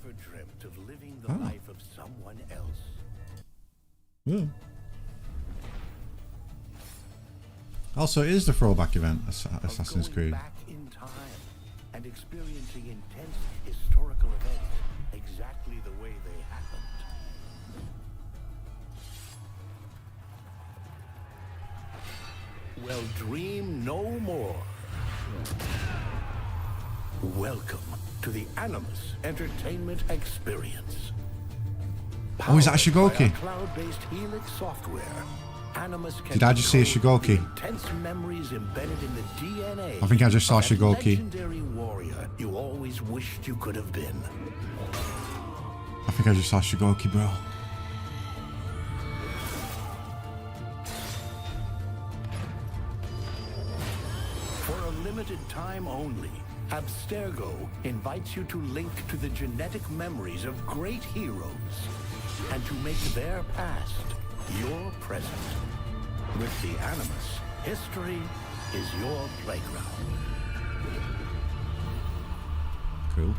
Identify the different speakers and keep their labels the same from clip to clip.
Speaker 1: ever dreamt of living the life of someone else?
Speaker 2: Yeah. Also, it is the throwback event, Assassin's Creed.
Speaker 1: Back in time and experiencing intense historical events exactly the way they happened. Well, dream no more. Welcome to the Animus Entertainment Experience.
Speaker 2: Oh, is that a Shigoki?
Speaker 1: Cloud-based Helix software. Animus can
Speaker 2: Did I just see a Shigoki?
Speaker 1: Intense memories embedded in the DNA.
Speaker 2: I think I just saw
Speaker 1: of that
Speaker 2: Shigoki.
Speaker 1: Legendary warrior you always wished you could have been.
Speaker 2: I think I just saw Shigoki, bro.
Speaker 1: For a limited time only, Abstergo invites you to link to the genetic memories of great heroes and to make their past your present. With the Animus, history is your playground.
Speaker 2: Cool.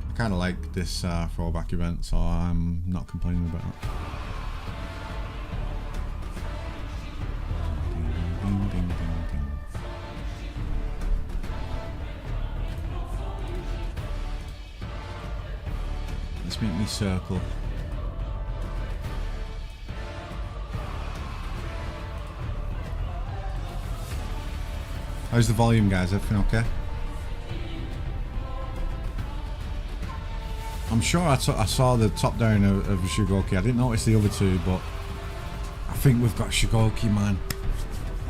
Speaker 2: I kind of like this throwback event, so I'm not complaining about it. Ding, ding, ding, ding, ding. Let's make me circle. How's the volume, guys? Everything okay? I'm sure I saw the top down of Shigoki. I didn't notice the other two, but I think we've got Shigoki, man.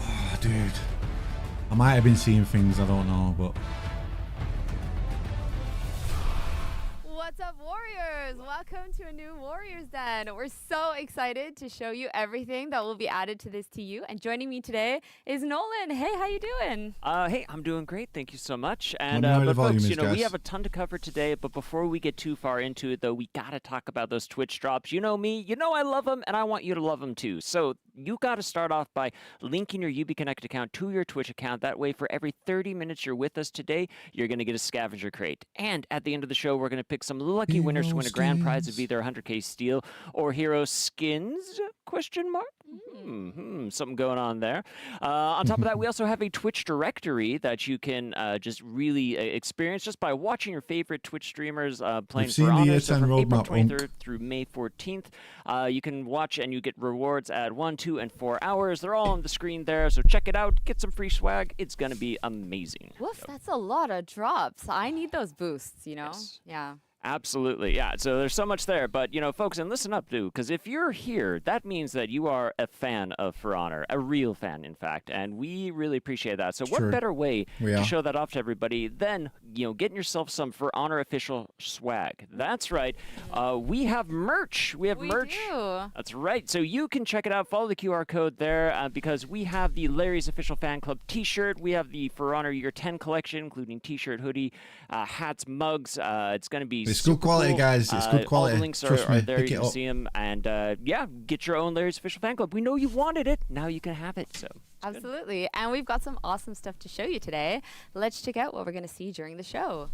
Speaker 2: Oh, dude. I might have been seeing things, I don't know, but...
Speaker 3: What's up, Warriors? Welcome to a new Warriors Den. We're so excited to show you everything that will be added to this TU. And joining me today is Nolan. Hey, how you doing?
Speaker 4: Hey, I'm doing great. Thank you so much. And
Speaker 2: the
Speaker 4: but
Speaker 2: volume
Speaker 4: folks,
Speaker 2: is,
Speaker 4: you know, we
Speaker 2: guys.
Speaker 4: have a ton to cover today. But before we get too far into it, though, we gotta talk about those Twitch drops. You know me. You know I love them, and I want you to love them too. So you got to start off by linking your UB Connect account to your Twitch account. That way, for every 30 minutes you're with us today, you're going to get a scavenger crate. And at the end of the show, we're going to pick some lucky winners to win a grand prize of either 100k steel or hero skins? Question mark? Something going on there. On top of that, we also have a Twitch directory that you can just really experience just by watching your favorite Twitch streamers playing For Honor. So from April 23rd through May 14th, you can watch and you get rewards at 1, 2, and 4 hours. They're all on the screen there, so check it out. Get some free swag. It's going to be amazing.
Speaker 3: Woof, that's a lot of drops. I need those boosts, you know?
Speaker 4: Yes.
Speaker 3: Yeah.
Speaker 4: Absolutely, yeah. So there's so much there, but you know, folks, and listen up, too, because if you're here, that means that you are a fan of For Honor, a real fan, in fact, and we really appreciate that. So what better way to show that off to everybody than, you know, getting yourself some For Honor official swag? That's right. We have merch. We have merch.
Speaker 3: Do.
Speaker 4: That's right. So you can check it out. Follow the QR code there because we have the Larry's Official Fan Club T-shirt. We have the For Honor Year 10 collection, including T-shirt, hoodie, hats, mugs. It's going to be
Speaker 2: It's good quality,
Speaker 4: cool.
Speaker 2: guys. It's good quality.
Speaker 4: All the links
Speaker 2: Trust
Speaker 4: are
Speaker 2: me.
Speaker 4: there.
Speaker 2: Pick
Speaker 4: You
Speaker 2: it
Speaker 4: can
Speaker 2: up.
Speaker 4: see them. And yeah, get your own Larry's Official Fan Club. We know you wanted it. Now you can have it. So
Speaker 3: Absolutely. And we've got some awesome stuff to show you today. Let's check out what we're going to see during the show.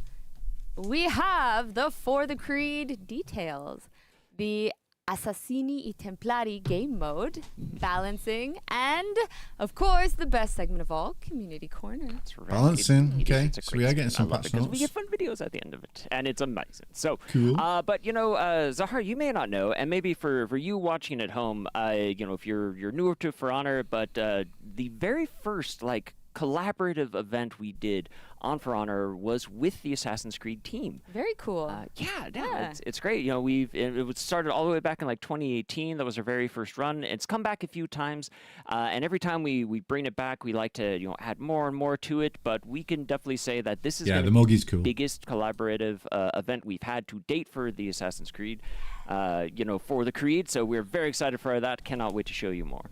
Speaker 3: We have the For the Creed details, the Assassini e Templari game mode, balancing, and, of course, the best segment of all, Community Corner.
Speaker 4: that's right.
Speaker 2: Balancing, okay.
Speaker 4: It's a
Speaker 2: So
Speaker 4: great
Speaker 2: we are getting
Speaker 4: segment.
Speaker 2: some
Speaker 4: I love it
Speaker 2: patch
Speaker 4: 'cause
Speaker 2: notes.
Speaker 4: we get fun videos at the end of it, and it's amazing. So,
Speaker 2: Cool.
Speaker 4: but you know, Zahar, you may not know, and maybe for you watching at home, you know, if you're newer to For Honor, but the very first like collaborative event we did on For Honor was with the Assassin's Creed team.
Speaker 3: Very cool.
Speaker 4: Yeah. It's great. You know, it was started all the way back in like 2018. That was our very first run. It's come back a few times, and every time we bring it back, we like to add more and more to it. But we can definitely say that this is
Speaker 2: Yeah,
Speaker 4: gonna
Speaker 2: the
Speaker 4: be
Speaker 2: Muggy's cool.
Speaker 4: biggest collaborative event we've had to date for the Assassin's Creed. For the Creed. So we're very excited for that. Cannot wait to show you more.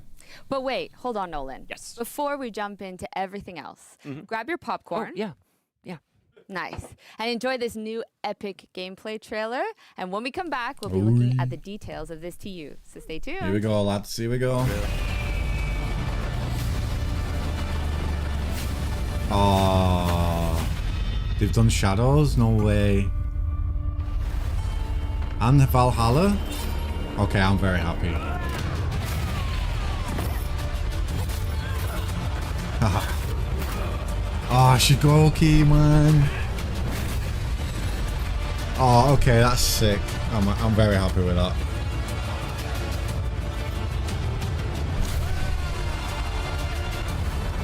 Speaker 3: But wait, hold on, Nolan.
Speaker 4: Yes.
Speaker 3: Before we jump into everything else, grab your popcorn.
Speaker 4: Oh, yeah.
Speaker 3: Nice. And enjoy this new epic gameplay trailer. And when we come back, we'll be looking at the details of this TU. So stay tuned.
Speaker 2: Here we go, lads. Here we go. Oh, they've done shadows? No way. And Valhalla? Okay, I'm very happy. Oh, Shigoki, man. Oh, okay, that's sick. I'm very happy with that.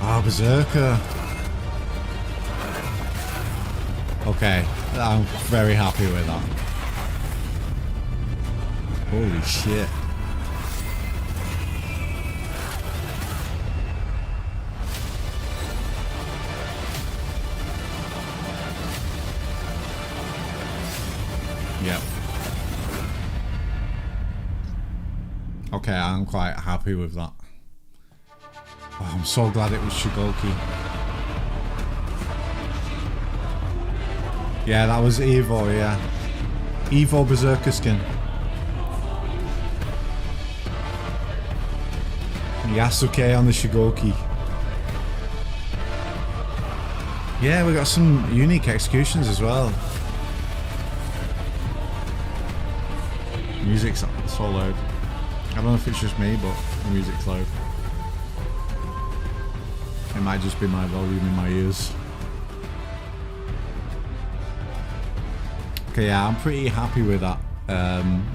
Speaker 2: Ah, Berserker. Okay, I'm very happy with that. Holy shit. Yep. Okay, I'm quite happy with that. Oh, I'm so glad it was Shigoki. Yeah, that was Evo, yeah. Evo Berserker skin. Yasuke on the Shigoki. Yeah, we got some unique executions as well. Music's so loud. I don't know if it's just me, but the music's loud. It might just be my volume in my ears. Okay, yeah, I'm pretty happy with that.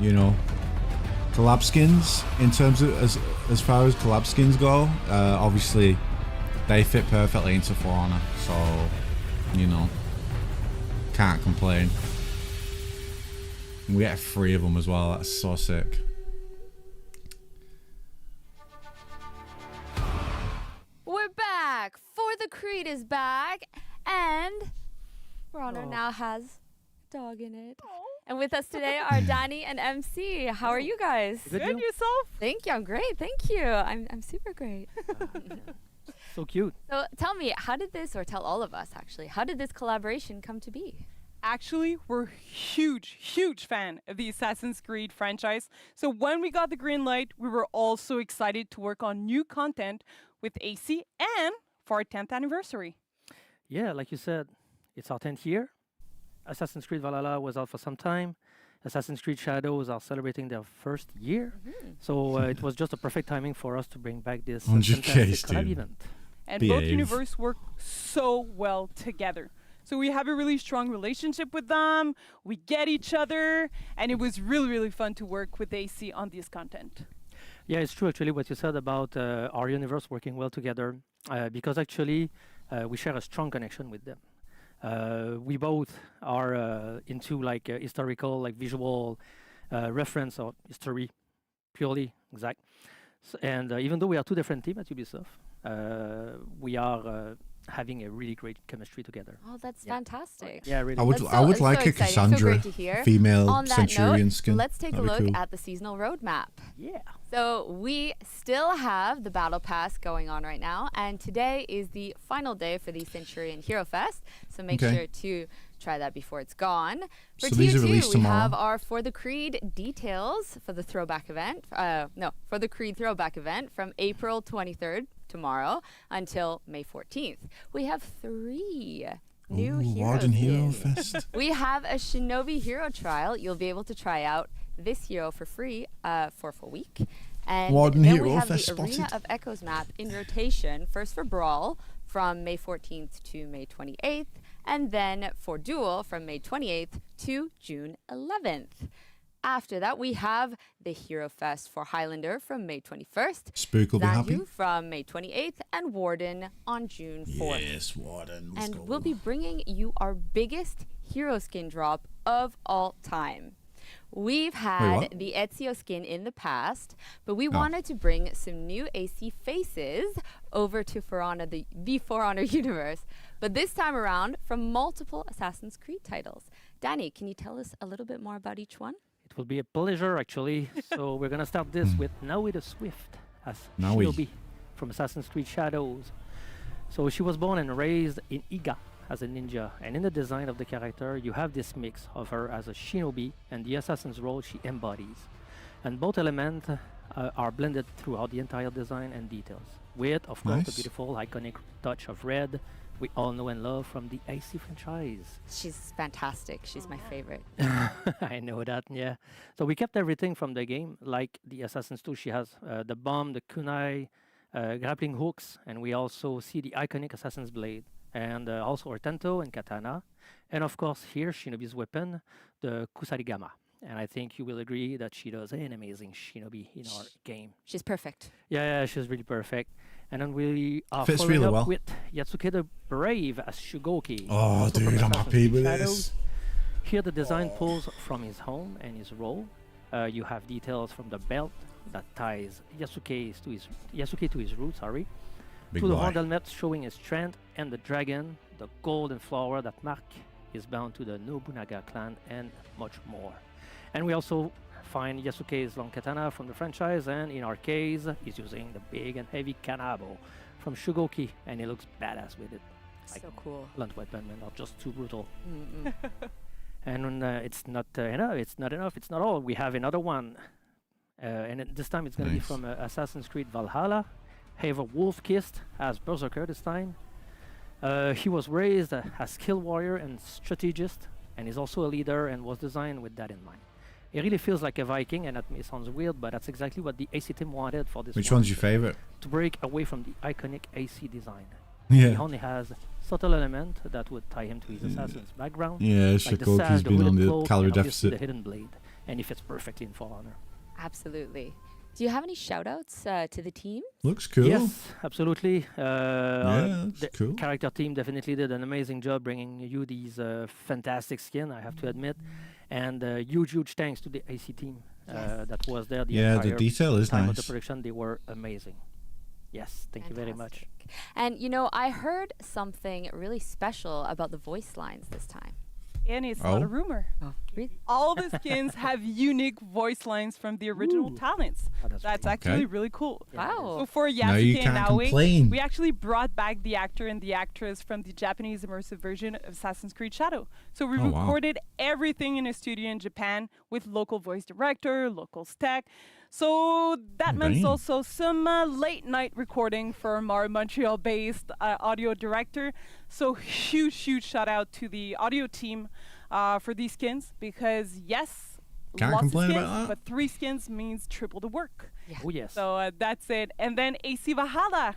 Speaker 2: You know, collab skins, in terms of as far as collab skins go, obviously they fit perfectly into For Honor, so you know, can't complain. We get 3 of them as well. That's so sick.
Speaker 3: We're back. For the Creed is back, and For Honor now has a dog in it. And with us today are Danny and MC. How are you guys?
Speaker 5: Good yourself?
Speaker 3: Thank you. I'm great. Thank you. I'm super great.
Speaker 5: So cute.
Speaker 3: So tell me, how did this, or tell all of us actually, how did this collaboration come to be?
Speaker 6: Actually, we're huge fan of the Assassin's Creed franchise. So when we got the green light, we were all so excited to work on new content with AC and for our 10th anniversary.
Speaker 5: Yeah, like you said, it's our 10th year. Assassin's Creed Valhalla was out for some time. Assassin's Creed Shadows are celebrating their first year. So it was just a perfect timing for us to bring back this
Speaker 2: 100K,
Speaker 5: fantastic collab
Speaker 2: Stu.
Speaker 5: event.
Speaker 6: And
Speaker 2: Behave.
Speaker 6: both universes work so well together. So we have a really strong relationship with them. We get each other. And it was really fun to work with AC on this content.
Speaker 5: Yeah, it's true actually what you said about our universe working well together because actually we share a strong connection with them. We both are into like historical, like visual reference or history, purely exact. And even though we are 2 different teams at Ubisoft, we are having a really great chemistry together.
Speaker 3: Oh, that's fantastic.
Speaker 5: Yeah, really.
Speaker 2: I would
Speaker 3: That's so
Speaker 2: like a
Speaker 3: exciting. So
Speaker 2: Cassandra
Speaker 3: great to hear.
Speaker 2: female
Speaker 3: On that
Speaker 2: Centurion
Speaker 3: note,
Speaker 2: skin.
Speaker 3: let's take a
Speaker 2: That'd be
Speaker 3: look
Speaker 2: cool.
Speaker 3: at the seasonal roadmap.
Speaker 5: Yeah.
Speaker 3: So we still have the Battle Pass going on right now, and today is the final day for the Centurion Hero Fest. So make
Speaker 2: Okay.
Speaker 3: sure to try that before it's gone. For
Speaker 2: So these are
Speaker 3: TU2,
Speaker 2: released
Speaker 3: we
Speaker 2: tomorrow?
Speaker 3: have our For the Creed details for the throwback event. For the Creed throwback event from April 23rd, tomorrow, until May 14th. We have 3 new
Speaker 2: Ooh,
Speaker 3: hero
Speaker 2: Warden Hero
Speaker 3: skins.
Speaker 2: Fest.
Speaker 3: We have a Shinobi Hero trial. You'll be able to try out this hero for free for a full week. And
Speaker 2: Warden
Speaker 3: then
Speaker 2: Hero
Speaker 3: we have
Speaker 2: Fest
Speaker 3: the Arena
Speaker 2: spotted.
Speaker 3: of Echoes map in rotation, first for Brawl from May 14th to May 28th, and then for Duel from May 28th to June 11th. After that, we have the Hero Fest for Highlander from May 21st,
Speaker 2: Spook will be happy.
Speaker 3: Zanhu from May 28th, and Warden on June 4th.
Speaker 2: Yes, Warden. Let's
Speaker 3: And
Speaker 2: go.
Speaker 3: we'll be bringing you our biggest hero skin drop of all time. We've had
Speaker 2: what?
Speaker 3: the Ezio skin in the past, but we wanted to bring some new AC faces over to For Honor, the For Honor universe, but this time around from multiple Assassin's Creed titles. Danny, can you tell us a little bit more about each one?
Speaker 5: It will be a pleasure actually. So we're gonna start this with Naui the Swift as
Speaker 2: Naui.
Speaker 5: Shinobi from Assassin's Creed Shadows. So she was born and raised in Iga as a ninja, and in the design of the character you have this mix of her as a shinobi and the assassin's role she embodies. And both elements are blended throughout the entire design and details, with of course the
Speaker 2: Nice.
Speaker 5: beautiful iconic touch of red we all know and love from the AC franchise.
Speaker 3: She's fantastic. She's my favorite.
Speaker 5: I know that, yeah. So we kept everything from the game, like the Assassin's 2. She has the bomb, the kunai, grappling hooks, and we also see the iconic Assassin's Blade, and also her tento and katana, and of course here Shinobi's weapon, the kusarigama. And I think you will agree that she does an amazing Shinobi in our game.
Speaker 3: She's perfect.
Speaker 5: Yeah, she's really perfect. And then we are
Speaker 2: Fits
Speaker 5: following
Speaker 2: really
Speaker 5: up
Speaker 2: well.
Speaker 5: with Yatsuke the Brave as Shugoki.
Speaker 2: Oh,
Speaker 5: also from
Speaker 2: dude, I'm
Speaker 5: Assassin's
Speaker 2: happy
Speaker 5: Creed
Speaker 2: with
Speaker 5: Shadows.
Speaker 2: this.
Speaker 5: Here the design pulls from his home and his role. You have details from the belt that ties Yasuke to his roots,
Speaker 2: Big
Speaker 5: to the
Speaker 2: boy.
Speaker 5: horned helmet showing his strength, and the dragon, the golden flower that mark is bound to the Nobunaga clan, and much more. And we also find Yasuke's long katana from the franchise, and in our case, he's using the big and heavy kanabo from Shugoki, and he looks badass with it.
Speaker 3: So cool.
Speaker 5: Blunt weapon, man, not just too brutal.
Speaker 3: Mm-mm.
Speaker 5: And it's not enough. It's not enough. It's not all. We have another one, this time it's going to be
Speaker 2: Nice.
Speaker 5: from Assassin's Creed Valhalla. Havok Wolf-Kissed as Berserker this time. He was raised as skill warrior and strategist, and is also a leader, and was designed with that in mind. It really feels like a Viking, and that may sound weird, but that's exactly what the AC team wanted for this
Speaker 2: Which
Speaker 5: one,
Speaker 2: one's your favorite?
Speaker 5: to break away from the iconic AC design. He
Speaker 2: Yeah.
Speaker 5: only has subtle element that would tie him to his assassin's background.
Speaker 2: Yeah,
Speaker 5: Like the
Speaker 2: Shikoki's
Speaker 5: sash, the
Speaker 2: been on
Speaker 5: hooded
Speaker 2: the
Speaker 5: cloak,
Speaker 2: calorie
Speaker 5: and obviously the
Speaker 2: deficit.
Speaker 5: hidden blade, and he fits perfectly in For Honor.
Speaker 3: Absolutely. Do you have any shout outs to the team?
Speaker 2: Looks cool.
Speaker 5: Yes, absolutely.
Speaker 2: Yeah,
Speaker 5: The
Speaker 2: that's cool.
Speaker 5: character team definitely did an amazing job bringing you these fantastic skin, I have to admit. And huge thanks to the AC team
Speaker 3: Yes.
Speaker 5: that was there the
Speaker 2: Yeah, the
Speaker 5: entire
Speaker 2: detail is
Speaker 5: time of the
Speaker 2: nice.
Speaker 5: production. They were amazing. Yes, thank you very much.
Speaker 3: Fantastic. And you know, I heard something really special about the voice lines this time.
Speaker 6: And it's not
Speaker 2: Oh.
Speaker 6: a rumor.
Speaker 3: Oh, really?
Speaker 6: All the skins have unique voice lines from the original
Speaker 5: Ooh.
Speaker 6: talents.
Speaker 5: Oh, that's
Speaker 6: That's
Speaker 5: great.
Speaker 6: actually
Speaker 2: Okay.
Speaker 6: really cool.
Speaker 5: Yeah, it is.
Speaker 3: Wow.
Speaker 6: So for
Speaker 2: Now you
Speaker 6: Yasuke and
Speaker 2: can't
Speaker 6: Naoe,
Speaker 2: complain.
Speaker 6: we actually brought back the actor and the actress from the Japanese immersive version of Assassin's Creed Shadow. So we
Speaker 2: Oh, wow.
Speaker 6: recorded everything in a studio in Japan with local voice director, local tech. So that meant
Speaker 2: Damn.
Speaker 6: also some late night recording from our Montreal-based audio director. So huge shout out to the audio team for these skins, because yes,
Speaker 2: Can't
Speaker 6: lots
Speaker 2: complain
Speaker 6: of
Speaker 2: about
Speaker 6: skins,
Speaker 2: that.
Speaker 6: but 3 skins means triple the work.
Speaker 5: Oh, yes.
Speaker 6: So that's it. And then AC Valhalla.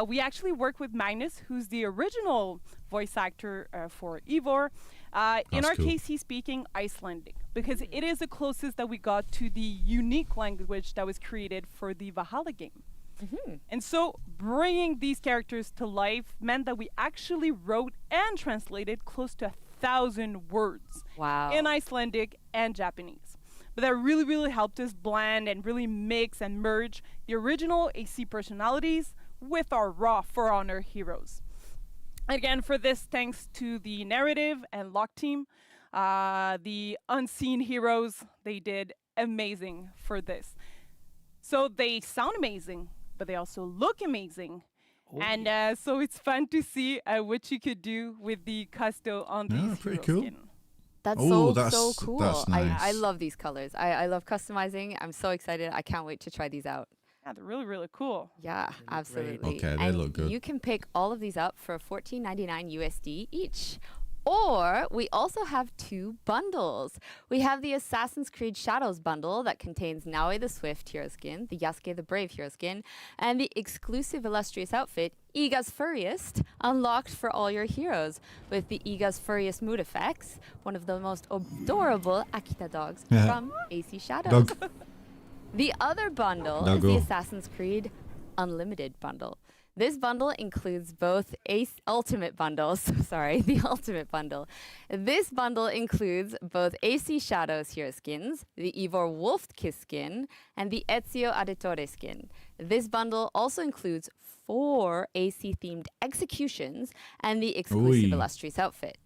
Speaker 6: We actually work with Magnus, who's the original voice actor for Ivor. In
Speaker 2: That's
Speaker 6: our
Speaker 2: cool.
Speaker 6: case, he's speaking Icelandic, because it is the closest that we got to the unique language that was created for the Valhalla game. And so bringing these characters to life meant that we actually wrote and translated close to 1,000 words
Speaker 3: Wow.
Speaker 6: in Icelandic and Japanese. But that really helped us blend and really mix and merge the original AC personalities with our raw For Honor heroes. Again, for this, thanks to the narrative and lock team, the unseen heroes, they did amazing for this. So they sound amazing, but they also look amazing.
Speaker 5: Oh,
Speaker 6: And so it's fun to see what you could do with the custo on
Speaker 2: Yeah,
Speaker 6: these
Speaker 2: pretty
Speaker 6: hero
Speaker 2: cool.
Speaker 6: skin.
Speaker 3: That's
Speaker 2: Oh,
Speaker 3: so
Speaker 2: that's-
Speaker 3: cool.
Speaker 2: that's
Speaker 3: I
Speaker 2: nice.
Speaker 3: love these colors. I love customizing. I'm so excited. I can't wait to try these out.
Speaker 6: Yeah, they're really cool.
Speaker 3: Yeah,
Speaker 5: great.
Speaker 3: absolutely.
Speaker 2: Okay, they
Speaker 3: and
Speaker 2: look good.
Speaker 3: You can pick all of these up for $14.99 USD each. Or we also have 2 bundles. We have the Assassin's Creed Shadows bundle that contains Naoe the Swift hero skin, the Yasuke the Brave hero skin, and the exclusive illustrious outfit, Iga's Furriest, unlocked for all your heroes, with the Iga's Furriest mood effects, one of the most adorable Akita dogs
Speaker 2: Yeah.
Speaker 3: from AC Shadows.
Speaker 2: Dog.
Speaker 3: The other bundle is
Speaker 2: Doggo.
Speaker 3: the Assassin's Creed Unlimited bundle. This bundle includes both Ultimate bundles. Sorry, the Ultimate bundle. This bundle includes both AC Shadows hero skins, the Ivor Wolf-Kiss skin, and the Ezio Auditore skin. This bundle also includes 4 AC-themed executions and the exclusive
Speaker 2: Ooh.
Speaker 3: illustrious outfit.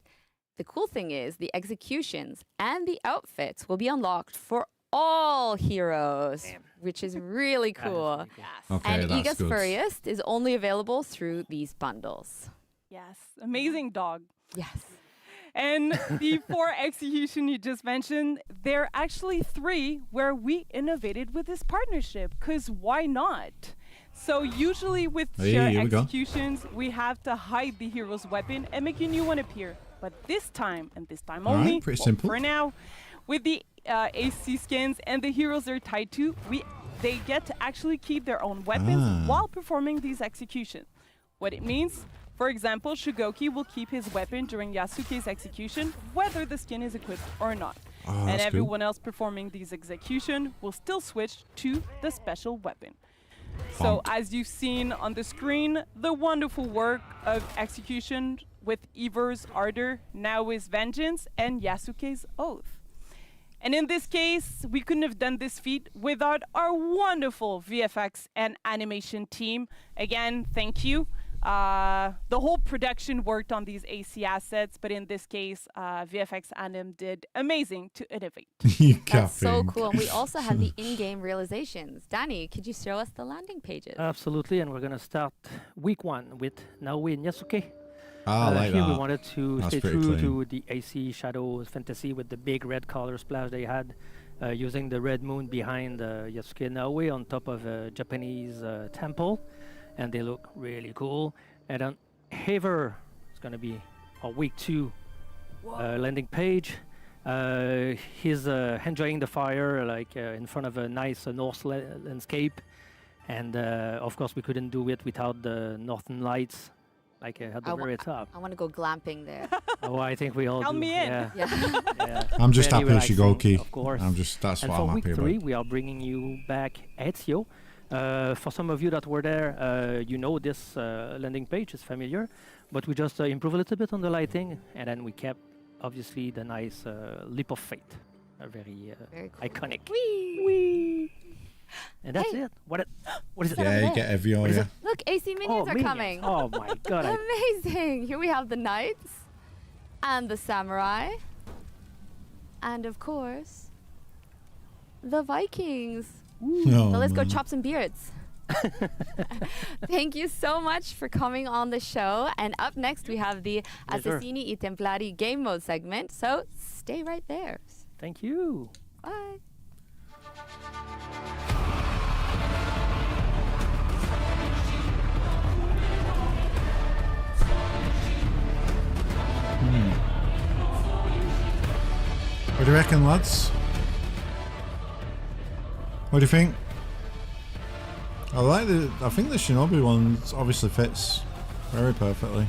Speaker 3: The cool thing is the executions and the outfits will be unlocked for all heroes, which is really
Speaker 5: That is
Speaker 3: cool.
Speaker 5: really cool.
Speaker 2: Okay,
Speaker 3: And
Speaker 2: that's
Speaker 3: Iga's
Speaker 2: good.
Speaker 3: Furriest is only available through these bundles.
Speaker 6: Yes, amazing dog.
Speaker 3: Yes.
Speaker 6: And the 4 execution you just mentioned, there are actually 3 where we innovated with this partnership, because why not? So usually with
Speaker 2: Hey,
Speaker 6: share
Speaker 2: here we go.
Speaker 6: executions, we have to hide the hero's weapon and make a new one appear. But this time, and this time
Speaker 2: All right,
Speaker 6: only,
Speaker 2: pretty
Speaker 6: well,
Speaker 2: simple.
Speaker 6: for now, with the AC skins and the heroes they're tied to, they get to actually keep their own weapons while performing these executions. What it means, for example, Shugoki will keep his weapon during Yasuke's execution, whether the skin is equipped or not.
Speaker 2: Oh,
Speaker 6: And
Speaker 2: that's
Speaker 6: everyone else performing these execution will still switch to the special weapon. So
Speaker 2: Bonk.
Speaker 6: as you've seen on the screen, the wonderful work of execution with Ivor's Ardor, now is Vengeance, and Yasuke's Oath. And in this case, we couldn't have done this feat without our wonderful VFX and animation team. Again, thank you. The whole production worked on these AC assets, but in this case, VFX Anim did amazing to innovate.
Speaker 2: You
Speaker 3: That's so
Speaker 2: capping.
Speaker 3: cool. And we also have the in-game realizations. Danny, could you show us the landing pages?
Speaker 5: Absolutely, and we're gonna start week 1 with Naoe and Yasuke.
Speaker 2: I like
Speaker 5: Here we
Speaker 2: that.
Speaker 5: wanted to
Speaker 2: That's
Speaker 5: stay
Speaker 2: pretty
Speaker 5: true
Speaker 2: clean.
Speaker 5: to the AC Shadows fantasy with the big red color splash they had, using the red moon behind Yasuke and Naoe on top of a Japanese temple, and they look really cool. And then Haver is going to be our week 2 landing page. He's enjoying the fire like in front of a nice north landscape, and of course we couldn't do it without the northern lights. Like at the very top.
Speaker 3: I want to go glamping there.
Speaker 5: Oh, I think we all
Speaker 6: Count
Speaker 5: do.
Speaker 6: me in.
Speaker 5: Yeah.
Speaker 3: Yeah.
Speaker 5: Yeah.
Speaker 2: I'm just
Speaker 5: Very
Speaker 2: happy
Speaker 5: relaxing,
Speaker 2: Shigoki.
Speaker 5: Of course.
Speaker 2: That's
Speaker 5: And
Speaker 2: what
Speaker 5: for
Speaker 2: I'm
Speaker 5: week
Speaker 2: happy
Speaker 5: 3,
Speaker 2: about.
Speaker 5: we are bringing you back Ezio. For some of you that were there, you know this landing page is familiar, but we just improved a little bit on the lighting, and then we kept, obviously, the nice leap of faith. Very
Speaker 3: Very cool.
Speaker 5: iconic.
Speaker 3: Whee!
Speaker 5: And that's
Speaker 3: Hey.
Speaker 5: it. What is it?
Speaker 2: Yeah, you
Speaker 3: over
Speaker 2: get every
Speaker 5: What is
Speaker 2: yeah.
Speaker 5: it?
Speaker 3: Look, AC minions are
Speaker 5: minions.
Speaker 3: coming.
Speaker 5: Oh my god.
Speaker 3: Amazing. Here we have the knights and the samurai. And of course, the Vikings.
Speaker 2: Oh,
Speaker 3: So let's go
Speaker 2: man.
Speaker 3: chop some beards. Thank you so much for coming on the show. And up next, we have the
Speaker 5: Pleasure.
Speaker 3: Assassini I Templari game mode segment. So stay right there.
Speaker 5: Thank you.
Speaker 3: Bye.
Speaker 2: What do you reckon, lads? What do you think? I think the Shinobi one obviously fits very perfectly.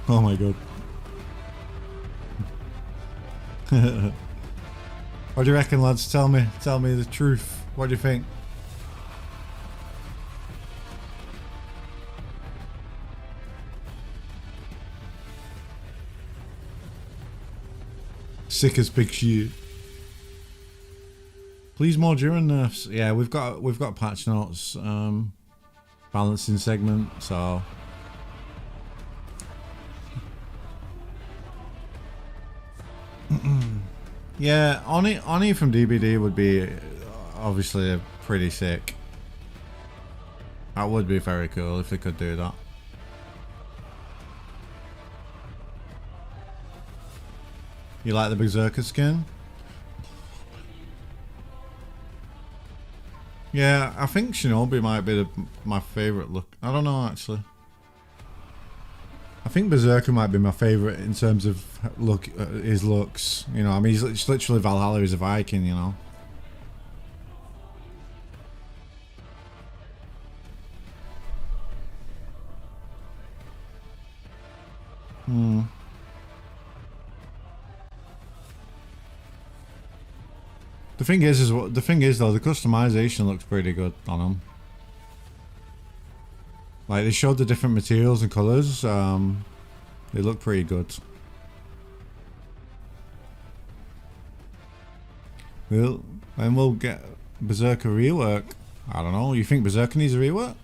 Speaker 2: Oh my god. What do you reckon, lads? Tell me the truth. What do you think? Sick as big shit. Please more during nerfs. Yeah, we've got patch notes, balancing segment, so yeah, Oni from DBD would be obviously pretty sick. That would be very cool if they could do that. You like the Berserker skin? Yeah, I think Shinobi might be my favourite look. I don't know, actually. I think Berserker might be my favourite in terms of his looks. You know, I mean, he's literally Valhalla is a Viking, you know. The thing is though, the customization looks pretty good on them. Like they showed the different materials and colours. They look pretty good. We'll get Berserker rework. I don't know. You think Berserker needs a rework?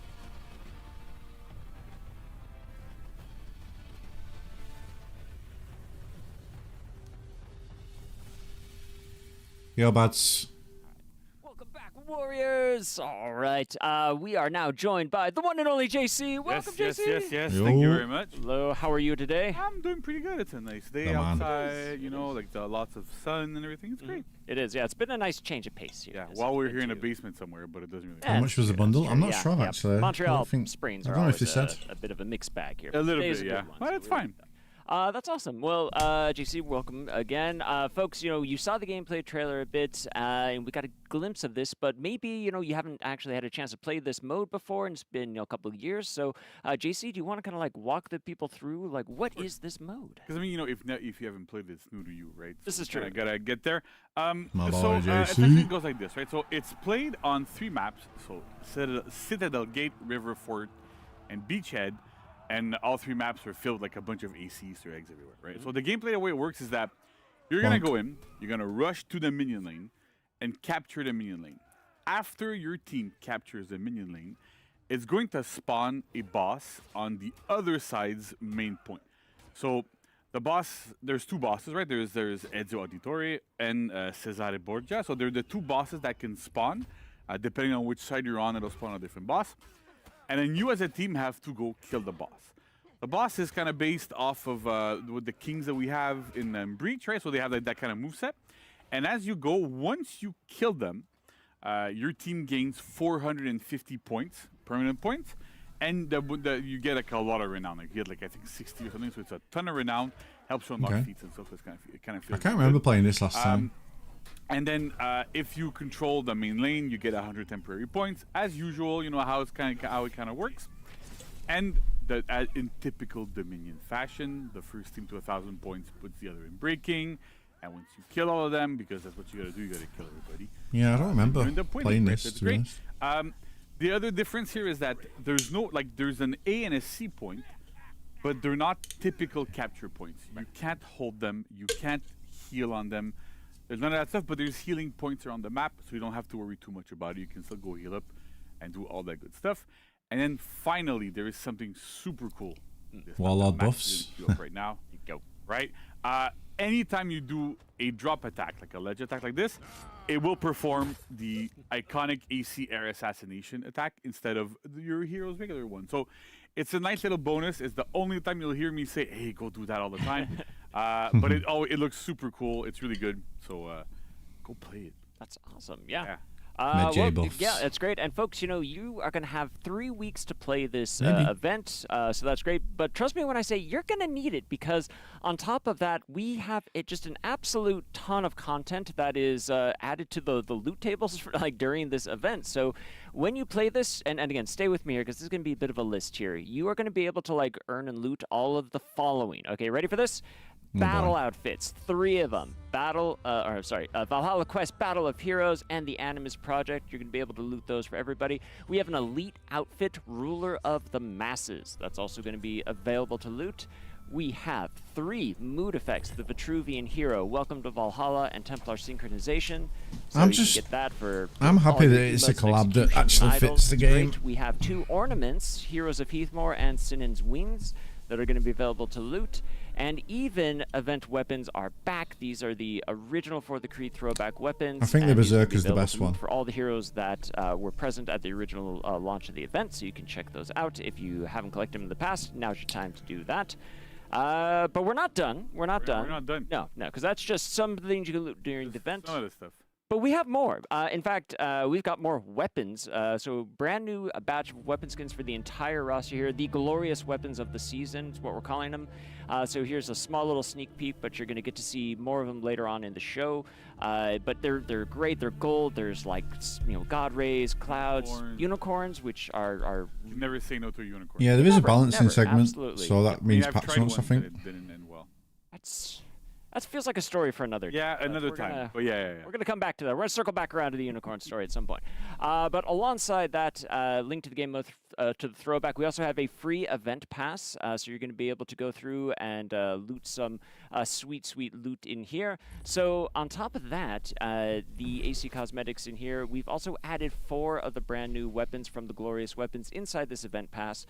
Speaker 2: Yo, Bats.
Speaker 4: Welcome back. Warriors! All right, we are now joined by the one and only JC. Welcome, JC.
Speaker 7: Yes.
Speaker 2: Yo.
Speaker 7: Thank you very much.
Speaker 4: Hello, how are you today?
Speaker 7: I'm doing pretty good. It's a nice day
Speaker 2: Come on.
Speaker 7: outside, you know, like lots of sun and everything. It's great.
Speaker 4: It is, yeah. It's been a nice change of pace here.
Speaker 7: Yeah,
Speaker 4: This
Speaker 7: while
Speaker 4: has
Speaker 7: we're
Speaker 4: been
Speaker 7: here in a
Speaker 4: too.
Speaker 7: basement somewhere, but it doesn't really
Speaker 4: Yeah,
Speaker 2: How much was the bundle? I'm not
Speaker 4: Yeah,
Speaker 2: sure
Speaker 4: yeah.
Speaker 2: actually.
Speaker 4: Montreal
Speaker 2: I don't think,
Speaker 4: Springs
Speaker 2: I
Speaker 4: are
Speaker 2: don't know if
Speaker 4: always
Speaker 2: they said.
Speaker 4: a bit of a mixed bag here.
Speaker 7: A little
Speaker 4: Today's
Speaker 7: bit,
Speaker 4: good
Speaker 7: yeah.
Speaker 4: one,
Speaker 7: But
Speaker 4: so
Speaker 7: it's
Speaker 4: we're
Speaker 7: fine.
Speaker 4: That's awesome. Well, JC, welcome again. Folks, you saw the gameplay trailer a bit, and we got a glimpse of this, but maybe, you haven't actually had a chance to play this mode before, and it's been, a couple of years. So, JC, do you want to kind of like walk the people through, like, what is this mode?
Speaker 7: Because, I mean, if you haven't played it, it's new to you, right?
Speaker 4: This is
Speaker 7: I
Speaker 4: true.
Speaker 7: gotta get there.
Speaker 2: My
Speaker 7: So,
Speaker 2: boy, JC.
Speaker 7: essentially it goes like this, right? So, it's played on 3 maps. So, Citadel Gate, River Fort, and Beachhead. And all 3 maps are filled with like a bunch of AC Easter eggs everywhere, right? So the gameplay, the way it works is that you're gonna go in, you're gonna rush to the minion lane, and capture the minion lane. After your team captures the minion lane, it's going to spawn a boss on the other side's main point. So the boss, there's 2 bosses, right? There's Ezio Auditore and Cesare Borgia. So they're the 2 bosses that can spawn. Depending on which side you're on, it'll spawn a different boss. And then you as a team have to go kill the boss. The boss is kind of based off of with the kings that we have in Breach, right? So they have like, that kind of moveset. And as you go, once you kill them, your team gains 450 points, permanent points. And you get like a lot of renown. Like, you get like I think 60 or something. So it's a ton of renown. Helps you unlock
Speaker 2: Okay.
Speaker 7: feats and stuff. So it kind of
Speaker 2: I
Speaker 7: feels
Speaker 2: can't remember
Speaker 7: good.
Speaker 2: playing this last time.
Speaker 7: And then if you control the main lane, you get 100 temporary points. As usual, you know how it kind of works. And in typical Dominion fashion, the first team to 1,000 points puts the other in breaking. And once you kill all of them, because that's what you gotta do, you gotta kill everybody.
Speaker 2: Yeah, I don't remember
Speaker 7: You end up winning,
Speaker 2: playing
Speaker 7: right?
Speaker 2: this,
Speaker 7: So it's
Speaker 2: to be
Speaker 7: great.
Speaker 2: honest.
Speaker 7: The other difference here is that there's an A and a C point, but they're not typical capture points. You can't hold them, you can't heal on them. There's none of that stuff, but there's healing points around the map, so you don't have to worry too much about it. You can still go heal up and do all that good stuff. And then finally, there is something super cool. This
Speaker 2: Warlord
Speaker 7: map
Speaker 2: buffs.
Speaker 7: isn't queued up right now. You go, right? Anytime you do a drop attack, like a ledge attack like this, it will perform the iconic AC air assassination attack instead of your hero's regular one. So it's a nice little bonus. It's the only time you'll hear me say, hey, go do that all the time. But it looks super cool. It's really good. So go play it.
Speaker 4: That's awesome. Yeah.
Speaker 7: Yeah.
Speaker 2: Med J buffs.
Speaker 4: Yeah, that's great. And folks, you are going to have 3 weeks to play this
Speaker 2: Maybe.
Speaker 4: event, so that's great. But trust me when I say you're going to need it, because on top of that, we have just an absolute ton of content that is added to the loot tables for, like during this event. So when you play this, and again, stay with me here because this is going to be a bit of a list here. You are going to be able to like earn and loot all of the following. Okay, ready for this? Battle outfits, 3 of them. Valhalla Quest, Battle of Heroes, and the Animus Project. You're going to be able to loot those for everybody. We have an elite outfit, Ruler of the Masses. That's also going to be available to loot. We have 3 mood effects, the Vitruvian Hero, Welcome to Valhalla, and Templar Synchronization. So
Speaker 2: I'm
Speaker 4: you
Speaker 2: just-
Speaker 4: can get that for
Speaker 2: I'm
Speaker 4: all
Speaker 2: happy
Speaker 4: your
Speaker 2: that it's a
Speaker 4: emotes and
Speaker 2: collab that
Speaker 4: execution
Speaker 2: actually
Speaker 4: idols.
Speaker 2: fits the
Speaker 4: It's
Speaker 2: game.
Speaker 4: great. We have 2 ornaments, Heroes of Heathmore and Sinan's Wings, that are going to be available to loot. And even event weapons are back. These are the original For the Creed throwback weapons.
Speaker 2: I think the
Speaker 4: and these will be
Speaker 2: Berserker's the
Speaker 4: available
Speaker 2: best
Speaker 4: to loot
Speaker 2: one.
Speaker 4: for all the heroes that were present at the original launch of the event, so you can check those out. If you haven't collected them in the past, now's your time to do that. But we're not done. We're not done.
Speaker 7: We're not done.
Speaker 4: No, because that's just some of the things you can loot during the event.
Speaker 7: Some of this stuff.
Speaker 4: But we have more. In fact, we've got more weapons. So brand new batch of weapon skins for the entire roster here. The glorious weapons of the season is what we're calling them. So here's a small little sneak peek, but you're going to get to see more of them later on in the show. But they're great. They're gold. There's like God rays, clouds, unicorns, which are
Speaker 7: You never say no to a unicorn.
Speaker 2: Yeah, there is a
Speaker 4: Never,
Speaker 2: balancing
Speaker 4: never,
Speaker 2: segment,
Speaker 4: absolutely.
Speaker 2: so that means
Speaker 7: I've
Speaker 2: patch
Speaker 7: tried
Speaker 2: notes, I
Speaker 7: ones
Speaker 2: think.
Speaker 7: that it didn't end well.
Speaker 4: that feels like a story for another day.
Speaker 7: Yeah,
Speaker 4: But
Speaker 7: another
Speaker 4: we're
Speaker 7: time.
Speaker 4: gonna-
Speaker 7: But yeah.
Speaker 4: We're going to come back to that. We're going to circle back around to the unicorn story at some point. But alongside that, link to the game to the throwback, we also have a free event pass. So you're going to be able to go through and loot some sweet loot in here. So on top of that, the AC Cosmetics in here, we've also added 4 of the brand new weapons from the Glorious Weapons inside this event pass.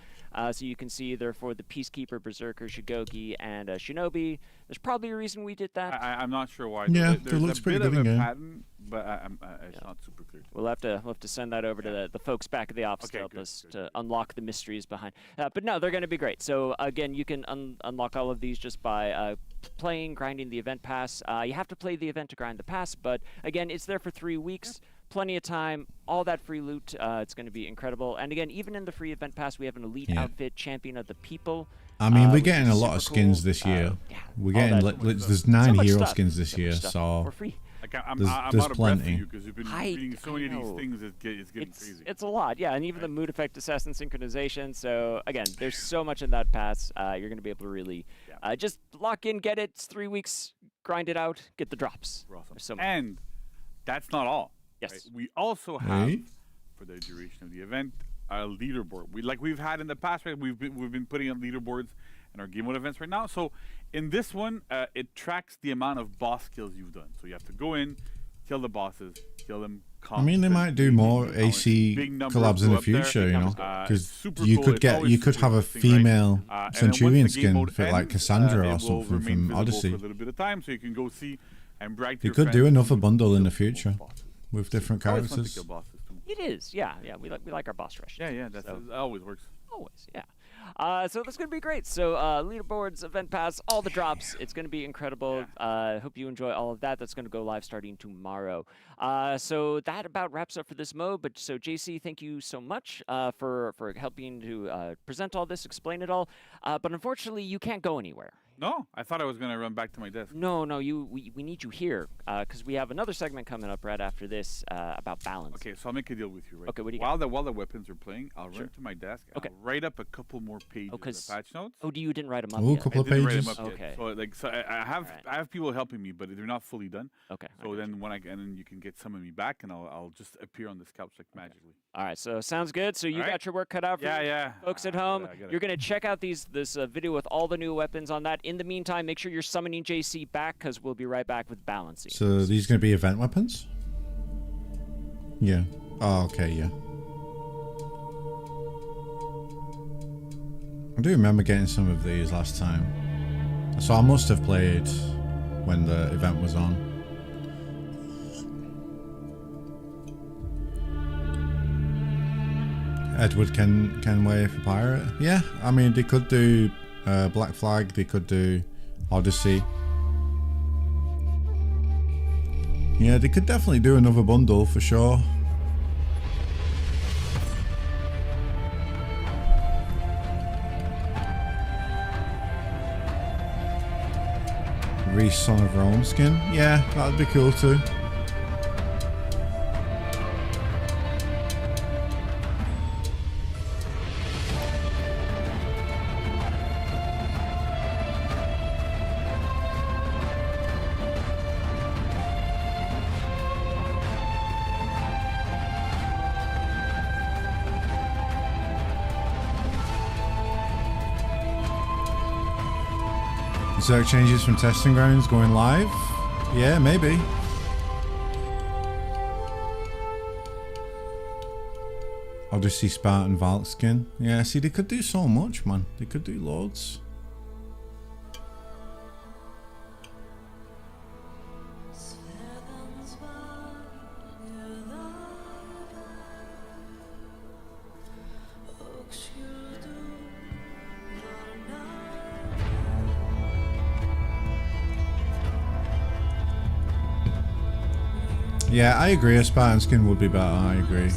Speaker 4: So you can see they're for the Peacekeeper, Berserker, Shigogi, and Shinobi. There's probably a reason we did that.
Speaker 7: I'm not sure why.
Speaker 2: Yeah,
Speaker 7: there's
Speaker 2: it looks
Speaker 7: a
Speaker 2: pretty
Speaker 7: bit
Speaker 2: good
Speaker 7: of
Speaker 2: in
Speaker 7: a
Speaker 2: game.
Speaker 7: pattern, but it's not super clear.
Speaker 4: We'll have to send that over to the folks back at the office to
Speaker 7: Okay,
Speaker 4: help
Speaker 7: good,
Speaker 4: us
Speaker 7: good,
Speaker 4: to unlock the mysteries behind. But no, they're going to be great. So again, you can unlock all of these just by playing, grinding the event pass. You have to play the event to grind the pass, but again, it's there for 3 weeks. Plenty of time, all that free loot. It's going to be incredible. And again, even in the free event pass, we have an elite outfit, champion of the people.
Speaker 2: I mean, we're
Speaker 4: which
Speaker 2: getting
Speaker 4: is
Speaker 2: a lot of
Speaker 4: super
Speaker 2: skins
Speaker 4: cool.
Speaker 2: this year.
Speaker 4: Yeah,
Speaker 2: We're
Speaker 4: all
Speaker 2: getting
Speaker 4: that.
Speaker 2: there's
Speaker 4: So
Speaker 2: 9
Speaker 4: much
Speaker 2: hero
Speaker 4: stuff.
Speaker 2: skins this
Speaker 4: So much
Speaker 2: year,
Speaker 4: stuff
Speaker 2: so
Speaker 4: for free.
Speaker 7: Like I'm
Speaker 2: There's
Speaker 7: out of breath for
Speaker 2: plenty.
Speaker 7: you because you've been reading so many of these things. It's getting crazy.
Speaker 4: It's a lot, yeah, and even the mood effect assassin synchronization. So again, there's so much in that pass. You're going to be able to really just lock in, get it. It's 3 weeks, grind it out, get the drops.
Speaker 7: Awesome.
Speaker 4: There's so much.
Speaker 7: And that's not all.
Speaker 4: Yes.
Speaker 7: Right? We also have,
Speaker 2: Right.
Speaker 7: for the duration of the event, a leaderboard. We've had in the past, right? We've been putting on leaderboards in our game mode events right now. So in this one, it tracks the amount of boss kills you've done. So you have to go in, kill the bosses, kill them.
Speaker 2: I mean, they might do more AC collabs in the future, you know, because you could have a female Centurion skin for like Cassandra or something from Odyssey.
Speaker 7: For a little bit of time, so you can go see and brag to
Speaker 2: They
Speaker 7: your
Speaker 2: could do
Speaker 7: friends
Speaker 2: another
Speaker 7: and
Speaker 2: bundle in the
Speaker 7: kill
Speaker 2: future
Speaker 7: bosses.
Speaker 2: with different
Speaker 7: It's always fun to
Speaker 2: characters.
Speaker 7: kill bosses too.
Speaker 4: It is, yeah. We like our boss rush.
Speaker 7: Yeah, that always works.
Speaker 4: Always, yeah. So that's going to be great. So leaderboards, event pass, all the drops. It's going to be incredible. Hope you enjoy all of that. That's going to go live starting tomorrow. So that about wraps up for this mode. But so JC, thank you so much for helping to present all this, explain it all. But unfortunately, you can't go anywhere.
Speaker 7: No, I thought I was gonna run back to my desk.
Speaker 4: No, we need you here because we have another segment coming up right after this about balance.
Speaker 7: Okay, so I'll make a deal with you, right?
Speaker 4: Okay, what do you
Speaker 7: while the weapons are playing, I'll run to my desk.
Speaker 4: Okay.
Speaker 7: I'll write up a couple more pages of the patch notes.
Speaker 4: Oh, you didn't write them up
Speaker 2: Oh, a
Speaker 4: yet?
Speaker 2: couple
Speaker 7: I
Speaker 2: of
Speaker 7: didn't write 'em
Speaker 2: pages.
Speaker 7: up yet.
Speaker 4: Okay.
Speaker 7: So I have people helping me, but they're not fully done.
Speaker 4: Okay. I
Speaker 7: So
Speaker 4: got
Speaker 7: then
Speaker 4: you.
Speaker 7: then you can get some of me back, and I'll just appear on this couch like magically.
Speaker 4: All right, so sounds good. So you
Speaker 7: All right.
Speaker 4: got your work cut out for you. Folks at home,
Speaker 7: I got it.
Speaker 4: you're going to check out this video with all the new weapons on that. In the meantime, make sure you're summoning JC back because we'll be right back with balancing.
Speaker 2: So these going to be event weapons? Yeah. Oh, okay, yeah. I do remember getting some of these last time. So I must have played when the event was on. Edward Kenway for Pirate. Yeah, I mean, they could do Black Flag, they could do Odyssey. Yeah, they could definitely do another bundle for sure. Reese Son of Rome skin. Yeah, that'd be cool too. Zerg changes from testing grounds going live? Yeah, maybe. Odyssey Spartan Valk skin. Yeah, see, they could do so much, man. They could do loads. Yeah, I agree. A Spartan skin would be better. I agree.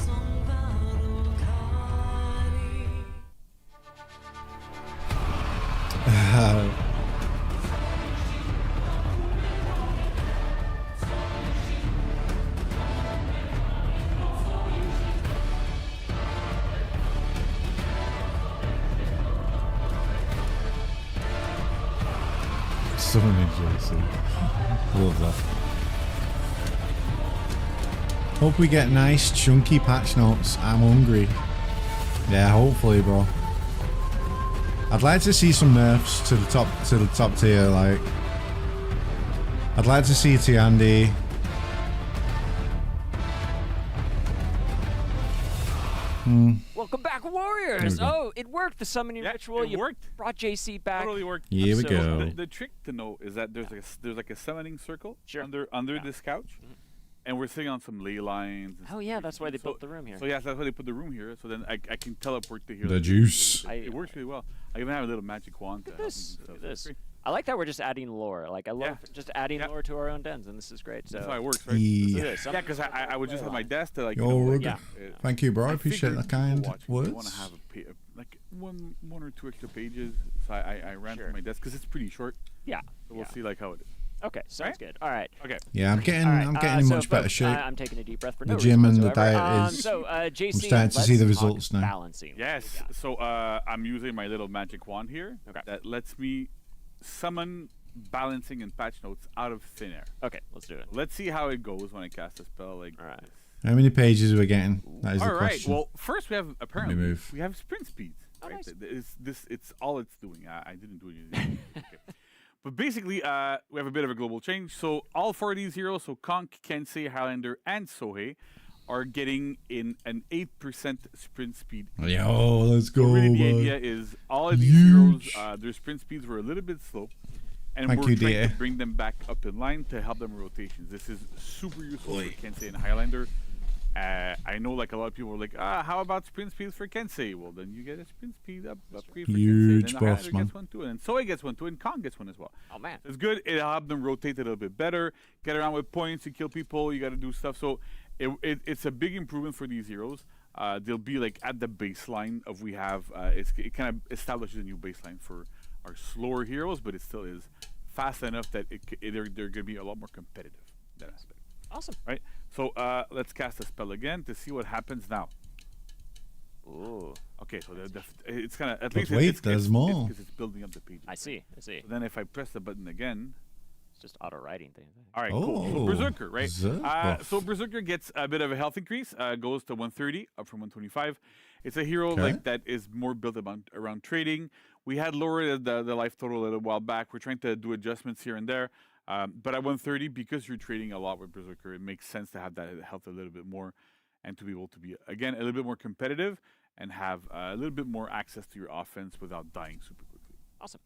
Speaker 2: Someone in JC. Love that. Hope we get nice chunky patch notes. I'm hungry. Yeah, hopefully, bro. I'd like to see some nerfs to the top tier. Like, I'd like to see Tiandi.
Speaker 4: Welcome back, Warriors.
Speaker 2: There we go.
Speaker 4: Oh, it worked. The summoning
Speaker 7: Yeah,
Speaker 4: ritual.
Speaker 7: it
Speaker 4: You
Speaker 7: worked.
Speaker 4: brought JC back.
Speaker 7: Totally worked.
Speaker 2: Here we
Speaker 4: So,
Speaker 2: go.
Speaker 7: The trick to know is that there's like a summoning circle
Speaker 4: Sure.
Speaker 7: under this couch, and we're sitting on some ley lines. and
Speaker 4: Oh
Speaker 7: some
Speaker 4: yeah,
Speaker 7: crazy
Speaker 4: that's why they
Speaker 7: things.
Speaker 4: built the room here.
Speaker 7: So yeah, that's why they put the room here. So then I can teleport to here.
Speaker 2: The
Speaker 7: like,
Speaker 2: juice.
Speaker 7: It works really well. I even have a little magic wand.
Speaker 4: Look at
Speaker 7: to help me
Speaker 4: this.
Speaker 7: do
Speaker 4: Look
Speaker 7: stuff.
Speaker 4: at
Speaker 7: So it's
Speaker 4: this.
Speaker 7: great.
Speaker 4: I like that we're just adding lore. Like I love just adding
Speaker 7: Yeah.
Speaker 4: lore to our own dens, and this is great. So
Speaker 7: That's how it works, right?
Speaker 2: Yeah.
Speaker 4: this.
Speaker 7: Yeah, because I would just have my desk to like.
Speaker 2: Yo,
Speaker 7: like,
Speaker 2: Rugger.
Speaker 4: Yeah.
Speaker 2: Thank you, bro. I
Speaker 7: I
Speaker 2: appreciate
Speaker 7: figured
Speaker 2: the kind
Speaker 7: people watching, they want
Speaker 2: words.
Speaker 7: to have like one or two extra pages, so I ran
Speaker 4: Sure.
Speaker 7: to my desk because it's pretty short.
Speaker 4: yeah.
Speaker 7: So we'll
Speaker 4: yeah.
Speaker 7: see like how it is.
Speaker 4: Okay, sounds
Speaker 7: Right?
Speaker 4: good. All right.
Speaker 7: Okay.
Speaker 2: Yeah, I'm getting
Speaker 4: All right,
Speaker 2: I'm getting in
Speaker 4: so
Speaker 2: much better
Speaker 4: folks,
Speaker 2: shape.
Speaker 4: I'm taking a deep breath for
Speaker 2: The
Speaker 4: no
Speaker 2: gym
Speaker 4: reason
Speaker 2: and the
Speaker 4: whatsoever.
Speaker 2: diet is-
Speaker 4: So, JC,
Speaker 2: starting to see the
Speaker 4: let's talk
Speaker 2: results now.
Speaker 4: Balancing.
Speaker 7: Yes. So I'm using my little magic wand here
Speaker 4: Okay.
Speaker 7: that lets me summon balancing and patch notes out of thin air.
Speaker 4: Okay, let's do it.
Speaker 7: Let's see how it goes when I cast a spell like
Speaker 4: All right.
Speaker 7: this.
Speaker 2: How many pages are we getting? That is
Speaker 7: All
Speaker 2: the
Speaker 7: right.
Speaker 2: question.
Speaker 7: Well, first we have apparently
Speaker 2: move.
Speaker 7: we have sprint speeds.
Speaker 4: Oh,
Speaker 7: right?
Speaker 4: nice.
Speaker 7: It's all it's doing. I didn't do anything. Okay. But basically, we have a bit of a global change. So all four of these heroes, so Conk, Kensei, Highlander, and Sohei, are getting in an 8% sprint speed.
Speaker 2: Yo, let's go,
Speaker 7: So really, the
Speaker 2: man.
Speaker 7: idea is all of these heroes,
Speaker 2: Huge.
Speaker 7: their sprint speeds were a little bit slow, and
Speaker 2: Thank
Speaker 7: we're
Speaker 2: you,
Speaker 7: trying
Speaker 2: DA.
Speaker 7: to bring them back up in line to help them with rotations. This is super useful for Kensei and Highlander. I know like a lot of people are like, how about sprint speeds for Kensei? Well, then you get a sprint speed upgrade for
Speaker 2: Huge
Speaker 7: Kensei. And then
Speaker 2: buffs,
Speaker 7: Highlander
Speaker 2: man.
Speaker 7: gets one too, and Sohei gets one too, and Kong gets one as well.
Speaker 4: Oh man.
Speaker 7: It's good. It'll help them rotate a little bit better, get around with points, you kill people, you got to do stuff. So it's a big improvement for these heroes. They'll be like at the baseline of we have. It kind of establishes a new baseline for our slower heroes, but it still is fast enough that they're going to be a lot more competitive. That aspect.
Speaker 4: Awesome.
Speaker 7: Right. So let's cast a spell again to see what happens now.
Speaker 4: Ooh.
Speaker 7: Okay, so it's kind of at
Speaker 2: But
Speaker 7: least
Speaker 2: wait, there's more.
Speaker 7: because it's building up the pages.
Speaker 4: I see. I see.
Speaker 7: So then if I press the button again.
Speaker 4: It's just auto writing things.
Speaker 7: All right, cool. So
Speaker 2: Oh,
Speaker 7: Berserker, right?
Speaker 2: Berserker.
Speaker 7: So Berserker gets a bit of a health increase, goes to 130, up from 125. It's a hero
Speaker 2: Okay.
Speaker 7: like that is more built around trading. We had lowered the life total a little while back. We're trying to do adjustments here and there. But at 130, because you're trading a lot with Berserker, it makes sense to have that health a little bit more and to be able to be, again, a little bit more competitive and have a little bit more access to your offense without dying super quickly.
Speaker 4: Awesome.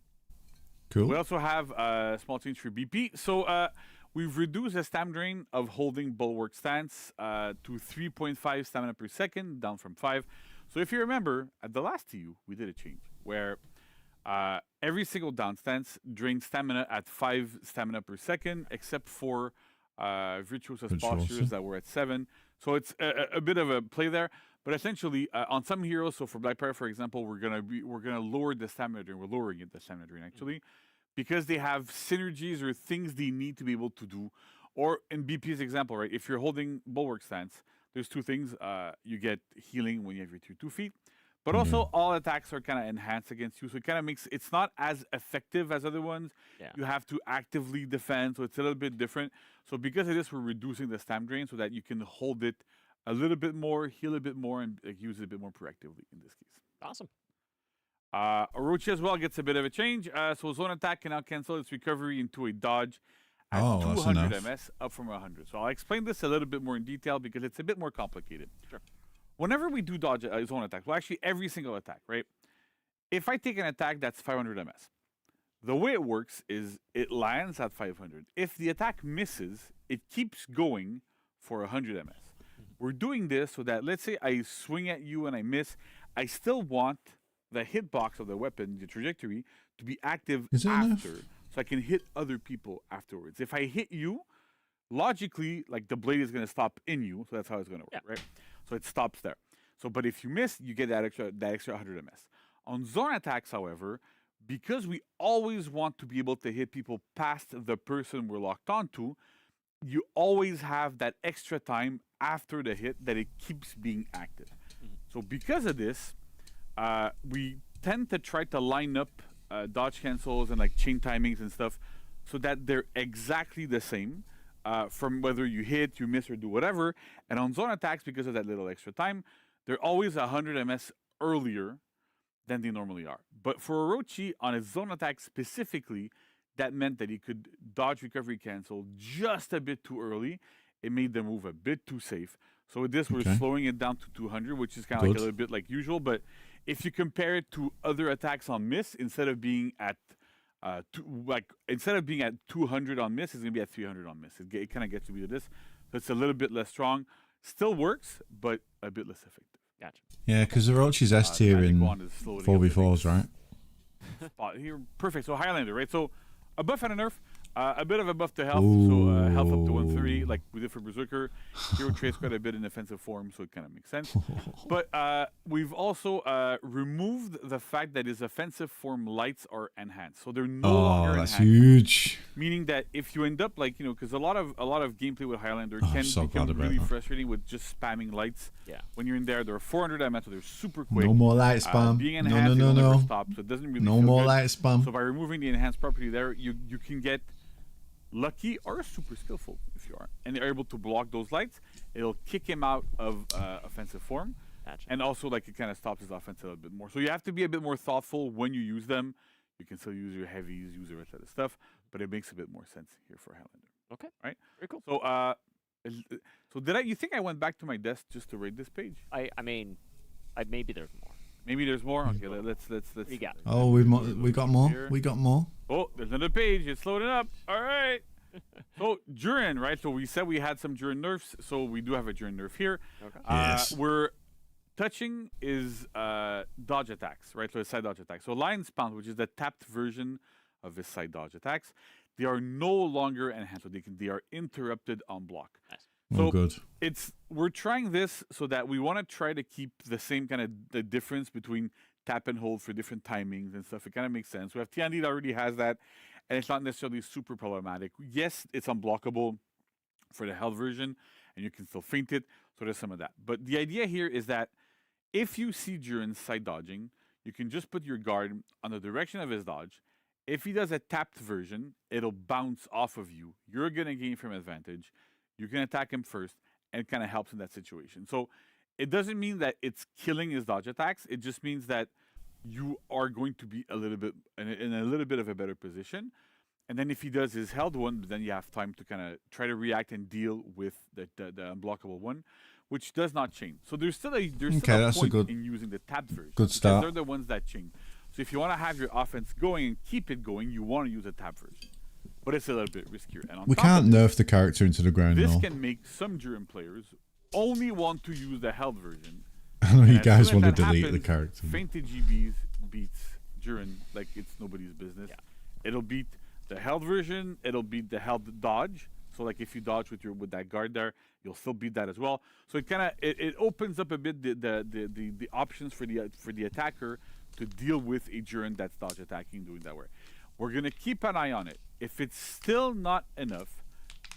Speaker 2: Cool.
Speaker 7: We also have a small change for BP. So we've reduced the stam drain of holding Bulwark stance to 3.5 stamina per second, down from 5. So if you remember, at the last TU, we did a change where every single down stance drains stamina at 5 stamina per second, except for Virtuosa's postures that were at 7. So it's a bit of a play there. But essentially, on some heroes, so for Blackfire, for example, we're gonna lower the stamina drain. We're lowering it, the stamina drain actually, because they have synergies or things they need to be able to do. Or in BP's example, right? If you're holding Bulwark stance, there's two things. You get healing when you have your tier 2 feet, but also all attacks are kind of enhanced against you. So it kind of makes it's not as effective as other ones.
Speaker 4: Yeah.
Speaker 7: You have to actively defend, so it's a little bit different. So because of this, we're reducing the stam drain so that you can hold it a little bit more, heal a bit more, and use it a bit more proactively in this case.
Speaker 4: Awesome.
Speaker 7: Orochi as well gets a bit of a change. So zone attack can now cancel its recovery into a dodge at
Speaker 2: Oh, that's
Speaker 7: 200
Speaker 2: enough.
Speaker 7: MS, up from 100. So I'll explain this a little bit more in detail because it's a bit more complicated.
Speaker 4: Sure.
Speaker 7: Whenever we do dodge zone attacks, well, actually every single attack, right? If I take an attack that's 500 MS, the way it works is it lands at 500. If the attack misses, it keeps going for 100 MS. We're doing this so that, let's say I swing at you and I miss, I still want the hitbox of the weapon, the trajectory, to be active
Speaker 2: Is that enough?
Speaker 7: after, so I can hit other people afterwards. If I hit you, logically, like the blade is going to stop in you, so that's how it's going to work, right? So it stops there. So, but if you miss, you get that extra 100 MS. On zone attacks, however, because we always want to be able to hit people past the person we're locked onto, you always have that extra time after the hit that it keeps being active. So because of this, we tend to try to line up dodge cancels and like chain timings and stuff so that they're exactly the same from whether you hit, you miss, or do whatever. And on zone attacks, because of that little extra time, they're always 100 MS earlier than they normally are. But for Orochi, on his zone attack specifically, that meant that he could dodge recovery cancel just a bit too early. It made the move a bit too safe. So with this, we're
Speaker 2: Okay.
Speaker 7: slowing it down to 200, which is kind of like a
Speaker 2: Good.
Speaker 7: little bit like usual. But if you compare it to other attacks on miss, instead of being at instead of being at 200 on miss, it's gonna be at 300 on miss. It kind of gets to be this, so it's a little bit less strong. Still works, but a bit less effective.
Speaker 4: Gotcha.
Speaker 2: Yeah, because the Roach is S tier
Speaker 7: Magic
Speaker 2: in
Speaker 7: Wand is slowly up the
Speaker 2: 4v4s,
Speaker 7: next
Speaker 2: right?
Speaker 7: spot here. Perfect. So Highlander, right? So a buff and a nerf. A bit of a buff to health, so health up to 130, like we did for Berserker. Hero trades quite a bit in offensive form, so it kind of makes sense. But we've also removed the fact that his offensive form lights are enhanced, so they're no longer
Speaker 2: Oh, that's
Speaker 7: enhanced.
Speaker 2: huge.
Speaker 7: Meaning that if you end up because a lot of gameplay with Highlander
Speaker 2: I'm
Speaker 7: can
Speaker 2: so
Speaker 7: become
Speaker 2: glad about
Speaker 7: really
Speaker 2: that.
Speaker 7: frustrating with just spamming lights.
Speaker 4: Yeah.
Speaker 7: When you're in there, they're 400 MS, so they're super quick.
Speaker 2: No more light spam.
Speaker 7: Being
Speaker 2: No,
Speaker 7: enhanced,
Speaker 2: no,
Speaker 7: it'll
Speaker 2: no,
Speaker 7: never
Speaker 2: no.
Speaker 7: stop, so it doesn't really
Speaker 2: No
Speaker 7: feel
Speaker 2: more
Speaker 7: good.
Speaker 2: light spam.
Speaker 7: So by removing the enhanced property there, you can get lucky or super skillful if you are, and they're able to block those lights. It'll kick him out of offensive form,
Speaker 4: Gotcha.
Speaker 7: and also like it kind of stops his offense a little bit more. So you have to be a bit more thoughtful when you use them. You can still use your heavies, use the rest of the stuff, but it makes a bit more sense here for Highlander.
Speaker 4: Okay.
Speaker 7: Right.
Speaker 4: Very cool.
Speaker 7: So did I? You think I went back to my desk just to rate this page?
Speaker 4: I mean, maybe there's more.
Speaker 7: Maybe there's more. Okay, let's.
Speaker 4: You got it.
Speaker 2: Oh, we got more.
Speaker 7: Here.
Speaker 2: We got more.
Speaker 7: Oh, there's another page. It's loading up. All right. So Durin, right? So we said we had some Durin nerfs. So we do have a Durin nerf here.
Speaker 4: Okay.
Speaker 2: Yes.
Speaker 7: We're touching is dodge attacks, right? So it's side dodge attacks. So Lion's Pound, which is the tapped version of his side dodge attacks, they are no longer enhanced. So they are interrupted on block.
Speaker 4: Nice.
Speaker 7: So
Speaker 2: Oh, good.
Speaker 7: we're trying this so that we want to try to keep the same kind of the difference between tap and hold for different timings and stuff. It kind of makes sense. We have TND that already has that, and it's not necessarily super problematic. Yes, it's unblockable for the health version, and you can still feint it. So there's some of that. But the idea here is that if you see Durin side dodging, you can just put your guard on the direction of his dodge. If he does a tapped version, it'll bounce off of you. You're gonna gain from advantage. You can attack him first, and it kind of helps in that situation. So it doesn't mean that it's killing his dodge attacks. It just means that you are going to be a little bit in a little bit of a better position. And then if he does his held one, then you have time to kind of try to react and deal with the unblockable one, which does not change. So there's still a
Speaker 2: that's a
Speaker 7: point
Speaker 2: good-
Speaker 7: in using the tapped version.
Speaker 2: good
Speaker 7: because
Speaker 2: start.
Speaker 7: They're the ones that change. So if you want to have your offense going and keep it going, you want to use a tapped version. But it's a little bit riskier. And on
Speaker 2: We
Speaker 7: top of
Speaker 2: can't
Speaker 7: this,
Speaker 2: nerf the character into the ground,
Speaker 7: this
Speaker 2: though.
Speaker 7: can make some Durin players only want to use the held version.
Speaker 2: I know
Speaker 7: And
Speaker 2: you
Speaker 7: as
Speaker 2: guys
Speaker 7: soon
Speaker 2: want
Speaker 7: as
Speaker 2: to
Speaker 7: that
Speaker 2: delete the
Speaker 7: happens,
Speaker 2: character.
Speaker 7: Fainted GBs beats Durin like it's nobody's business.
Speaker 4: Yeah.
Speaker 7: It'll beat the held version. It'll beat the held dodge. So like if you dodge with that guard there, you'll still beat that as well. So it kind of it opens up a bit the options for the attacker to deal with a Durin that's dodge attacking, doing that way. We're gonna keep an eye on it. If it's still not enough,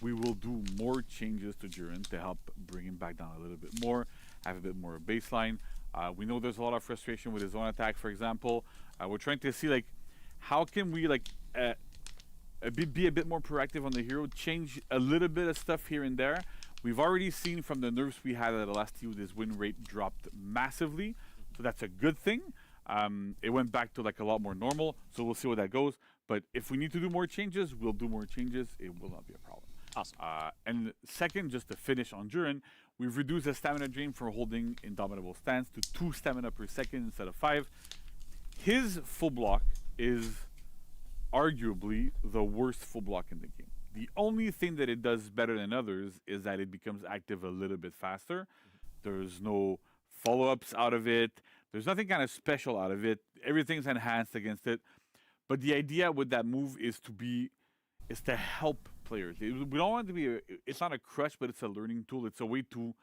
Speaker 7: we will do more changes to Durin to help bring him back down a little bit more, have a bit more baseline. We know there's a lot of frustration with his own attack, for example. We're trying to see like how can we like be a bit more proactive on the hero, change a little bit of stuff here and there. We've already seen from the nerfs we had at the last TU, this win rate dropped massively, so that's a good thing. It went back to like a lot more normal, so we'll see where that goes. But if we need to do more changes, we'll do more changes. It will not be a problem.
Speaker 4: Awesome.
Speaker 7: And second, just to finish on Durin, we've reduced the stamina drain for holding Indomitable Stance to 2 stamina per second instead of 5. His full block is arguably the worst full block in the game. The only thing that it does better than others is that it becomes active a little bit faster. There's no follow-ups out of it. There's nothing kind of special out of it. Everything's enhanced against it. But the idea with that move is to help players. We don't want it to be it's not a crush, but it's a learning tool. It's a way to,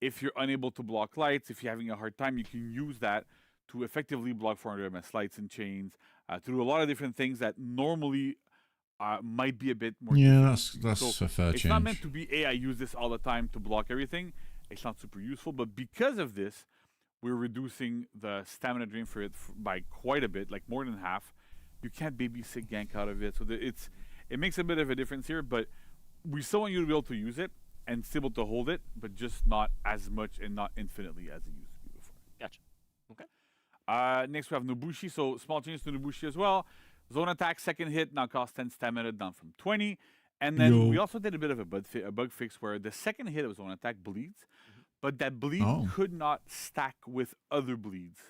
Speaker 7: if you're unable to block lights, if you're having a hard time, you can use that to effectively block 400 MS lights and chains, to do a lot of different things that normally might be a bit more
Speaker 2: Yeah,
Speaker 7: difficult.
Speaker 2: that's
Speaker 7: So
Speaker 2: a fair
Speaker 7: it's
Speaker 2: change.
Speaker 7: not meant to be, hey, I use this all the time to block everything. It's not super useful, but because of this, we're reducing the stamina drain for it by quite a bit, like more than half. You can't babysit gank out of it, so it makes a bit of a difference here. But we still want you to be able to use it and still able to hold it, but just not as much and not infinitely as it used to be before.
Speaker 4: Gotcha. Okay.
Speaker 7: Next we have Nobushi, so small changes to Nobushi as well. Zone attack, second hit now costs 10 stamina, down from 20. And then
Speaker 2: Yo.
Speaker 7: we also did a bit of a bug fix where the second hit of zone attack bleeds, but that bleed could not stack with other bleeds.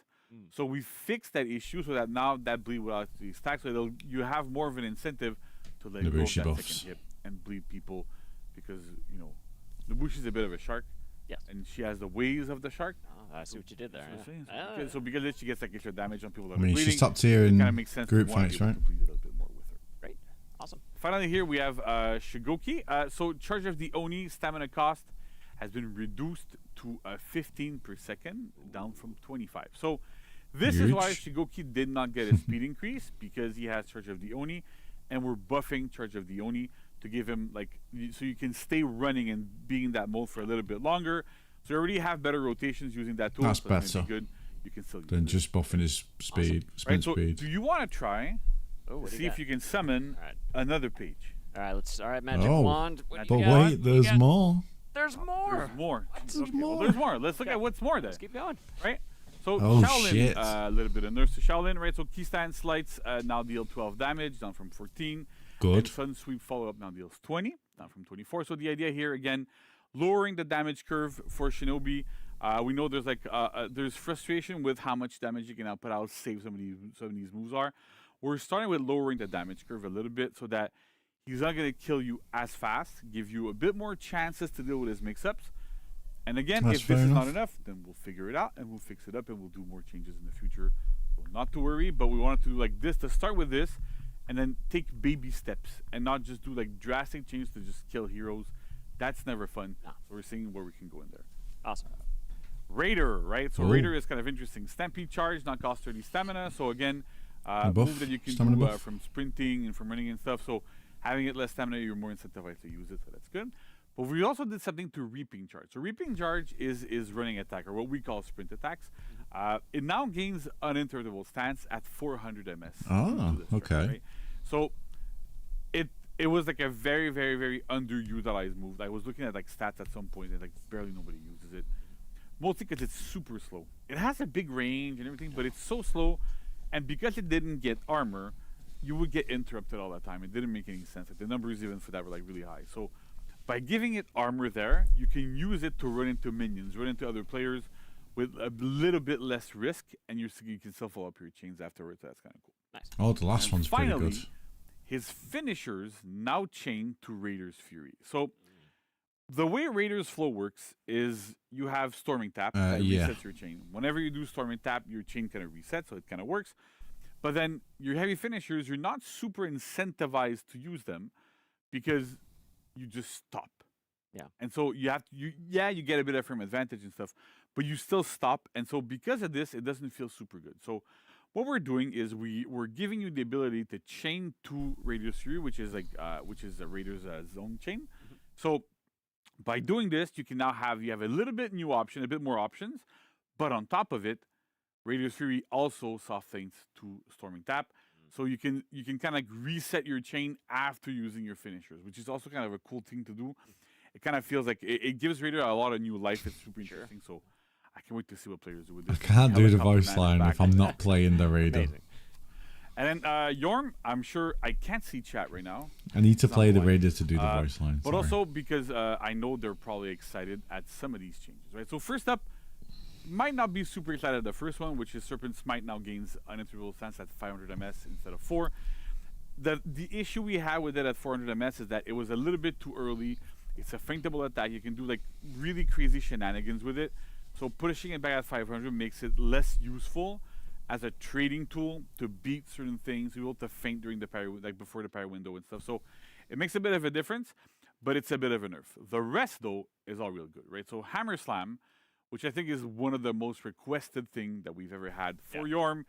Speaker 7: So we fixed that issue so that now that bleed will actually stack. So you have more of an incentive to let go of that second hip and bleed people, because Nobushi is a bit of a shark.
Speaker 4: Yes.
Speaker 7: And she has the ways of the shark.
Speaker 4: Oh, I see what you did there.
Speaker 7: So because of this, she gets like extra damage on people that
Speaker 2: I mean,
Speaker 7: are bleeding.
Speaker 2: she's top tier in group
Speaker 7: fights,
Speaker 2: fights, right?
Speaker 7: To bleed a little bit more with her.
Speaker 4: Great. Awesome.
Speaker 7: Finally, here we have Shigoki. So charge of the Oni stamina cost has been reduced to 15 per second, down from 25. So this is why Shigoki did not get a speed increase, because he has charge of the Oni, and we're buffing charge of the Oni to give him so you can stay running and being in that mode for a little bit longer. So you already have better rotations using that tool.
Speaker 2: That's
Speaker 7: so
Speaker 2: better.
Speaker 7: Be good. You can still use
Speaker 2: Than just buffing his speed, sprint speed.
Speaker 7: So do you want to try to see if you can summon another page?
Speaker 4: All right, magic wand.
Speaker 2: But wait, there's more.
Speaker 4: There's more.
Speaker 7: There's more.
Speaker 2: There's more.
Speaker 7: Well, there's more. Let's look at what's more then.
Speaker 4: Let's keep going.
Speaker 7: Right? So
Speaker 2: Shaolin,
Speaker 7: shit. A little bit of nerfs to Shaolin, right? So key stand slights now deal 12 damage, down from 14.
Speaker 2: Good.
Speaker 7: And Sun Sweep follow-up now deals 20, down from 24. So the idea here, again, lowering the damage curve for Shinobi. We know there's there's frustration with how much damage you can output out, save some of these moves are. We're starting with lowering the damage curve a little bit so that he's not going to kill you as fast, give you a bit more chances to deal with his mix-ups. And again, if this is not enough, then we'll figure it out and we'll fix it up and we'll do more changes in the future. So not to worry, but we wanted to do like this, to start with this, and then take baby steps and not just do like drastic changes to just kill heroes. That's never fun. So we're seeing where we can go in there.
Speaker 4: Awesome.
Speaker 7: Raider, right? So Raider is kind of interesting. Stampede charge, not cost 30 stamina. So again, move that you can do from sprinting and from running and stuff. So having it less stamina, you're more incentivized to use it. So that's good. But we also did something to reaping charge. So reaping charge is running attack, or what we call sprint attacks. It now gains uninterruptible stance at 400 ms.
Speaker 2: Oh, okay.
Speaker 7: Right? So it was like a very, very, very underutilized move. I was looking at like stats at some point, and like barely nobody uses it. Mostly because it's super slow. It has a big range and everything, but it's so slow. And because it didn't get armor, you would get interrupted all the time. It didn't make any sense. Like, the numbers even for that were like really high. So by giving it armor there, you can use it to run into minions, run into other players with a little bit less risk, and you can still follow up your chains afterwards. That's kind of cool.
Speaker 4: Nice.
Speaker 2: Oh, the last one's
Speaker 7: finally,
Speaker 2: pretty good.
Speaker 7: His finishers now chain to Raider's Fury. So the way Raider's flow works is you have Storming Tap that resets your chain. Whenever you do Storming Tap, your chain kind of resets, so it kind of works. But then your heavy finishers, you're not super incentivized to use them because you just stop.
Speaker 4: Yeah.
Speaker 7: And so you get a bit of frame advantage and stuff, but you still stop. And so because of this, it doesn't feel super good. So what we're doing is we're giving you the ability to chain to Raider's Fury, which is a Raider's zone chain. So by doing this, you have a little bit new option, a bit more options, but on top of it, Raider's Fury also soft feints to Storming Tap. So you can kind of reset your chain after using your finishers, which is also kind of a cool thing to do. It kind of feels like it gives Raider a lot of new life. It's super interesting. So I can't wait to see what players do with this.
Speaker 2: I can't do the voice line if I'm not playing the Raider.
Speaker 4: Amazing.
Speaker 7: And then Yorm, I'm sure I can't see chat right now.
Speaker 2: I need to play the Raider to do the voice line.
Speaker 7: But also because I know they're probably excited at some of these changes, right? So first up, might not be super excited at the first one, which is Serpent Smite now gains uninterruptible stance at 500 ms instead of 4. The issue we had with it at 400 ms is that it was a little bit too early. It's a feintable attack. You can do like really crazy shenanigans with it. So pushing it back at 500 makes it less useful as a trading tool to beat certain things. You're able to feint during the parry, like before the parry window and stuff. So it makes a bit of a difference, but it's a bit of a nerf. The rest though is all real good, right? So Hammer Slam, which I think is one of the most requested thing that we've ever had for Yorm,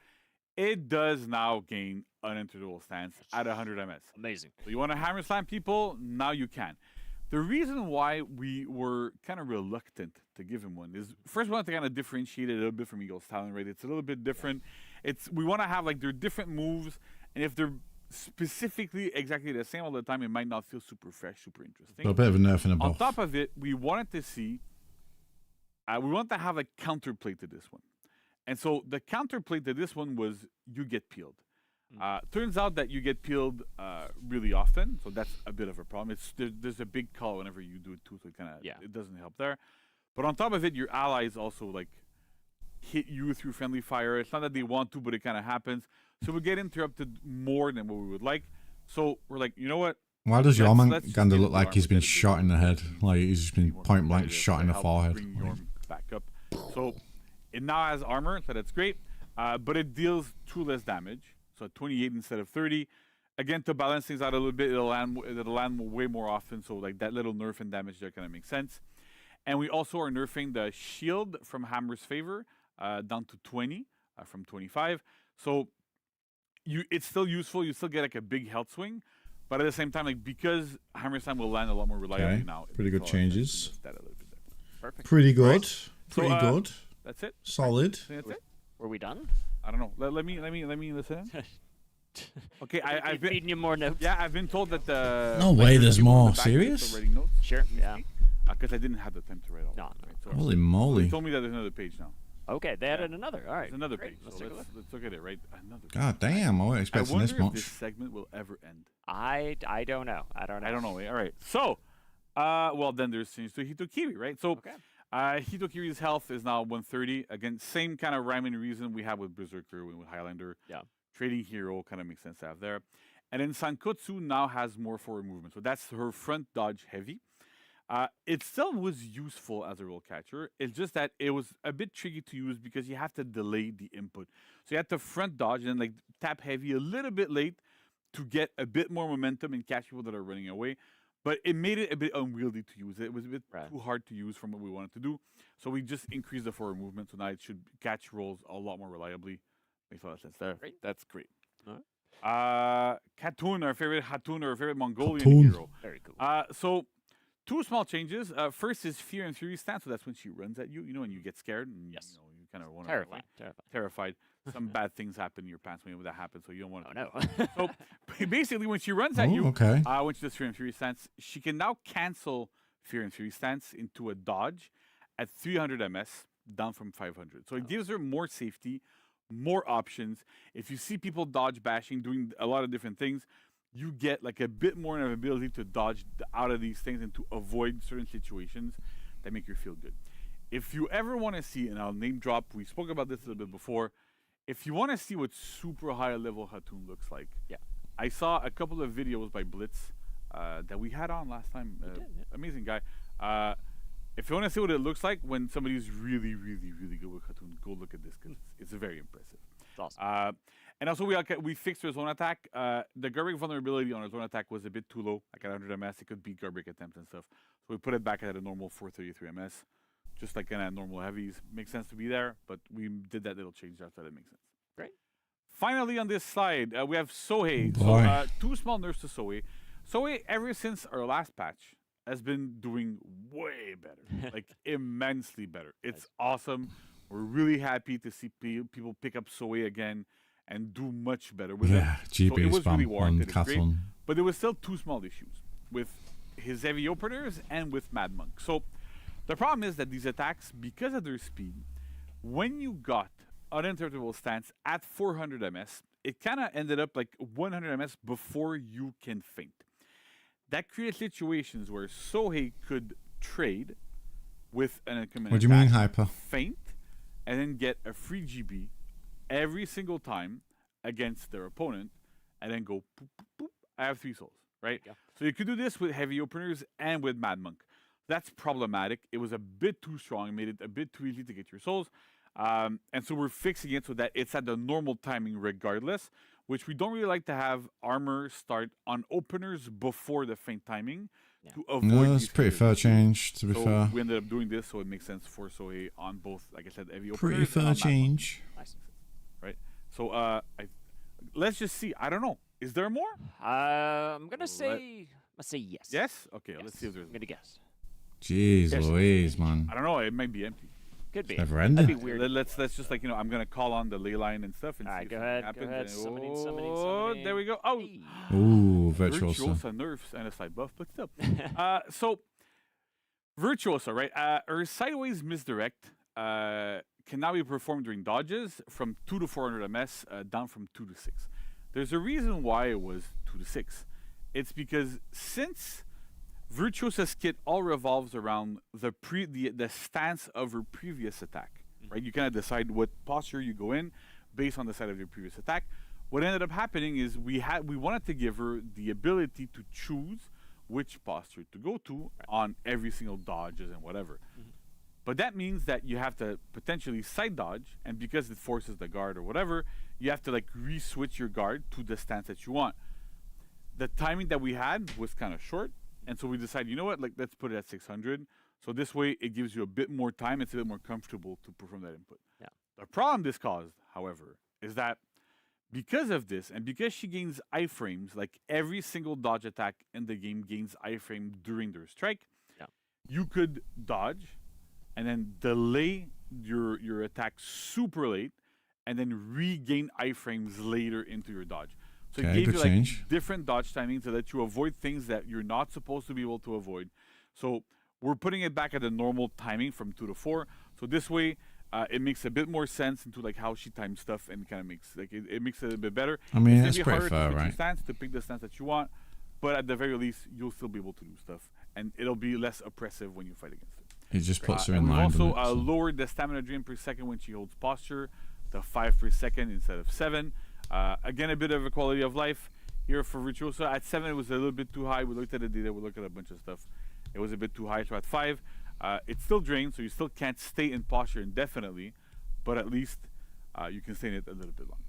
Speaker 7: it does now gain uninterruptible stance at 100 ms.
Speaker 4: Amazing.
Speaker 7: So you want to Hammer Slam people? Now you can. The reason why we were kind of reluctant to give him one is, first we want to kind of differentiate it a little bit from Eagle's Talon, right? It's a little bit different. We want to have like, they're different moves, and if they're specifically exactly the same all the time, it might not feel super fresh, super interesting.
Speaker 2: So a bit of a nerf and a buff.
Speaker 7: On top of it, we wanted to see, we want to have a counterplay to this one. And so the counterplay to this one was you get peeled. Turns out that you get peeled really often, so that's a bit of a problem. There's a big call whenever you do it too, so it kind of it doesn't help there. But on top of it, your allies also like hit you through friendly fire. It's not that they want to, but it kind of happens. So we get interrupted more than what we would like. So we're like, you know what?
Speaker 2: Why does your man
Speaker 7: let's just
Speaker 2: Gander
Speaker 7: get
Speaker 2: look
Speaker 7: the
Speaker 2: like he's
Speaker 7: armor,
Speaker 2: been
Speaker 7: get a bit
Speaker 2: shot in the head? Like he's just been
Speaker 7: more
Speaker 2: point blank
Speaker 7: competitive,
Speaker 2: shot in the
Speaker 7: help
Speaker 2: forehead.
Speaker 7: Bring Yorm back up. So it now has armor, so that's great. But it deals 2 less damage, so 28 instead of 30. Again, to balance things out a little bit, it'll land way more often. So like that little nerf and damage there kind of makes sense. And we also are nerfing the shield from Hammer's favor down to 20 from 25. So it's still useful. You still get like a big health swing, but at the same time, like because Hammer's time will land a lot more reliably
Speaker 2: Okay,
Speaker 7: now.
Speaker 2: pretty good changes.
Speaker 7: That a little bit there.
Speaker 4: Perfect.
Speaker 2: Pretty good.
Speaker 7: Right.
Speaker 2: Pretty
Speaker 7: So,
Speaker 2: good.
Speaker 7: That's it.
Speaker 2: Solid.
Speaker 7: I think that's it.
Speaker 4: Were we done?
Speaker 7: I don't know. Let me listen. Okay, I've been
Speaker 4: feeding you more notes.
Speaker 7: yeah, I've been told that the
Speaker 2: No way, there's
Speaker 7: people in
Speaker 2: more.
Speaker 7: the back are still
Speaker 2: Serious?
Speaker 7: writing notes.
Speaker 4: Sure. Yeah.
Speaker 7: Because I didn't have the time to write all.
Speaker 4: No,
Speaker 7: of it,
Speaker 4: no.
Speaker 7: right? So
Speaker 2: Holy
Speaker 7: they
Speaker 2: moly.
Speaker 7: told me that there's another page now.
Speaker 4: Okay, they added another. All right.
Speaker 7: There's another
Speaker 4: Great.
Speaker 7: page.
Speaker 4: Let's
Speaker 7: So
Speaker 4: take a look.
Speaker 7: let's look at it. Right, another.
Speaker 2: God damn, I wasn't
Speaker 7: I
Speaker 2: expecting
Speaker 7: wonder
Speaker 2: this
Speaker 7: if
Speaker 2: much.
Speaker 7: this segment will ever end.
Speaker 4: I don't know. I don't know.
Speaker 7: I don't know. All right. So, well then there's things to Hitokiri, right? So,
Speaker 4: Okay.
Speaker 7: Hitokiri's health is now 130. Again, same kind of rhyme and reason we have with Berserker and with Highlander.
Speaker 4: Yeah.
Speaker 7: Trading hero kind of makes sense to have there. And then Sankotsu now has more forward movement. So that's her front dodge heavy. It still was useful as a roll catcher. It's just that it was a bit tricky to use because you have to delay the input. So you have to front dodge and then like tap heavy a little bit late to get a bit more momentum and catch people that are running away. But it made it a bit unwieldy to use. It was a bit too hard to use from what we wanted to do. So we just increased the forward movement. So now it should catch rolls a lot more reliably. Makes a lot of sense there.
Speaker 4: Great.
Speaker 7: That's great.
Speaker 4: All right.
Speaker 7: Katun, our favorite Hatun, our favorite Mongolian
Speaker 2: Hatun.
Speaker 7: hero.
Speaker 4: Very cool.
Speaker 7: So 2 small changes. First is Fear and Fury stance. So that's when she runs at you, and you get scared. And,
Speaker 4: Yes.
Speaker 7: you kind of want
Speaker 4: Terrifying.
Speaker 7: to terrified. Some bad things happen in your pants when that happens, so you don't want to.
Speaker 4: Oh no.
Speaker 7: So basically, when she runs at you,
Speaker 2: okay.
Speaker 7: when she does Fear and Fury stance, she can now cancel Fear and Fury stance into a dodge at 300 ms, down from 500. So it gives her more safety, more options. If you see people dodge bashing, doing a lot of different things, you get like a bit more of an ability to dodge out of these things and to avoid certain situations that make you feel good. If you ever want to see, and I'll name drop, we spoke about this a little bit before. If you want to see what super high level Hatun looks like,
Speaker 4: Yeah.
Speaker 7: I saw a couple of videos by Blitz that we had on last time. Amazing guy. If you want to see what it looks like when somebody's really, really, really good with Hatun, go look at this because it's very impressive.
Speaker 4: It's awesome.
Speaker 7: And also we fixed her zone attack. The Garbrick vulnerability on her zone attack was a bit too low, like at 100 ms. It could beat Garbrick attempts and stuff. So we put it back at a normal 433 ms. Just like kind of normal heavies. Makes sense to be there, but we did that little change after that makes sense.
Speaker 4: Great.
Speaker 7: Finally on this slide, we have Sohei.
Speaker 2: Boy.
Speaker 7: So 2 small nerfs to Sohei. Sohei, ever since our last patch, has been doing way better. Like immensely better. It's awesome. We're really happy to see people pick up Sohei again and do much better with it.
Speaker 2: Yeah, GB
Speaker 7: So it was really
Speaker 2: spam on
Speaker 7: warranted. It's great.
Speaker 2: Katlon.
Speaker 7: But there was still 2 small issues with his heavy openers and with Mad Monk. So the problem is that these attacks, because of their speed, when you got uninterruptible stance at 400 ms, it kind of ended up like 100 ms before you can feint. That created situations where Sohei could trade with an incoming
Speaker 2: What do you mean,
Speaker 7: attack,
Speaker 2: hyper?
Speaker 7: feint, and then get a free GB every single time against their opponent, and then go boop, boop, boop. I have 3 souls, right?
Speaker 4: Yeah.
Speaker 7: So you could do this with heavy openers and with Mad Monk. That's problematic. It was a bit too strong. It made it a bit too easy to get your souls. And so we're fixing it so that it's at the normal timing regardless, which we don't really like to have armor start on openers before the feint timing to avoid
Speaker 2: No,
Speaker 7: these
Speaker 2: it's pretty
Speaker 7: kind
Speaker 2: fair
Speaker 7: of
Speaker 2: change, to be
Speaker 7: so
Speaker 2: fair.
Speaker 7: we ended up doing this, so it makes sense for Sohei on both, like I said, heavy openers.
Speaker 2: Pretty
Speaker 7: and
Speaker 2: fair
Speaker 7: on Mad Monk,
Speaker 2: change.
Speaker 4: Nice.
Speaker 7: right? So let's just see. I don't know. Is there more?
Speaker 4: I'm gonna say. Let's say yes.
Speaker 7: Yes? Okay,
Speaker 4: Yes.
Speaker 7: let's see if there's
Speaker 4: I'm gonna guess.
Speaker 2: Jeez
Speaker 4: There's-
Speaker 2: Louise, man.
Speaker 7: I don't know. It might be empty.
Speaker 4: Could be.
Speaker 2: Never
Speaker 4: That'd
Speaker 2: ending.
Speaker 4: be weird.
Speaker 7: Let's just like I'm gonna call on the ley line and stuff and
Speaker 4: All
Speaker 7: see
Speaker 4: right,
Speaker 7: if
Speaker 4: go
Speaker 7: something
Speaker 4: ahead.
Speaker 7: happens.
Speaker 4: Go ahead.
Speaker 7: and-
Speaker 4: Summoning.
Speaker 7: Oh, there we go. Oh,
Speaker 4: Hey.
Speaker 2: Ooh, Virtuoso.
Speaker 7: Virtuosa nerfs and a side buff, but still. So Virtuosa, right? Her sideways misdirect can now be performed during dodges from 2 to 400 ms, down from 2 to 6. There's a reason why it was 2 to 6. It's because since Virtuosa's kit all revolves around the stance of her previous attack, right? You kind of decide what posture you go in based on the side of your previous attack. What ended up happening is we wanted to give her the ability to choose which posture to go to on every single dodges and whatever. But that means that you have to potentially side dodge, and because it forces the guard or whatever, you have to like re-switch your guard to the stance that you want. The timing that we had was kind of short, and so we decided, you know what, like let's put it at 600. So this way it gives you a bit more time, it's a bit more comfortable to perform that input.
Speaker 4: Yeah.
Speaker 7: The problem this caused, however, is that because of this, and because she gains iframes, like every single dodge attack in the game gains iframe during their strike, you could dodge and then delay your attack super late and then regain iframes later into your dodge. So it gave you like different dodge timings so that you avoid things that you're not supposed to be able to avoid. So we're putting it back at the normal timing from 2 to 4. So this way, it makes a bit more sense into like how she times stuff, and kind of makes like it makes it a bit better.
Speaker 2: I mean,
Speaker 7: it's
Speaker 2: that's pretty fair,
Speaker 7: to
Speaker 2: right?
Speaker 7: to pick the stance that you want, but at the very least, you'll still be able to do stuff, and it'll be less oppressive when you fight against it.
Speaker 2: It just puts her in
Speaker 7: We've
Speaker 2: line.
Speaker 7: also lowered the stamina drain per second when she holds posture to 5 per second instead of 7. Again, a bit of a quality of life here for Virtuosa. At 7, it was a little bit too high. We looked at the data. We looked at a bunch of stuff. It was a bit too high. So at 5, it's still drained, so you still can't stay in posture indefinitely, but at least you can stay in it a little bit longer.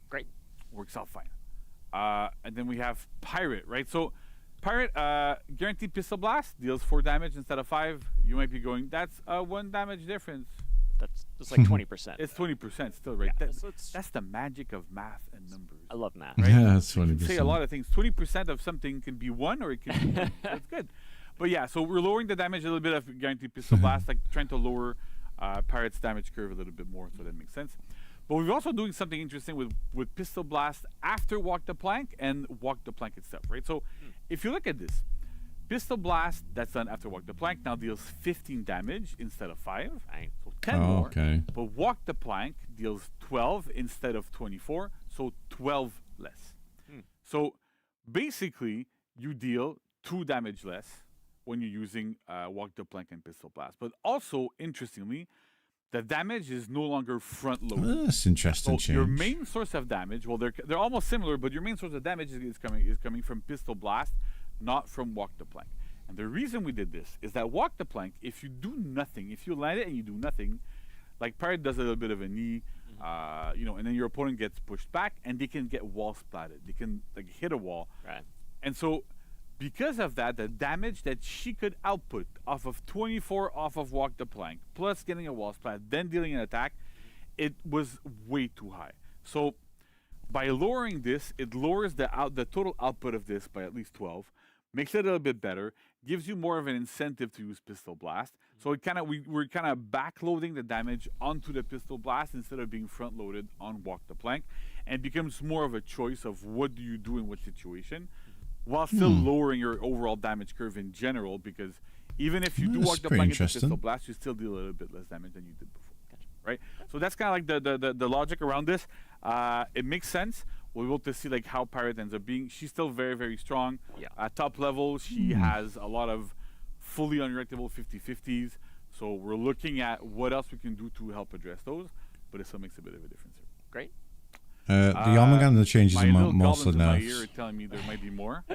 Speaker 4: Great.
Speaker 7: Works out fine. And then we have Pirate, right? So Pirate, guaranteed pistol blast, deals 4 damage instead of 5. You might be going, that's a 1 damage difference.
Speaker 4: That's like 20%.
Speaker 7: It's 20% still, right?
Speaker 4: Yeah,
Speaker 7: That's the magic of math and numbers.
Speaker 4: I love math.
Speaker 7: Right?
Speaker 2: Yeah, that's
Speaker 7: You
Speaker 2: 20%.
Speaker 7: can say a lot of things. 20% of something can be 1 or it can be 1. That's good. But yeah, so we're lowering the damage a little bit of guaranteed pistol blast, like trying to lower Pirate's damage curve a little bit more, so that makes sense. But we're also doing something interesting with pistol blast after walk the plank and walk the plank itself, right? So if you look at this, pistol blast that's done after walk the plank now deals 15 damage instead of 5, so 10 more.
Speaker 2: Okay.
Speaker 7: But walk the plank deals 12 instead of 24, so 12 less. So basically, you deal 2 damage less when you're using walk the plank and pistol blast. But also, interestingly, the damage is no longer front loaded.
Speaker 2: That's interesting.
Speaker 7: So your main source of damage, well, they're almost similar, but your main source of damage is coming from pistol blast, not from walk the plank. And the reason we did this is that walk the plank, if you do nothing, if you land it and you do nothing, like Pirate does a little bit of a knee, and then your opponent gets pushed back, and they can get wall splatted. They can like hit a wall.
Speaker 4: Right.
Speaker 7: And so, because of that, the damage that she could output off of 24 off of walk the plank, plus getting a wall splat, then dealing an attack, it was way too high. So by lowering this, it lowers the total output of this by at least 12, makes it a little bit better, gives you more of an incentive to use pistol blast. So we're kind of backloading the damage onto the pistol blast instead of being front loaded on walk the plank, and it becomes more of a choice of what do you do in what situation, while still lowering your overall damage curve in general, because even if you do walk the plank into pistol blast, you still deal a little bit less damage than you did before. Right? So that's kind of like the logic around this. It makes sense. We'll be able to see like how Pirate ends up being. She's still very, very strong.
Speaker 4: Yeah.
Speaker 7: At top level, she has a lot of fully unreactable 50-50s. So we're looking at what else we can do to help address those, but it still makes a bit of a difference here.
Speaker 4: Great.
Speaker 2: The Yamagana changes
Speaker 7: My
Speaker 2: in
Speaker 7: little
Speaker 2: most of
Speaker 7: goblins
Speaker 2: the
Speaker 7: in my
Speaker 2: nerfs.
Speaker 7: ear are telling me there might be more.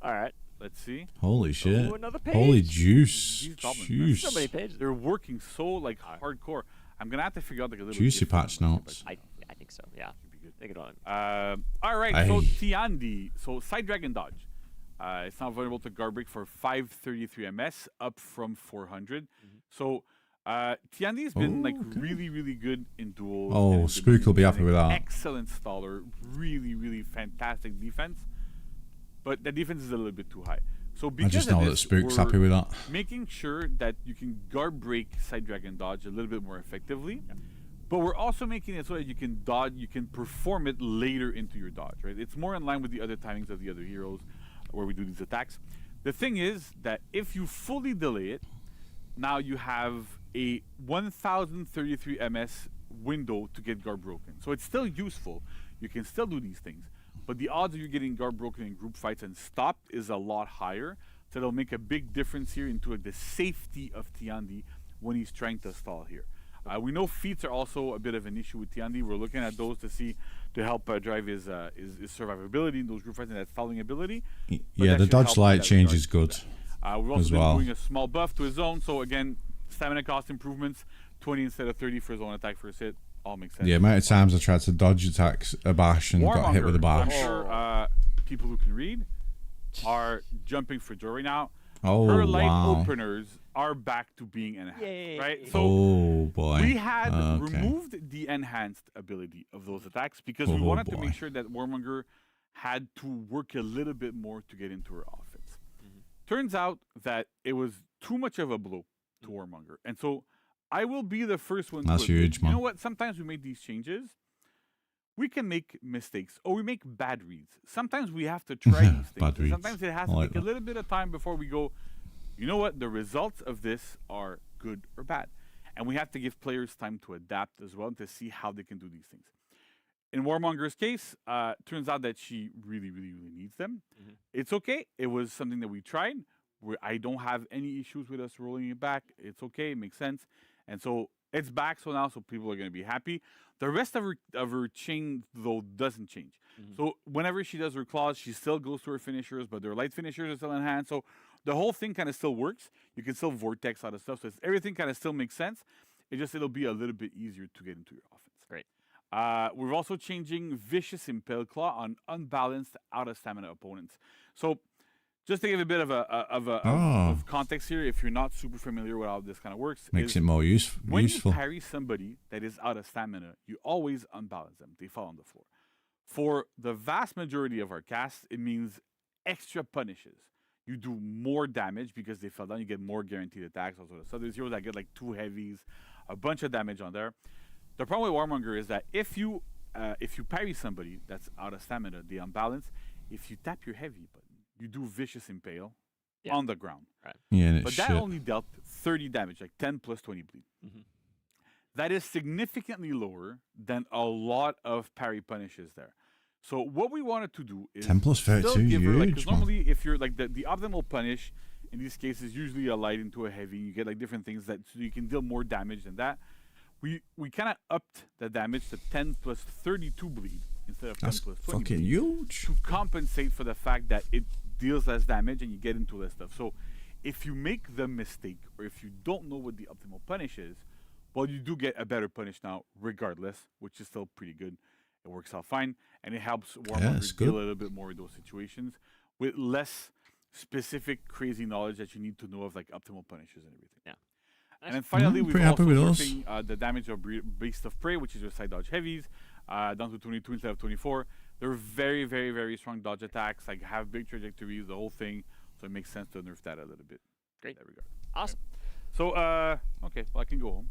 Speaker 4: All right.
Speaker 7: Let's see.
Speaker 2: Holy shit.
Speaker 4: Ooh, another page.
Speaker 2: Holy juice.
Speaker 7: These goblins,
Speaker 2: Juice.
Speaker 4: So many pages.
Speaker 7: They're working so like hardcore. I'm gonna have to figure out like a little
Speaker 2: Juicy
Speaker 7: GIF for them,
Speaker 2: patch
Speaker 7: but
Speaker 2: notes.
Speaker 4: I think so. Yeah.
Speaker 7: should be good.
Speaker 4: Take it on.
Speaker 7: All right,
Speaker 2: Aye.
Speaker 7: so Tiandi, so side dragon dodge. It's now vulnerable to guard break for 533 MS, up from 400. So Tiandi's been like really, really good in duels.
Speaker 2: Oh,
Speaker 7: and in
Speaker 2: Spook will be
Speaker 7: dominions,
Speaker 2: happy with
Speaker 7: and
Speaker 2: that.
Speaker 7: Excellent staller, really, really fantastic defense. But the defense is a little bit too high. So
Speaker 2: I
Speaker 7: because
Speaker 2: just
Speaker 7: of
Speaker 2: know that
Speaker 7: this,
Speaker 2: Spook's
Speaker 7: we're
Speaker 2: happy with that.
Speaker 7: making sure that you can guard break side dragon dodge a little bit more effectively. But we're also making it so that you can dodge, you can perform it later into your dodge, right? It's more in line with the other timings of the other heroes where we do these attacks. The thing is that if you fully delay it, now you have a 1033 MS window to get guard broken. So it's still useful. You can still do these things. But the odds of you getting guard broken in group fights and stopped is a lot higher. So it'll make a big difference here into like the safety of Tiandi when he's trying to stall here. We know feats are also a bit of an issue with Tiandi. We're looking at those to help drive his survivability in those group fights and that stalling ability.
Speaker 2: Yeah, the dodge light change is good.
Speaker 7: We've also been doing a small buff to his zone. So again, stamina cost improvements, 20 instead of 30 for his own attack first hit. All makes sense.
Speaker 2: The amount of times I tried to dodge attacks a bash and got hit with a bash.
Speaker 7: I'm sure people who can read are jumping for joy right now.
Speaker 2: Oh,
Speaker 7: Her light
Speaker 2: wow.
Speaker 7: openers are back to being enhanced, right? So
Speaker 2: Oh, boy.
Speaker 7: we had
Speaker 2: Okay.
Speaker 7: removed the enhanced ability of those attacks because we
Speaker 2: Oh,
Speaker 7: wanted to
Speaker 2: boy.
Speaker 7: make sure that Warmonger had to work a little bit more to get into her offense. Turns out that it was too much of a blow to Warmonger. And so I will be the first one
Speaker 2: That's
Speaker 7: to admit,
Speaker 2: huge,
Speaker 7: you
Speaker 2: man.
Speaker 7: know what? Sometimes we make these changes. We can make mistakes or we make bad reads. Sometimes we have to try these things.
Speaker 2: Bad
Speaker 7: And
Speaker 2: reads.
Speaker 7: sometimes it has
Speaker 2: I
Speaker 7: to
Speaker 2: like
Speaker 7: take a
Speaker 2: that.
Speaker 7: little bit of time before we go, you know what? The results of this are good or bad. And we have to give players time to adapt as well and to see how they can do these things. In Warmonger's case, turns out that she really, really, really needs them. It's okay. It was something that we tried. I don't have any issues with us rolling it back. It's okay. It makes sense. And so it's back so now, so people are going to be happy. The rest of her chain, though, doesn't change. So whenever she does her claws, she still goes to her finishers, but their light finishers are still in hand. So the whole thing kind of still works. You can still vortex out of stuff. So everything kind of still makes sense. It'll be a little bit easier to get into your offense.
Speaker 4: Great.
Speaker 7: We're also changing Vicious Impale Claw on unbalanced out of stamina opponents. So just to give a bit of context here, if you're not super familiar with how this kind of works,
Speaker 2: Makes it more useful.
Speaker 7: when you parry somebody that is out of stamina, you always unbalance them. They fall on the floor. For the vast majority of our casts, it means extra punishes. You do more damage because they fell down. You get more guaranteed attacks. Also, so there's heroes that get like 2 heavies, a bunch of damage on there. The problem with Warmonger is that if you parry somebody that's out of stamina, they unbalance. If you tap your heavy button, you do Vicious Impale on the ground.
Speaker 2: Yeah, and it's
Speaker 7: But that
Speaker 2: shit.
Speaker 7: only dealt 30 damage, like 10 plus 20 bleed. That is significantly lower than a lot of parry punishes there. So what we wanted to do is
Speaker 2: 10 plus
Speaker 7: still
Speaker 2: 32,
Speaker 7: give her, like, 'cause
Speaker 2: huge, man.
Speaker 7: normally if you're like the optimal punish in these cases usually a light into a heavy. You get like different things that so you can deal more damage than that. We kind of upped the damage to 10 plus 32 bleed instead of 10
Speaker 2: That's
Speaker 7: plus 20
Speaker 2: fucking
Speaker 7: bleed
Speaker 2: huge.
Speaker 7: to compensate for the fact that it deals less damage and you get into less stuff. So if you make the mistake or if you don't know what the optimal punish is, well, you do get a better punish now regardless, which is still pretty good. It works out fine, and it helps Warmonger
Speaker 2: it's
Speaker 7: deal
Speaker 2: good.
Speaker 7: a little bit more in those situations with less specific crazy knowledge that you need to know of like optimal punishes and everything.
Speaker 4: Yeah.
Speaker 7: And then finally,
Speaker 2: I'm
Speaker 7: we've
Speaker 2: pretty happy
Speaker 7: also
Speaker 2: with those.
Speaker 7: nerfing the damage of Beast of Prey, which is your side dodge heavies, down to 22 instead of 24. They're very, very, very strong dodge attacks, like have big trajectories, the whole thing. So it makes sense to nerf that a little bit.
Speaker 4: Great.
Speaker 7: In that regard.
Speaker 4: Awesome.
Speaker 7: So, okay, well, I can go home.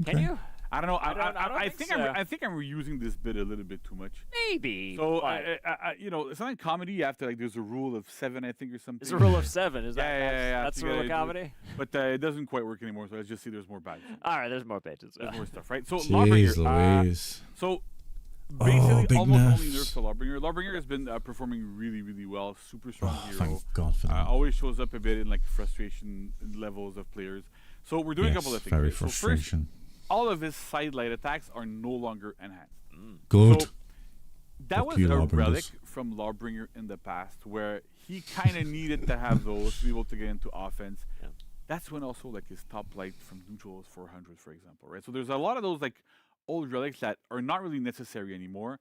Speaker 4: Can you?
Speaker 7: I don't know.
Speaker 4: I don't think so.
Speaker 7: I think I'm reusing this bit a little bit too much.
Speaker 4: Maybe.
Speaker 7: So,
Speaker 4: but
Speaker 7: you know, it's not in comedy. You have to like. There's a rule of 7, I think, or something.
Speaker 4: it's a rule of 7. Is that?
Speaker 7: Yeah.
Speaker 4: That's
Speaker 7: so
Speaker 4: the
Speaker 7: you
Speaker 4: rule of
Speaker 7: gotta
Speaker 4: comedy.
Speaker 7: But it doesn't quite work anymore. So let's just see. There's more badges.
Speaker 4: All right. There's more pages.
Speaker 7: There's more stuff, right? So
Speaker 2: Jeez
Speaker 7: Lawbringer.
Speaker 2: Louise.
Speaker 7: So basically,
Speaker 2: big
Speaker 7: almost only
Speaker 2: nerfs.
Speaker 7: nerfs to Lawbringer. Lawbringer has been performing really, really well. Super strong
Speaker 2: Oh,
Speaker 7: hero.
Speaker 2: thank God for that.
Speaker 7: Always shows up a bit in like frustration levels of players. So we're doing a couple of things.
Speaker 2: Very
Speaker 7: right? So first,
Speaker 2: frustration.
Speaker 7: all of his side light attacks are no longer enhanced.
Speaker 2: Good.
Speaker 7: So that
Speaker 2: Fuck
Speaker 7: was
Speaker 2: you,
Speaker 7: a
Speaker 2: Lawbringers.
Speaker 7: relic from Lawbringer in the past where he kind of needed to have those to be able to get into offense.
Speaker 4: Yeah.
Speaker 7: That's when also like his top light from neutral was 400, for example, right? So there's a lot of those like old relics that are not really necessary anymore.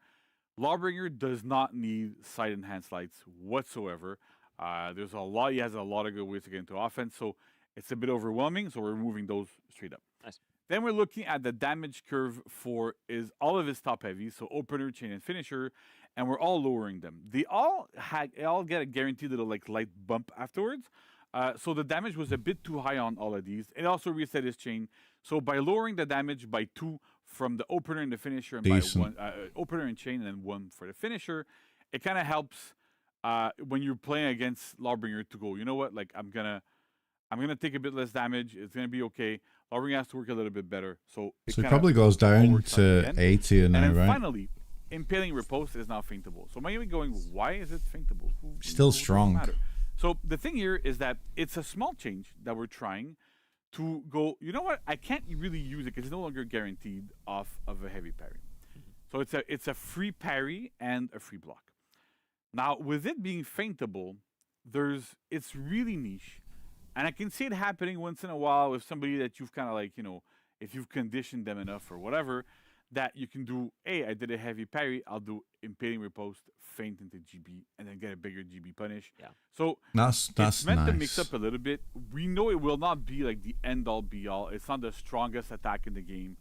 Speaker 7: Lawbringer does not need side enhanced lights whatsoever. There's a lot. He has a lot of good ways to get into offense, so it's a bit overwhelming. So we're removing those straight up.
Speaker 4: Nice.
Speaker 7: Then we're looking at the damage curve for all of his top heavies, so opener, chain, and finisher, and we're all lowering them. They all get a guaranteed little like light bump afterwards. So the damage was a bit too high on all of these. It also reset his chain. So by lowering the damage by 2 from the opener and the finisher, and
Speaker 2: Decent.
Speaker 7: by 1 opener and chain, and then 1 for the finisher, it kind of helps when you're playing against Lawbringer to go, you know what, like I'm gonna take a bit less damage. It's gonna be okay. Lawbringer has to work a little bit better. So it
Speaker 2: So it
Speaker 7: kinda
Speaker 2: probably goes
Speaker 7: all
Speaker 2: down
Speaker 7: works out
Speaker 2: to
Speaker 7: again.
Speaker 2: 80
Speaker 7: And
Speaker 2: now,
Speaker 7: then
Speaker 2: right?
Speaker 7: finally, Impaling Riposte is now feintable. So maybe going, why is it feintable?
Speaker 2: Still
Speaker 7: Doesn't
Speaker 2: strong.
Speaker 7: matter. So the thing here is that it's a small change that we're trying to go, you know what, I can't really use it because it's no longer guaranteed off of a heavy parry. So it's a free parry and a free block. Now, with it being feintable, it's really niche. And I can see it happening once in a while with somebody that you've kind of like, if you've conditioned them enough or whatever, that you can do, hey, I did a heavy parry, I'll do impaling riposte, feint into GB, and then get a bigger GB punish.
Speaker 4: Yeah.
Speaker 7: So
Speaker 2: That's
Speaker 7: it's meant to
Speaker 2: nice.
Speaker 7: mix up a little bit. We know it will not be like the end-all, be-all. It's not the strongest attack in the game.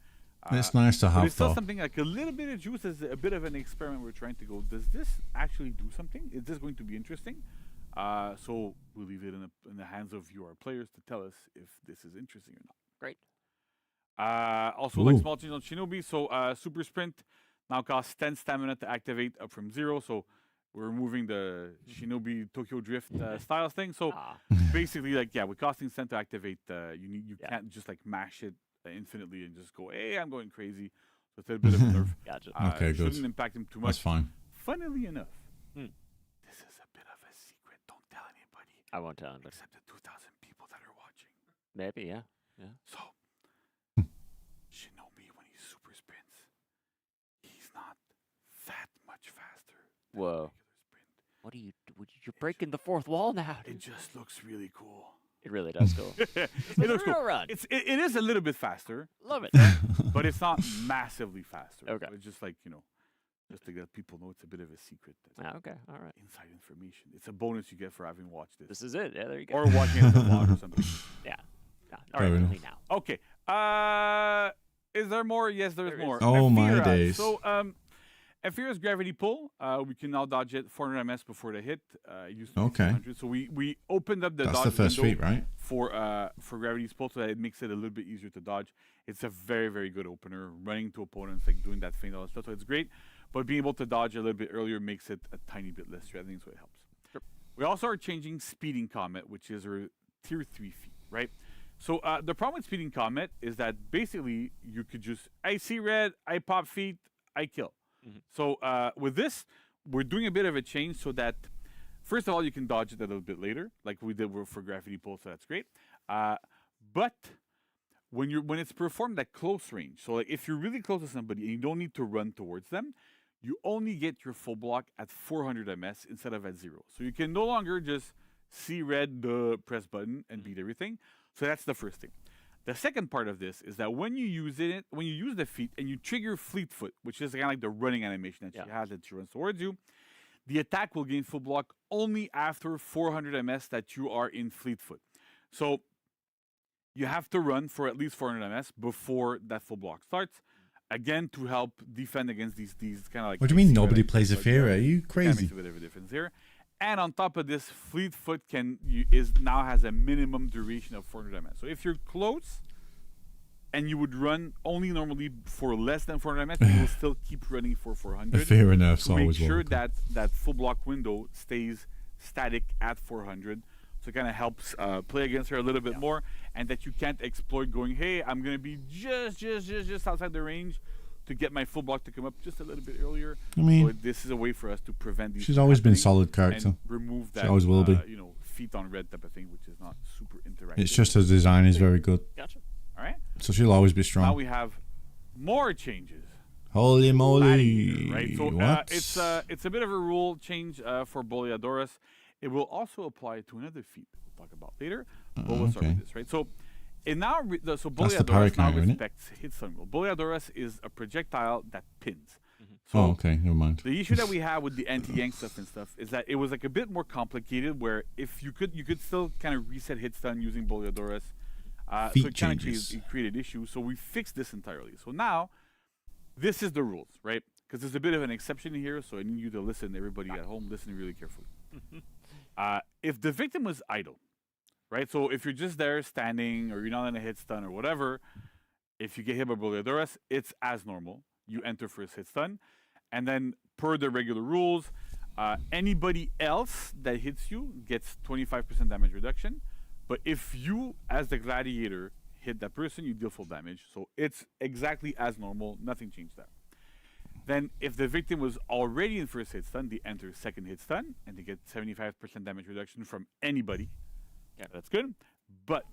Speaker 2: It's nice to
Speaker 7: But
Speaker 2: have
Speaker 7: it's still
Speaker 2: though.
Speaker 7: something like a little bit of juice as a bit of an experiment. We're trying to go, does this actually do something? Is this going to be interesting? So we'll leave it in the hands of you, our players, to tell us if this is interesting or not.
Speaker 4: Great.
Speaker 7: Also, like
Speaker 2: Ooh.
Speaker 7: small change on Shinobi. So Super Sprint now costs 10 stamina to activate, up from 0. So we're removing the Shinobi Tokyo Drift style thing. So basically, like, yeah, with costing 10 to activate, you can't just like mash it infinitely and just go, hey, I'm going crazy. So it's a bit of a nerf.
Speaker 4: Gotcha.
Speaker 2: Okay, good.
Speaker 7: Shouldn't impact him too
Speaker 2: That's
Speaker 7: much.
Speaker 2: fine.
Speaker 7: Funnily enough,
Speaker 4: Hmm.
Speaker 7: this is a bit of a secret. Don't tell anybody
Speaker 4: I won't tell anybody.
Speaker 7: except the 2,000 people that are watching.
Speaker 4: Maybe, yeah.
Speaker 7: So, Shinobi, when he super sprints, he's not that much faster than a
Speaker 4: Whoa.
Speaker 7: regular sprint.
Speaker 4: What are you? You're breaking the fourth wall now.
Speaker 7: It just looks really cool.
Speaker 4: It really does go.
Speaker 7: It looks
Speaker 4: real
Speaker 7: cool.
Speaker 4: run.
Speaker 7: It is a little bit faster,
Speaker 4: Love it.
Speaker 7: but it's not massively faster.
Speaker 4: Okay.
Speaker 7: So it's just like, just to let people know it's a bit of a secret. That's
Speaker 4: Okay. All right.
Speaker 7: inside information. It's a bonus you get for having watched this.
Speaker 4: This is it. Yeah. There you go.
Speaker 7: Or watching it as a vlog or something.
Speaker 4: yeah. All
Speaker 2: Fair
Speaker 4: right.
Speaker 2: enough.
Speaker 4: Only now.
Speaker 7: Okay. Is there more? Yes, there's
Speaker 4: There is.
Speaker 7: more.
Speaker 2: Oh, my
Speaker 7: Ephira.
Speaker 2: days.
Speaker 7: So, Ephira's gravity pull, we can now dodge it 400 ms before the hit. Used to be
Speaker 2: Okay.
Speaker 7: 300. So we opened up the
Speaker 2: That's
Speaker 7: dodge
Speaker 2: the first
Speaker 7: window
Speaker 2: feat, right?
Speaker 7: for gravity's pull, so that it makes it a little bit easier to dodge. It's a very, very good opener, running to opponents, like doing that feint, all that stuff. So it's great. But being able to dodge a little bit earlier makes it a tiny bit less threatening, so it helps.
Speaker 4: Sure.
Speaker 7: We also are changing Speeding Comet, which is our tier 3 feat, right? So the problem with Speeding Comet is that basically you could just, I see red, I pop feet, I kill. So with this, we're doing a bit of a change so that, first of all, you can dodge it a little bit later, like we did for Gravity Pull, so that's great. But when it's performed at close range, so like if you're really close to somebody and you don't need to run towards them, you only get your full block at 400 ms instead of at 0. So you can no longer just see red, press button, and beat everything. So that's the first thing. The second part of this is that when you use the feat and you trigger Fleet Foot, which is kind of like the running animation that she has that she runs towards you, the attack will gain full block only after 400 ms that you are in Fleet Foot. So you have to run for at least 400 ms before that full block starts. Again, to help defend against these kind of like.
Speaker 2: What do you mean
Speaker 7: AC
Speaker 2: nobody
Speaker 7: red
Speaker 2: plays
Speaker 7: like
Speaker 2: Ephira? Are you
Speaker 7: That
Speaker 2: crazy?
Speaker 7: makes a bit of a difference here. And on top of this, Fleet Foot now has a minimum duration of 400 ms. So if you're close and you would run only normally for less than 400 ms, you will still keep running for 400.
Speaker 2: Ephira nerfs
Speaker 7: to make
Speaker 2: always
Speaker 7: sure
Speaker 2: welcome.
Speaker 7: that full block window stays static at 400. So it kind of helps play against her a little bit more, and that you can't exploit going, hey, I'm going to be just outside the range to get my full block to come up just a little bit earlier.
Speaker 2: I mean,
Speaker 7: So this is a way for us to prevent these.
Speaker 2: she's
Speaker 7: from
Speaker 2: always been
Speaker 7: happening
Speaker 2: solid character.
Speaker 7: and remove that.
Speaker 2: always will be.
Speaker 7: Feet on red type of thing, which is not super interactive.
Speaker 2: It's just her design is very good,
Speaker 4: Gotcha.
Speaker 7: all right.
Speaker 2: so she'll always be
Speaker 7: Now
Speaker 2: strong.
Speaker 7: we have more changes.
Speaker 2: Holy
Speaker 7: adding
Speaker 2: moly!
Speaker 7: here, right? So
Speaker 2: What?
Speaker 7: it's a bit of a rule change for Boleadoras. It will also apply to another feat that we'll talk about later. But we'll start
Speaker 2: okay.
Speaker 7: with this, right? So it now
Speaker 2: That's the
Speaker 7: Boleadoras now
Speaker 2: Parakarr, isn't it?
Speaker 7: respects hit stun rule. Boleadoras is a projectile that pins.
Speaker 2: Oh, okay, never mind.
Speaker 7: The issue that we have with the anti-yank stuff and stuff is that it was like a bit more complicated. Where if you could still kind of reset hit stun using Boleadoras. So
Speaker 2: Feat
Speaker 7: it kind of
Speaker 2: changes.
Speaker 7: created issues. So we fixed this entirely. So now, this is the rules, right? Because there's a bit of an exception here. So I need you to listen, everybody at home, listen really carefully. If the victim was idle, right? So if you're just there standing or you're not in a hit stun or whatever, if you get hit by Boleadoras, it's as normal. You enter first hit stun. And then per the regular rules, anybody else that hits you gets 25% damage reduction. But if you, as the gladiator, hit that person, you deal full damage. So it's exactly as normal. Nothing changed there. Then if the victim was already in first hit stun, they enter second hit stun, and they get 75% damage reduction from anybody. Yeah, that's good. But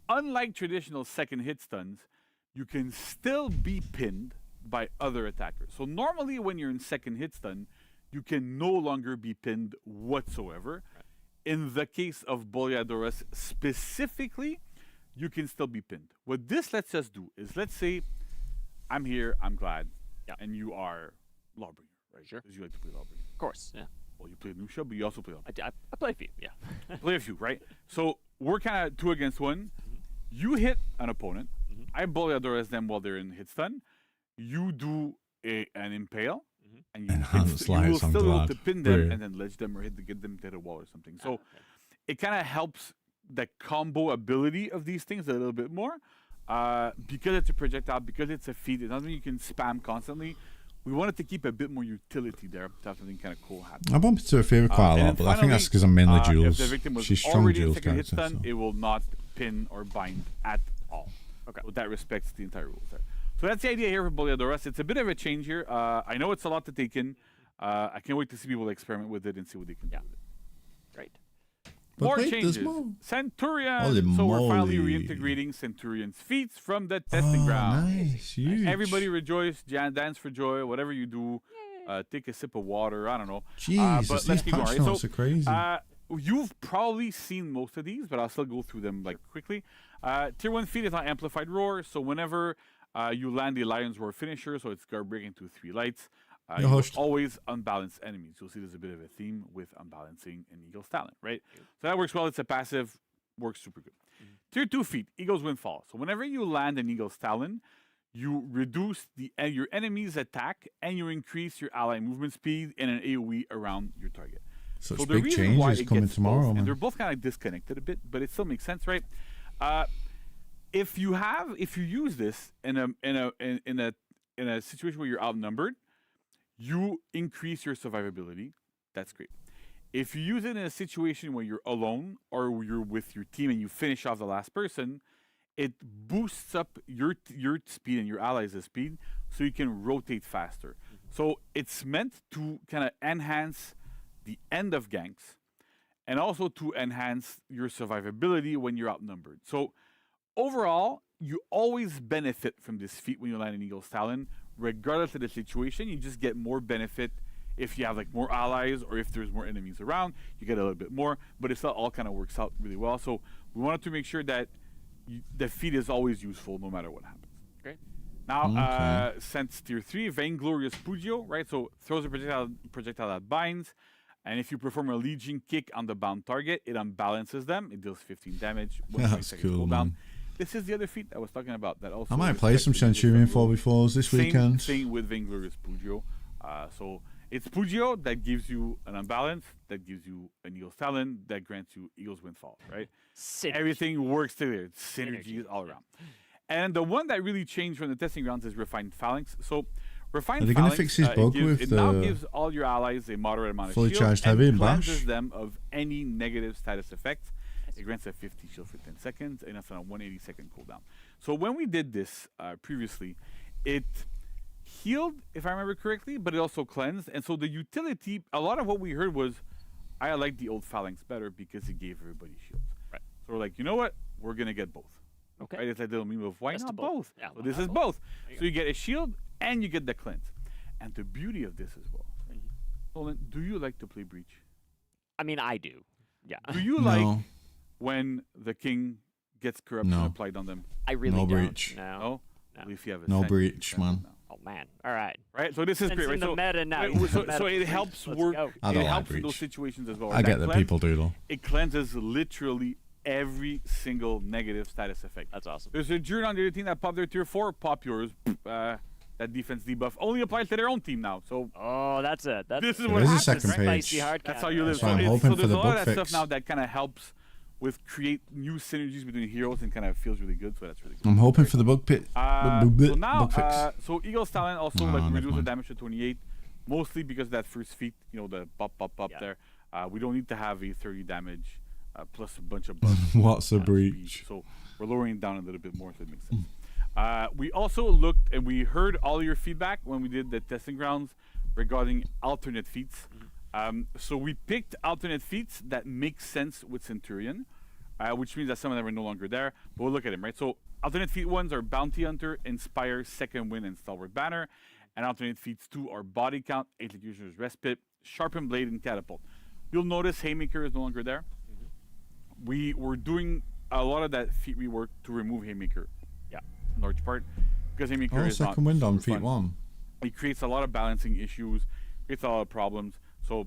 Speaker 7: unlike traditional second hit stuns, you can still be pinned by other attackers. So normally when you're in second hit stun, you can no longer be pinned whatsoever. In the case of Boleadorus specifically, you can still be pinned. What this lets us do is, let's say I'm here, I'm glad, and you are Lawbringer, right?
Speaker 4: Sure.
Speaker 7: Because you like to play Lawbringer.
Speaker 4: Of course, yeah.
Speaker 7: Well, you play Nusha, but you also play Lawbringer.
Speaker 4: I play a few, yeah.
Speaker 7: Play a few, right? So we're kind of 2 against 1. You hit an opponent. I Boleadorus them while they're in hit stun. You do an impale, and you,
Speaker 2: Enhanced
Speaker 7: you will
Speaker 2: lights, I'm
Speaker 7: still be able
Speaker 2: glad.
Speaker 7: to pin them
Speaker 2: Brilliant.
Speaker 7: and then ledge them or get them to hit a wall or something. So it kind of helps the combo ability of these things a little bit more. Because it's a projectile, because it's a feat, it's something you can spam constantly. We wanted to keep a bit more utility there to have something kind of cool happen.
Speaker 2: I bumped into Fever quite a
Speaker 7: And
Speaker 2: lot,
Speaker 7: then
Speaker 2: but I think that's
Speaker 7: finally,
Speaker 2: because I'm mainly
Speaker 7: If
Speaker 2: Jules.
Speaker 7: the victim was
Speaker 2: She's strong
Speaker 7: already in
Speaker 2: Jules
Speaker 7: second hit
Speaker 2: character.
Speaker 7: stun,
Speaker 2: So.
Speaker 7: it will not pin or bind at all.
Speaker 4: Okay.
Speaker 7: So that respects the entire rules there. So that's the idea here for Boleadorus. It's a bit of a change here. I know it's a lot to take in. I can't wait to see people experiment with it and see what they can do with it.
Speaker 4: Great.
Speaker 2: But
Speaker 7: More
Speaker 2: wait, there's
Speaker 7: changes.
Speaker 2: more.
Speaker 7: Centurion.
Speaker 2: Holy
Speaker 7: So we're finally
Speaker 2: moly.
Speaker 7: reintegrating Centurion's feats from the testing ground.
Speaker 2: Nice, huge.
Speaker 7: Everybody rejoice, dance for joy, whatever you do. Take a sip of water. I don't know.
Speaker 2: Jesus,
Speaker 7: but
Speaker 2: these
Speaker 7: let's keep going.
Speaker 2: patch
Speaker 7: Right?
Speaker 2: notes are crazy.
Speaker 7: You've probably seen most of these, but I'll still go through them like quickly. Tier 1 feat is on Amplified Roar, so whenever you land the Lion's Roar finisher, so it's guard breaking to 3 lights,
Speaker 2: You're
Speaker 7: you
Speaker 2: hushed.
Speaker 7: always unbalance enemies. You'll see there's a bit of a theme with unbalancing an Eagle's Talent, right? So that works well. It's a passive, works super good. Tier 2 feat, Eagle's Windfall. So whenever you land an Eagle's Talon, you reduce your enemy's attack and you increase your ally movement speed and an AoE around your target.
Speaker 2: Such
Speaker 7: So the
Speaker 2: big
Speaker 7: reason why
Speaker 2: changes
Speaker 7: it
Speaker 2: coming
Speaker 7: gets
Speaker 2: tomorrow,
Speaker 7: both,
Speaker 2: man.
Speaker 7: and they're both kind of disconnected a bit, but it still makes sense, right? If you use this in a situation where you're outnumbered, you increase your survivability. That's great. If you use it in a situation where you're alone or you're with your team and you finish off the last person, it boosts up your speed and your allies' speed so you can rotate faster. So it's meant to kind of enhance the end of ganks and also to enhance your survivability when you're outnumbered. So overall, you always benefit from this feat when you land an Eagle's Talon, regardless of the situation. You just get more benefit if you have like more allies or if there's more enemies around. You get a little bit more, but it still all kind of works out really well. So we wanted to make sure that the feat is always useful no matter what happens.
Speaker 4: Great.
Speaker 7: Now, since tier 3, Vainglorious Pugio, right? So throws a projectile that binds, and if you perform a Legion kick on the bound target, it unbalances them. It deals 15 damage.
Speaker 2: That's cool, man.
Speaker 7: This is the other feat I was talking about. That also
Speaker 2: I might play some
Speaker 7: respects the
Speaker 2: Centurion
Speaker 7: different rules.
Speaker 2: 4v4s this
Speaker 7: Same
Speaker 2: weekend.
Speaker 7: thing with Vainglorious Pugio. So it's Pugio that gives you an unbalance, that gives you an Eagle's Talon, that grants you Eagle's Windfall, right?
Speaker 4: Synergy.
Speaker 7: Everything works together. Synergy all around. And the one that really changed from the testing grounds is Refined Phalanx. So Refined
Speaker 2: Are they
Speaker 7: Phalanx,
Speaker 2: gonna fix this bug with
Speaker 7: it now
Speaker 2: the
Speaker 7: gives all your allies a moderate amount of
Speaker 2: fully
Speaker 7: shield
Speaker 2: charged
Speaker 7: and
Speaker 2: heavy and
Speaker 7: cleanses
Speaker 2: bash?
Speaker 7: them of any negative status effects. It grants a 50 shield for 10 seconds, and that's on a 180-second cooldown. So when we did this previously, it healed, if I remember correctly, but it also cleansed. And so the utility, a lot of what we heard was, I like the old Phalanx better because it gave everybody shields.
Speaker 4: Right.
Speaker 7: So we're like, you know what? We're going to get both.
Speaker 4: Okay.
Speaker 7: Right? It's like the little meme of, why
Speaker 4: Best
Speaker 7: not
Speaker 4: of both.
Speaker 7: both?
Speaker 4: Yeah,
Speaker 7: So
Speaker 4: why
Speaker 7: this
Speaker 4: not
Speaker 7: is
Speaker 4: both?
Speaker 7: both.
Speaker 4: There you
Speaker 7: So you get a shield and you get the cleanse. And the beauty of this as well. Right? Nolan, do you like to play Breach?
Speaker 4: I mean, I do. Yeah.
Speaker 7: Do you like when the king gets corruption
Speaker 2: No.
Speaker 7: applied on them?
Speaker 4: I really
Speaker 2: No
Speaker 4: don't.
Speaker 2: breach.
Speaker 4: No.
Speaker 7: No?
Speaker 4: No.
Speaker 7: Well, if you have a
Speaker 2: No
Speaker 7: Senate,
Speaker 2: breach,
Speaker 7: you can
Speaker 2: man.
Speaker 7: now.
Speaker 4: Oh man. All right.
Speaker 7: Right? So this is
Speaker 4: Since
Speaker 7: great,
Speaker 4: in
Speaker 7: right?
Speaker 4: the
Speaker 7: So,
Speaker 4: meta now,
Speaker 7: right,
Speaker 4: you're
Speaker 7: so,
Speaker 4: in the
Speaker 7: so
Speaker 4: meta
Speaker 7: it
Speaker 4: breach.
Speaker 7: helps
Speaker 4: Let's
Speaker 7: work.
Speaker 4: go.
Speaker 2: I
Speaker 7: It
Speaker 2: don't like
Speaker 7: helps in those
Speaker 2: breach.
Speaker 7: situations as well.
Speaker 2: I get
Speaker 7: that
Speaker 2: that people do though.
Speaker 7: It cleanses literally every single negative status effect.
Speaker 4: That's awesome.
Speaker 7: There's a Juror on the other team that popped their tier 4, pop yours. That defense debuff only applies to their own team now. So
Speaker 4: Oh, that's it. That's
Speaker 7: this is
Speaker 2: There
Speaker 7: what
Speaker 2: is a
Speaker 7: happens.
Speaker 2: second
Speaker 7: right?
Speaker 2: page.
Speaker 4: Spicy hard
Speaker 7: That's
Speaker 4: cap.
Speaker 7: how you live.
Speaker 2: That's why I'm
Speaker 7: it's-
Speaker 2: hoping for
Speaker 7: there's
Speaker 2: the
Speaker 7: a lot
Speaker 2: bug
Speaker 7: of that
Speaker 2: fix.
Speaker 7: stuff now that kind of helps with create new synergies between heroes and kind of feels really good. So that's really good.
Speaker 2: I'm hoping for the bug pit.
Speaker 7: So now,
Speaker 2: bug fix.
Speaker 7: so Eagle's Talent also
Speaker 2: Nah,
Speaker 7: like
Speaker 2: never
Speaker 7: reduces the
Speaker 2: mind.
Speaker 7: damage to 28, mostly because of that first feat, you know, the pop
Speaker 4: Yeah.
Speaker 7: there. We don't need to have a 30 damage plus a bunch of buffs.
Speaker 2: What's a
Speaker 7: speed.
Speaker 2: breach?
Speaker 7: So we're lowering it down a little bit more, so it makes sense. We also looked and we heard all your feedback when we did the testing grounds regarding alternate feats. So we picked alternate feats that make sense with Centurion, which means that some of them are no longer there. But we'll look at them, right? So alternate feat ones are Bounty Hunter, Inspire, Second Wind, and Stalwart Banner. And alternate feats 2 are Body Count, Executioner's Respite, Sharpened Blade, and Catapult. You'll notice Haymaker is no longer there. We were doing a lot of that feat rework to remove Haymaker. Yeah, in large part. Because Haymaker is not
Speaker 2: Second Wind on
Speaker 7: super
Speaker 2: feet
Speaker 7: fun.
Speaker 2: 1.
Speaker 7: It creates a lot of balancing issues, creates a lot of problems. So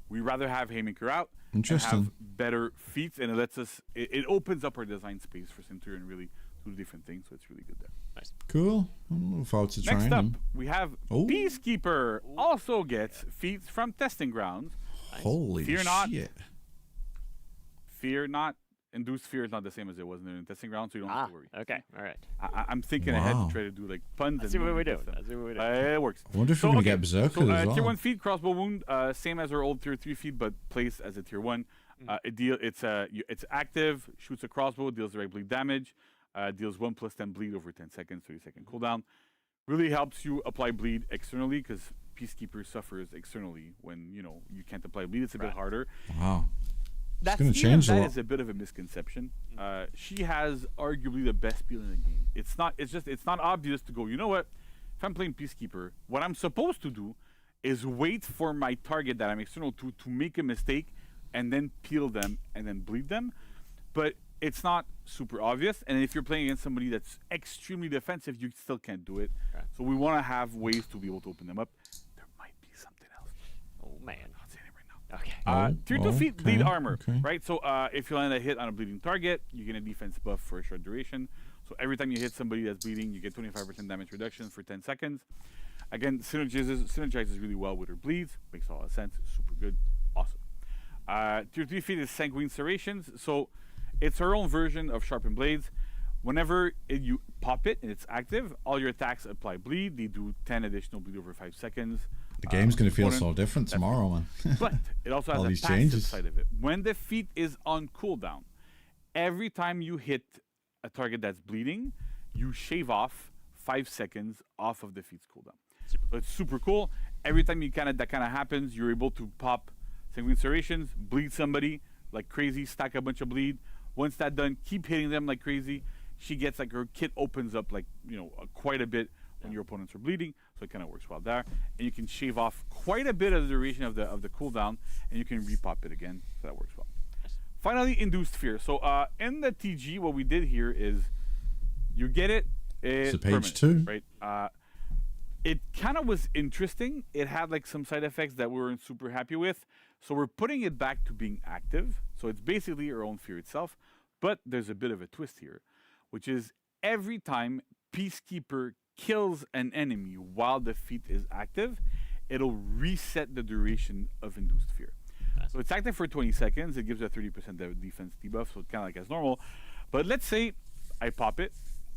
Speaker 7: we rather have Haymaker out and
Speaker 2: Interesting.
Speaker 7: have better feats, and it lets us. It opens up our design space for Centurion really to do different things. So it's really good there.
Speaker 4: Nice.
Speaker 2: Cool. I'm looking forward to trying
Speaker 7: Next up,
Speaker 2: them.
Speaker 7: we have
Speaker 2: Oh.
Speaker 7: Peacekeeper. Also gets feats from testing grounds.
Speaker 2: Holy
Speaker 7: Fear not.
Speaker 2: shit.
Speaker 7: Fear not. Induced fear is not the same as it was in the testing ground, so you don't have to worry.
Speaker 4: Okay. All right.
Speaker 7: I'm thinking ahead
Speaker 2: Wow.
Speaker 7: to try to do like puns.
Speaker 4: Let's
Speaker 7: and
Speaker 4: see what
Speaker 7: move
Speaker 4: we
Speaker 7: the
Speaker 4: do.
Speaker 7: stuff.
Speaker 4: Let's see what we do.
Speaker 7: It works.
Speaker 2: I wonder if we're going to get
Speaker 7: Berserker
Speaker 2: Berserker as
Speaker 7: Tier
Speaker 2: well.
Speaker 7: 1 feed, crossbow wound, same as our old tier 3 feed, but placed as a tier 1. It's active, shoots a crossbow, deals direct bleed damage, deals 1 plus 10 bleed over 10 seconds, 30-second cooldown. Really helps you apply bleed externally because Peacekeeper suffers externally when you can't apply bleed. It's a bit harder.
Speaker 2: Wow.
Speaker 7: That's
Speaker 2: gonna
Speaker 7: even
Speaker 2: change a
Speaker 7: that
Speaker 2: lot.
Speaker 7: is a bit of a misconception. She has arguably the best peel in the game. It's not obvious to go, you know what? If I'm playing Peacekeeper, what I'm supposed to do is wait for my target that I'm external to make a mistake and then peel them and then bleed them. But it's not super obvious. And if you're playing against somebody that's extremely defensive, you still can't do it.
Speaker 4: Right.
Speaker 7: So we want to have ways to be able to open them up. There might be something else.
Speaker 4: Oh man.
Speaker 7: I'm not saying it right now.
Speaker 4: Okay.
Speaker 7: Tier 2 feet, bleed
Speaker 2: okay,
Speaker 7: armor,
Speaker 2: okay.
Speaker 7: right? So if you land a hit on a bleeding target, you get a defense buff for a short duration. So every time you hit somebody that's bleeding, you get 25% damage reduction for 10 seconds. Again, synergizes really well with her bleeds. Makes a lot of sense. Super good. Awesome. Tier 3 feet is Sanguine Serrations. So it's her own version of Sharpened Blades. Whenever you pop it and it's active, all your attacks apply bleed. They do 10 additional bleed over 5 seconds.
Speaker 2: The game's going to feel so
Speaker 7: opponent-
Speaker 2: different tomorrow, man.
Speaker 7: But it also has
Speaker 2: All
Speaker 7: a
Speaker 2: these
Speaker 7: passive
Speaker 2: changes.
Speaker 7: side of it. When the feat is on cooldown, every time you hit a target that's bleeding, you shave off 5 seconds off of the feat's cooldown. So it's super cool. Every time that kind of happens, you're able to pop Sanguine Serrations, bleed somebody like crazy, stack a bunch of bleed. Once that's done, keep hitting them like crazy. She gets her kit opens up quite a bit when your opponents are bleeding, so it kind of works well there. And you can shave off quite a bit of the duration of the cooldown, and you can repop it again, so that works well. Finally, Induced Fear. So in the TG, what we did here is you get it.
Speaker 2: So page
Speaker 7: permanent,
Speaker 2: 2.
Speaker 7: right? It kind of was interesting. It had some side effects that we weren't super happy with. So we're putting it back to being active. So it's basically our own fear itself. But there's a bit of a twist here, which is every time Peacekeeper kills an enemy while the feat is active, it'll reset the duration of Induced Fear. So it's active for 20 seconds. It gives a 30% defense debuff, so it's kind of like as normal. But let's say I pop it.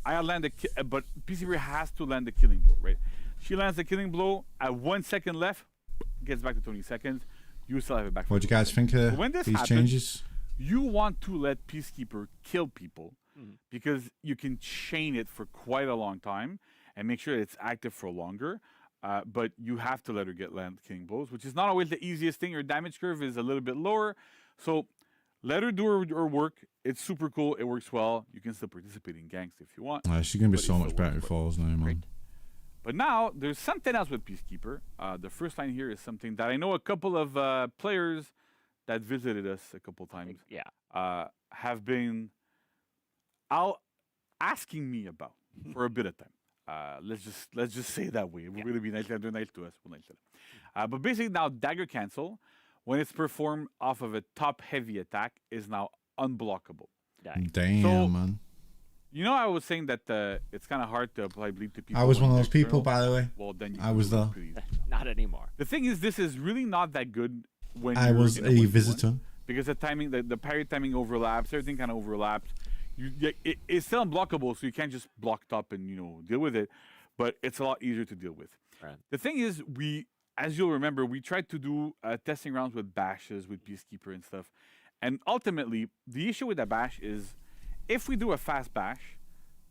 Speaker 7: I land but Peacekeeper has to land the killing blow, right? She lands the killing blow at 1 second left, gets back to 20 seconds. You still have it back.
Speaker 2: What do you guys think of
Speaker 7: When this
Speaker 2: these
Speaker 7: happens,
Speaker 2: changes?
Speaker 7: You want to let Peacekeeper kill people because you can chain it for quite a long time and make sure it's active for longer. But you have to let her land killing blows, which is not always the easiest thing. Her damage curve is a little bit lower. So let her do her work. It's super cool. It works well. You can still participate in ganks if you want.
Speaker 2: She's going to be
Speaker 7: but
Speaker 2: so
Speaker 7: it
Speaker 2: much
Speaker 7: still
Speaker 2: better
Speaker 7: works
Speaker 2: with
Speaker 7: well.
Speaker 2: falls now, man.
Speaker 7: Great. But now there's something else with Peacekeeper. The first line here is something that I know a couple of players that visited us a couple times
Speaker 4: Yeah.
Speaker 7: have been asking me about for a bit of time. Let's just say it that way. It will really be nice to us. But basically now Dagger Cancel, when it's performed off of a top heavy attack, is now unblockable.
Speaker 2: Damn,
Speaker 7: So-
Speaker 2: man.
Speaker 7: I was saying that it's kind of hard to apply bleed to people.
Speaker 2: I was
Speaker 7: when
Speaker 2: one of
Speaker 7: they're
Speaker 2: those people,
Speaker 7: external.
Speaker 2: by the way.
Speaker 7: Well, then you
Speaker 2: I
Speaker 7: can
Speaker 2: was
Speaker 7: do it
Speaker 2: there.
Speaker 7: pretty easy.
Speaker 4: Not anymore.
Speaker 7: The thing is, this is really not that good when
Speaker 2: I
Speaker 7: you're
Speaker 2: was
Speaker 7: in
Speaker 2: a
Speaker 7: 1v1,
Speaker 2: visitor.
Speaker 7: because the timing, the parry timing overlaps, everything kind of overlaps. It's still unblockable, so you can't just block top and deal with it, but it's a lot easier to deal with.
Speaker 4: Right.
Speaker 7: The thing is, as you'll remember, we tried to do testing rounds with bashes, with Peacekeeper and stuff, and ultimately the issue with that bash is if we do a fast bash,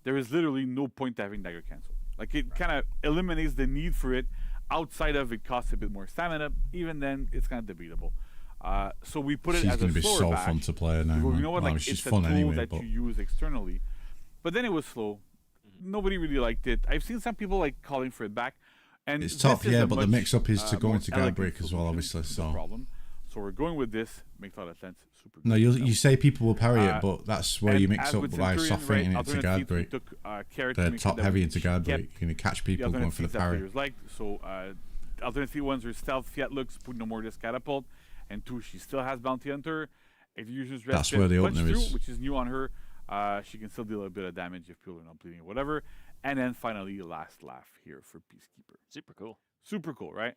Speaker 7: there is literally no point to having dagger cancel. Like it kind of eliminates the need for it. Outside of it costs a bit more stamina. Even then, it's kind of debatable. So we put it
Speaker 2: She's
Speaker 7: as
Speaker 2: going
Speaker 7: a
Speaker 2: to be
Speaker 7: slower
Speaker 2: so
Speaker 7: bash.
Speaker 2: fun to play now.
Speaker 7: You
Speaker 2: Man.
Speaker 7: know what?
Speaker 2: Well,
Speaker 7: Like
Speaker 2: she's
Speaker 7: it's a
Speaker 2: fun
Speaker 7: tool
Speaker 2: anyway.
Speaker 7: that
Speaker 2: But
Speaker 7: you use externally. But then it was slow. Nobody really liked it. I've seen some people like calling for it back. And
Speaker 2: it's
Speaker 7: this
Speaker 2: tough,
Speaker 7: is
Speaker 2: yeah.
Speaker 7: a
Speaker 2: But the
Speaker 7: much,
Speaker 2: mix-up is to go
Speaker 7: more
Speaker 2: into guard
Speaker 7: elegant
Speaker 2: break as well,
Speaker 7: solution
Speaker 2: obviously.
Speaker 7: to the
Speaker 2: So
Speaker 7: problem. So we're going with this. Makes a lot of sense. Super.
Speaker 2: no,
Speaker 7: good.
Speaker 2: you say people will parry it, but that's where
Speaker 7: And
Speaker 2: you mix
Speaker 7: as
Speaker 2: up
Speaker 7: with
Speaker 2: by
Speaker 7: Centurion,
Speaker 2: soft feinting it into
Speaker 7: alternate
Speaker 2: guard
Speaker 7: feats, we
Speaker 2: break.
Speaker 7: took, carrot to
Speaker 2: They're
Speaker 7: make sure
Speaker 2: top
Speaker 7: that
Speaker 2: heavy
Speaker 7: we
Speaker 2: into guard
Speaker 7: kept
Speaker 2: break. You're going to catch
Speaker 7: the
Speaker 2: people going
Speaker 7: alternate
Speaker 2: for the
Speaker 7: feats that
Speaker 2: parry.
Speaker 7: players liked. So alternate feat ones are stealth, fiat looks, put no more this catapult, and 2, she still has bounty hunter. If you use
Speaker 2: That's where the
Speaker 7: punch
Speaker 2: opener
Speaker 7: through,
Speaker 2: is.
Speaker 7: which is new on her. She can still deal a bit of damage if people are not bleeding or whatever. And then finally, last laugh here for Peacekeeper.
Speaker 4: Super cool.
Speaker 7: Super cool, right?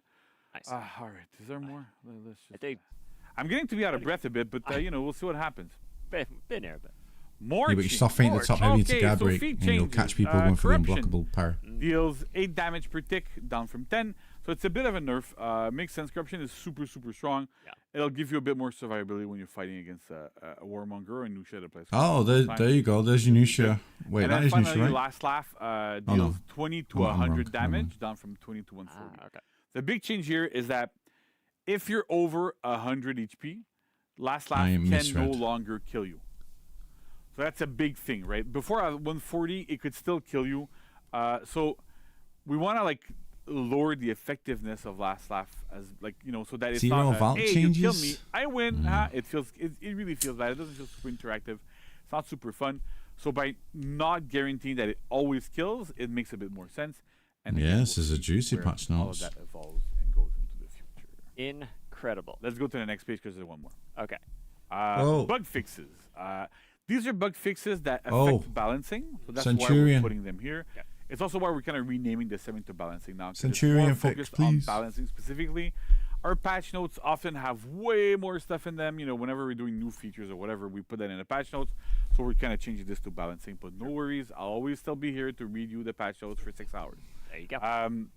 Speaker 4: Nice.
Speaker 7: All right. Is there more? Let's
Speaker 4: I
Speaker 7: just,
Speaker 4: think
Speaker 7: I'm getting to be out of breath a bit, but we'll see what happens.
Speaker 4: been there, but
Speaker 7: More.
Speaker 2: Yeah, but you soft feint the top heavy into guard
Speaker 7: so
Speaker 2: break,
Speaker 7: feat
Speaker 2: and you'll
Speaker 7: changes.
Speaker 2: catch people going for the
Speaker 7: Corruption
Speaker 2: unblockable parry.
Speaker 7: deals 8 damage per tick, down from 10. So it's a bit of a nerf. Makes sense. Corruption is super, super strong.
Speaker 4: Yeah.
Speaker 7: It'll give you a bit more survivability when you're fighting against a warmonger or a Nusha that plays.
Speaker 2: Oh, there you go. There's your Nusha. Wait,
Speaker 7: and
Speaker 2: that
Speaker 7: then
Speaker 2: is
Speaker 7: finally,
Speaker 2: Nusha, right?
Speaker 7: last laugh
Speaker 2: no.
Speaker 7: deals 20 to
Speaker 2: I'm wrong.
Speaker 7: 100
Speaker 2: Never mind.
Speaker 7: damage, down from 20 to 140.
Speaker 4: okay.
Speaker 7: The big change here is that if you're over 100 HP, last laugh
Speaker 2: I
Speaker 7: can
Speaker 2: misread.
Speaker 7: no longer kill you. So that's a big thing, right? Before 140, it could still kill you. So we want to like lower the effectiveness of last laugh as so that it's
Speaker 2: Zero
Speaker 7: not
Speaker 2: vault
Speaker 7: hey, you kill
Speaker 2: changes?
Speaker 7: me, I win. It really feels bad. It doesn't feel super interactive. It's not super fun. So by not guaranteeing that it always kills, it makes a bit more sense. And
Speaker 2: Yeah,
Speaker 7: again,
Speaker 2: this
Speaker 7: we'll
Speaker 2: is a
Speaker 7: see
Speaker 2: juicy
Speaker 7: where
Speaker 2: patch
Speaker 7: all of
Speaker 2: notes.
Speaker 7: that evolves and goes into the future.
Speaker 4: Incredible.
Speaker 7: Let's go to the next page because there's one more.
Speaker 4: Okay.
Speaker 7: Bug fixes. These are bug fixes that affect
Speaker 2: Oh.
Speaker 7: balancing. So that's why
Speaker 2: Centurion.
Speaker 7: we're putting them here.
Speaker 4: Yeah.
Speaker 7: It's also why we're kind of renaming the segment to balancing now. 'Cause
Speaker 2: Centurion
Speaker 7: it's more
Speaker 2: fix,
Speaker 7: focused on
Speaker 2: please.
Speaker 7: balancing specifically. Our patch notes often have way more stuff in them. Whenever we're doing new features or whatever, we put that in the patch notes. So we're kind of changing this to balancing. But no worries, I'll always still be here to read you the patch notes for 6 hours.
Speaker 4: There you go.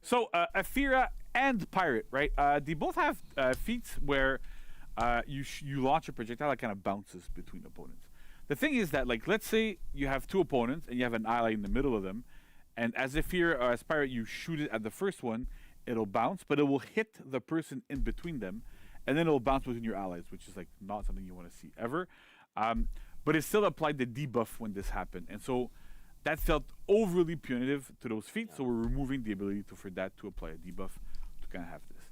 Speaker 7: So Aphira and Pirate, right? They both have feats where you launch a projectile that kind of bounces between opponents. The thing is that, like, let's say you have 2 opponents and you have an ally in the middle of them, and as Aphira or as Pirate, you shoot it at the first one, it'll bounce, but it will hit the person in between them, and then it'll bounce between your allies, which is like not something you want to see ever. But it still applied the debuff when this happened, and so that felt overly punitive to those feats. So we're removing the ability for that to apply a debuff to kind of have this.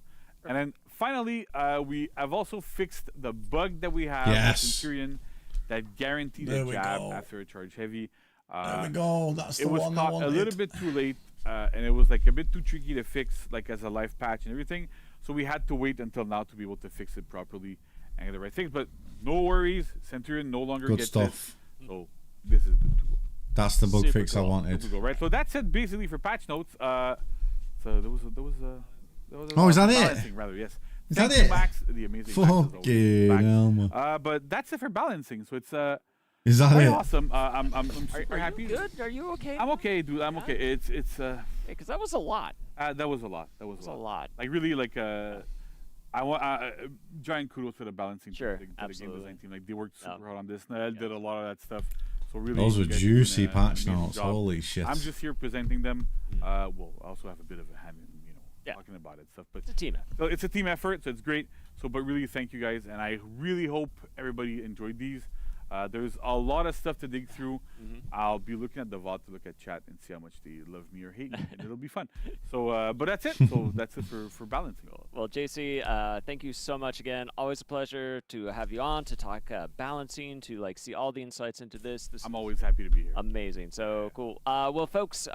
Speaker 7: And then finally, we have also fixed the bug that we have with
Speaker 2: Yes.
Speaker 7: Centurion that guaranteed
Speaker 2: There
Speaker 7: a
Speaker 2: we
Speaker 7: jab
Speaker 2: go.
Speaker 7: after a charge heavy.
Speaker 2: There we go. That's
Speaker 7: It
Speaker 2: the
Speaker 7: was
Speaker 2: one I
Speaker 7: caught
Speaker 2: wanted.
Speaker 7: a little bit too late, and it was like a bit too tricky to fix, like as a live patch and everything. So we had to wait until now to be able to fix it properly and get the right things. But no worries, Centurion no longer
Speaker 2: Good
Speaker 7: gets
Speaker 2: stuff.
Speaker 7: this, so this is good to go.
Speaker 2: That's the bug
Speaker 4: Super
Speaker 2: fix I
Speaker 4: cool.
Speaker 2: wanted.
Speaker 7: Good to go, right? So that's it basically for patch notes. So there was
Speaker 2: Oh, is that it?
Speaker 7: balancing, rather, yes.
Speaker 2: Is
Speaker 7: Thank
Speaker 2: that
Speaker 7: you,
Speaker 2: it?
Speaker 7: Max, the amazing Max, as always,
Speaker 2: Fucking
Speaker 7: back.
Speaker 2: hell, man.
Speaker 7: But that's it for balancing. So it's
Speaker 2: Is that
Speaker 7: quite
Speaker 2: it?
Speaker 7: awesome. I'm super
Speaker 4: Are
Speaker 7: happy.
Speaker 4: you good? Are you okay?
Speaker 7: I'm okay, dude. I'm okay. It's
Speaker 4: Because that was a lot.
Speaker 7: that was a lot. That was
Speaker 4: That was a lot.
Speaker 7: Like really, like I want giant kudos to the balancing
Speaker 4: Sure,
Speaker 7: team, to the game
Speaker 4: absolutely.
Speaker 7: design team. Like they worked super
Speaker 4: Yeah.
Speaker 7: hard on this. Noel did a lot of that stuff. So really,
Speaker 2: Those were
Speaker 7: you guys are
Speaker 2: juicy
Speaker 7: doing an
Speaker 2: patch
Speaker 7: amazing
Speaker 2: notes.
Speaker 7: job.
Speaker 2: Holy shit.
Speaker 7: I'm just here presenting them. Well, I also have a bit of a hand in
Speaker 4: Yeah.
Speaker 7: talking about it stuff, but
Speaker 4: It's a team effort.
Speaker 7: so it's a team effort, so it's great. So, but really, thank you guys, and I really hope everybody enjoyed these. There's a lot of stuff to dig through. I'll be looking at the VOD to look at chat and see how much they love me or hate me, and it'll be fun. So, but that's it. So that's it for balancing.
Speaker 4: Well, JC, thank you so much again. Always a pleasure to have you on to talk balancing, to like see all the insights into this. This
Speaker 7: I'm always happy to be here.
Speaker 4: amazing. So cool. Well, folks,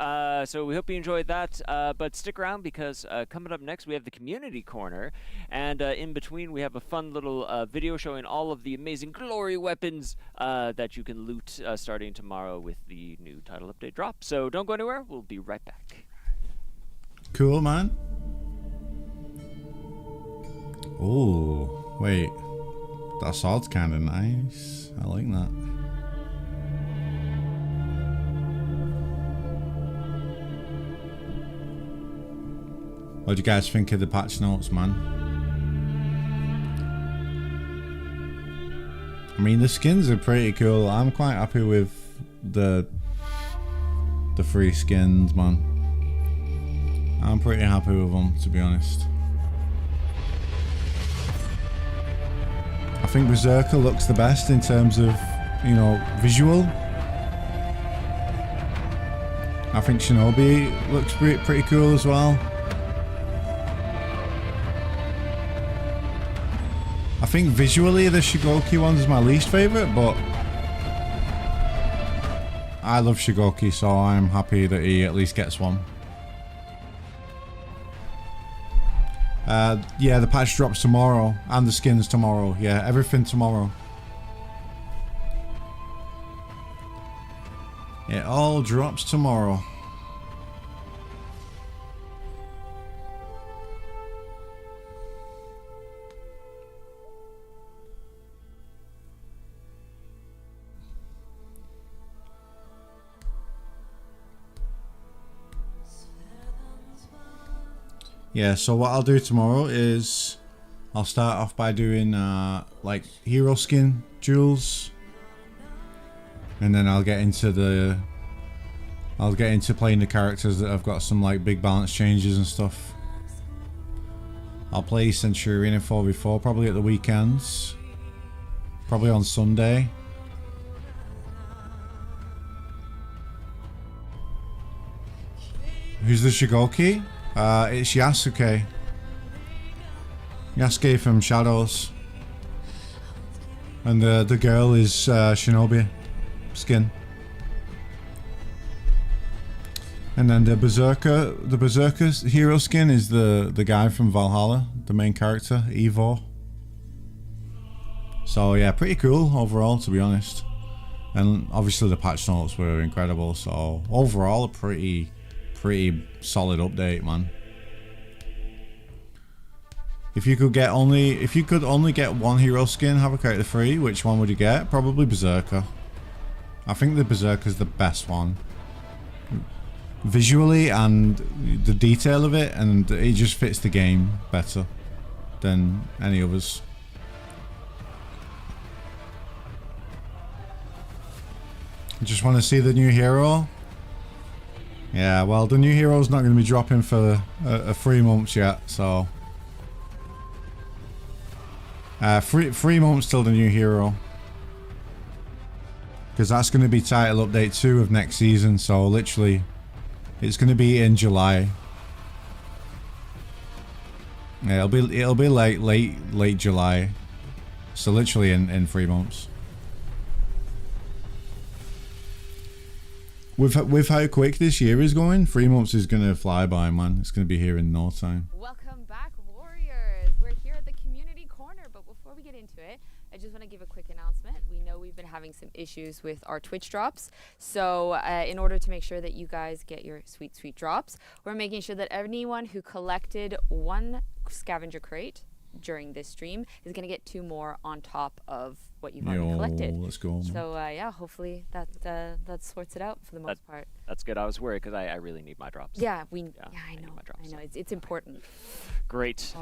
Speaker 4: so we hope you enjoyed that. But stick around because coming up next we have the community corner, and in between we have a fun little video showing all of the amazing glory weapons that you can loot starting tomorrow with the new title update drop. So don't go anywhere. We'll be right back.
Speaker 2: Cool, man. Oh, wait. That sword's kind of nice. I like that. What do you guys think of the patch notes, man? I mean, the skins are pretty cool. I'm quite happy with the the free skins, man. I'm pretty happy with them, to be honest. I think Berserker looks the best in terms of, you know, visual. I think Shinobi looks pretty cool as well. I think visually the Shigoki one is my least favorite, but I love Shigoki, so I'm happy that he at least gets one. Yeah, the patch drops tomorrow, and the skins tomorrow. Yeah, everything tomorrow. It all drops tomorrow. Yeah, so what I'll do tomorrow is I'll start off by doing like hero skin duels, and then I'll get into playing the characters that have got some like big balance changes and stuff. I'll play Centurion in 4v4 probably at the weekends, probably on Sunday. Who's the Shigoki? It's Yasuke. Yasuke from Shadows. And the girl is Shinobi skin. And then the Berserker's hero skin is the guy from Valhalla, the main character, Evo. So yeah, pretty cool overall, to be honest. And obviously the patch notes were incredible, so overall a pretty solid update, man. If you could only get one hero skin, Havok out of the 3, which one would you get? Probably Berserker. I think the Berserker's the best one. Visually and the detail of it, and it just fits the game better than any others. Just want to see the new hero. Yeah, well, the new hero's not going to be dropping for a 3 months yet, so 3 months till the new hero, because that's going to be title update 2 of next season. So literally, it's going to be in July. Yeah, it'll be like late July, so literally in 3 months. With how quick this year is going, 3 months is gonna fly by, man. It's gonna be here in no time.
Speaker 3: Welcome back, Warriors. We're here at the community corner, but before we get into it, I just want to give a quick announcement. We know we've been having some issues with our Twitch drops, so in order to make sure that you guys get your sweet drops, we're making sure that anyone who collected 1 scavenger crate during this stream is going to get 2 more on top of what you've already collected.
Speaker 2: Let's go, man.
Speaker 3: So yeah, hopefully that sorts it out for the most part.
Speaker 4: That's good. I was worried because I really need my drops.
Speaker 3: Yeah, I know.
Speaker 4: need my drops.
Speaker 3: I know. It's important.
Speaker 4: Great.